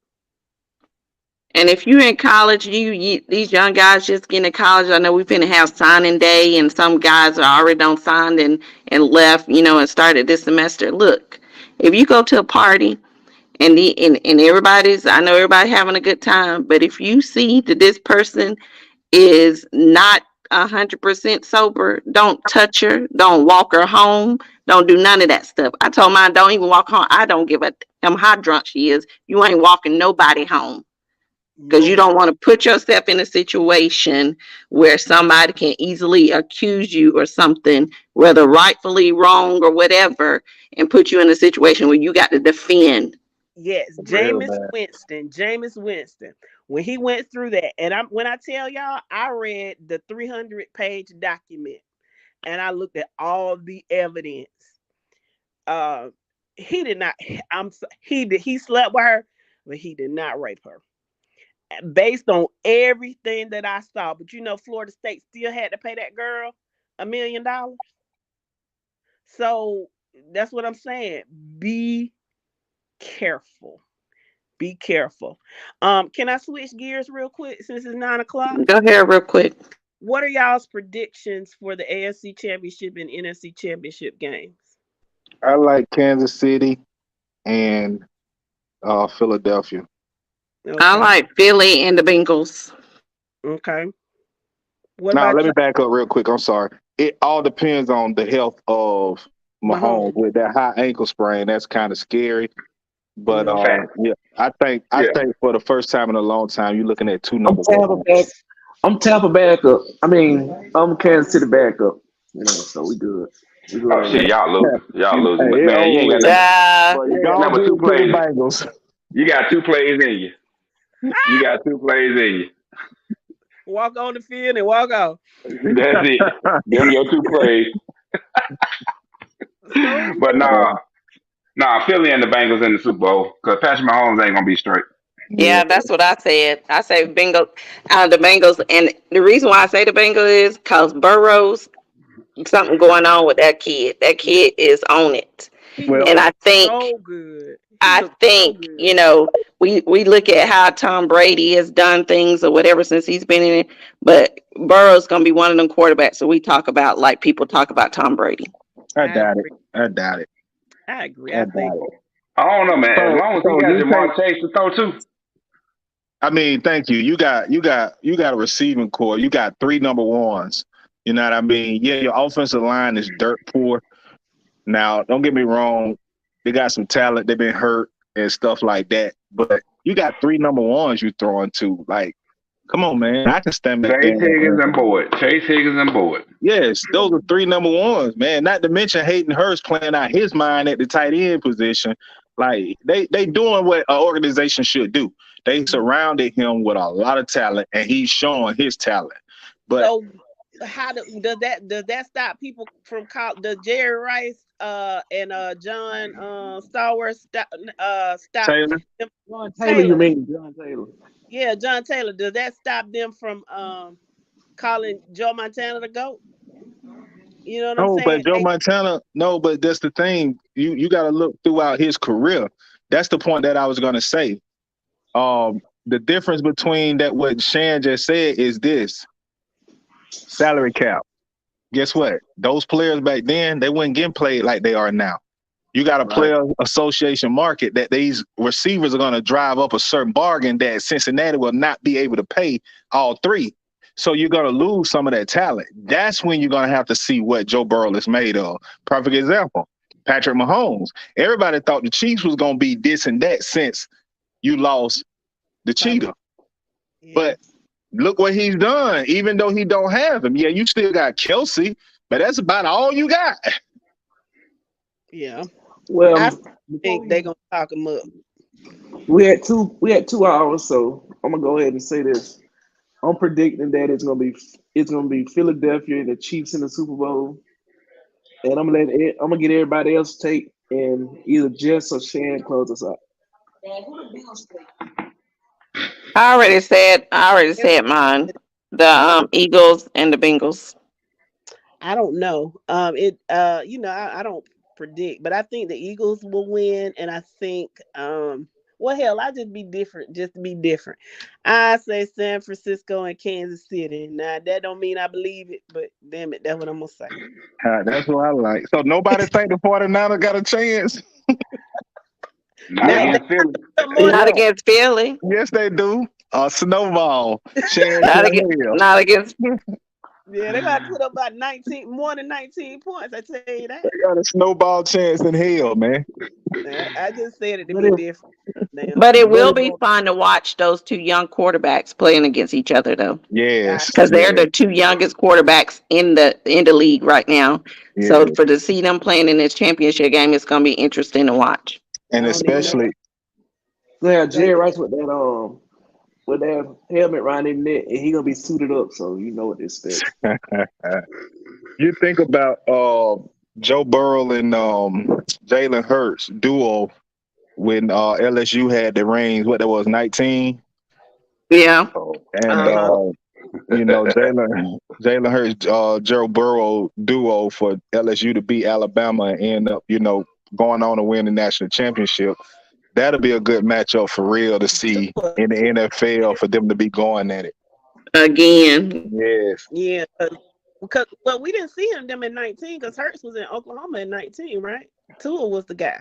And if you're in college, these young guys just getting to college, I know we're going to have signing day, and some guys are already done signed and left, and started this semester. Look, if you go to a party and I know everybody having a good time, but if you see that this person is not 100% sober, don't touch her, don't walk her home, don't do none of that stuff. I told mine, don't even walk home. I don't give a damn how drunk she is. You ain't walking nobody home. Because you don't want to put yourself in a situation where somebody can easily accuse you or something, whether rightfully wrong or whatever, and put you in a situation where you got to defend. Yes, Jameis Winston. When he went through that, and when I tell y'all, I read the 300-page document, and I looked at all the evidence. He did not. He slept with her, but he did not rape her. Based on everything that I saw, but Florida State still had to pay that girl $1 million. So that's what I'm saying. Be careful. Be careful. Can I switch gears real quick since it's 9:00? Go ahead real quick. What are y'all's predictions for the AFC Championship and NFC Championship games? I like Kansas City and Philadelphia. Okay. I like Philly and the Bengals. Okay. Now, let me back up real quick. I'm sorry. It all depends on the health of Mahomes with that high ankle sprain. That's kind of scary. But I think for the first time in a long time, you're looking at two number ones. I'm Tampa backup. I'm Kansas City backup. So we good. Oh shit, y'all losing. But man, you ain't got number 2 plays. You got 2 plays in you. Walk on the field and walk off. That's it. Them your 2 plays. But nah, Philly and the Bengals in the Super Bowl because Patrick Mahomes ain't gonna be straight. Yeah, that's what I said. I say the Bengals, and the reason why I say the Bengals is because Burrows, something going on with that kid. That kid is on it, and I think so good. we look at how Tom Brady has done things or whatever since he's been in it, but Burrow's gonna be one of them quarterbacks. So we talk about like people talk about Tom Brady. I doubt it. I agree. I don't know, man. As long as you got Jamar Chase to throw too. Thank you. You got a receiving core. You got 3 number ones. You know what I mean? Yeah, your offensive line is dirt poor. Now, don't get me wrong. They got some talent. They've been hurt and stuff like that. But you got 3 number ones you throwing to. Like, come on, man. I can stand back there. Chase Higgins and Boyd. Yes, those are 3 number ones, man. Not to mention Hayden Hurst playing out his mind at the tight end position. Like, they doing what an organization should do. They surrounded him with a lot of talent, and he's showing his talent. But does that stop people from does Jerry Rice and John Stallworth stop Taylor. John Taylor, you mean John Taylor? Yeah, John Taylor. Does that stop them from calling Joe Montana the GOAT? You know what I'm saying? But Joe Montana, but that's the thing. You got to look throughout his career. That's the point that I was going to say. The difference between that what Shan just said is this: salary cap. Guess what? Those players back then, they weren't getting played like they are now. You got a player association market that these receivers are going to drive up a certain bargain that Cincinnati will not be able to pay all three. So you're going to lose some of that talent. That's when you're going to have to see what Joe Burrow is made of. Perfect example, Patrick Mahomes. Everybody thought the Chiefs was going to be this and that since you lost the cheetah. Yeah. But look what he's done, even though he don't have him. Yeah, you still got Kelsey, but that's about all you got. Yeah. Well, I think they're going to talk him up. We had 2 hours, so I'm going to go ahead and say this. I'm predicting that it's gonna be Philadelphia and the Chiefs in the Super Bowl, and I'm gonna get everybody else take, and either Jess or Shan close us out. I already said mine. The Eagles and the Bengals. I don't know. I don't predict, but I think the Eagles will win, and I think well, hell, I just be different, just to be different. I say San Francisco and Kansas City. Now, that don't mean I believe it, but damn it, that's what I'm going to say. That's what I like. So nobody think the 49ers got a chance? Not against Philly. Not against Philly. Yes, they do. Snowball. Not against. Yeah, they got to put up about more than 19 points, I tell you that. They got a snowball chance in hell, man. I just said it to be different. But it will be fun to watch those two young quarterbacks playing against each other, though. Yes. Because they're the two youngest quarterbacks in the league right now. Yeah. So to see them playing in this championship game, it's going to be interesting to watch. And especially... Yeah, Jerry Rice with that helmet around his neck, and he gonna be suited up, so you know what to expect. You think about Joe Burrow and Jalen Hurts duo when LSU had the reigns. What that was, 19? Yeah. And Jalen Hurts, Joe Burrow duo for LSU to beat Alabama and end up, going on to win the national championship. That'll be a good matchup for real to see in the NFL for them to be going at it. Again. Yes. Yeah. But we didn't see them in 19 because Hurts was in Oklahoma in 19, right? Tua was the guy.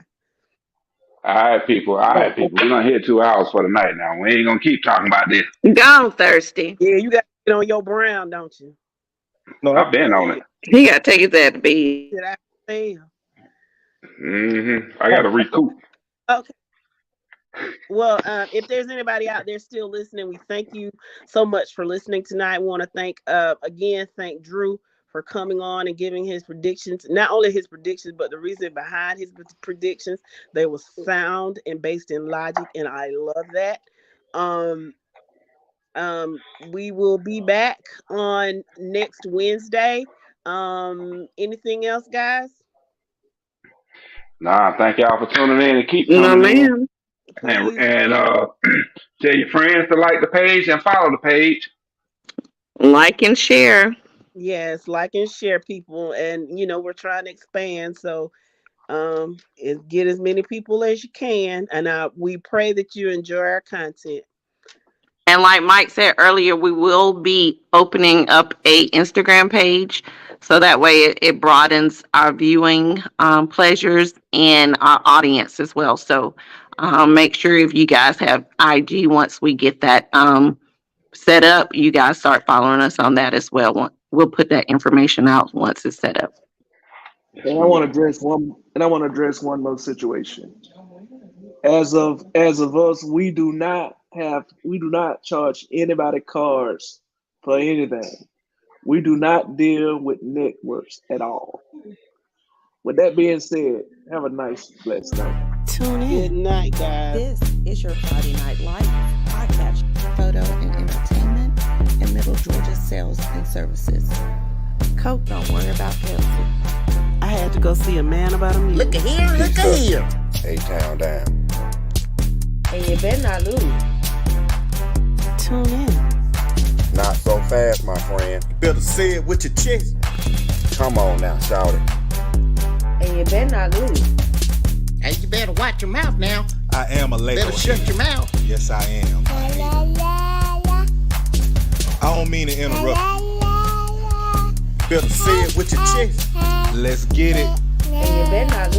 All right, people. We're going to hit 2 hours for the night now. We ain't going to keep talking about this. Gone thirsty. Yeah, you got to get on your Brown, don't you? No, I've been on it. He got to take his ass to bed. Did I say? I got to recoup. Okay. Well, if there's anybody out there still listening, we thank you so much for listening tonight. We want to thank Drew for coming on and giving his predictions. Not only his predictions, but the reason behind his predictions. They were sound and based in logic, and I love that. We will be back on next Wednesday. Anything else, guys? Nah, thank y'all for tuning in and keep tuning in. And tell your friends to like the page and follow the page. Like and share. Yes, like and share, people. And, we're trying to expand. So get as many people as you can. And we pray that you enjoy our content. And like Mike said earlier, we will be opening up a Instagram page. So that way it broadens our viewing pleasures and our audience as well. So make sure if you guys have IG, once we get that set up, you guys start following us on that as well. We'll put that information out once it's set up. And I want to address one more situation. As of us, we do not charge anybody cards for anything. We do not deal with networks at all. With that being said, have a nice, blessed night. Tune in. Good night, guys. This is your Friday Night Live podcast, photo and entertainment, and Middle Georgia sales and services. Coke, don't worry about Pepsi. I had to go see a man about a music. Look at here, look at here. A-Town down. And you better not lose. Tune in. Not so fast, my friend. You better say it with your chest. Come on now, shout it. And you better not lose. Hey, you better watch your mouth now. I am a label. Better shut your mouth. Yes, I am. I don't mean to interrupt. Better say it with your chest. Let's get it. And you better not lose.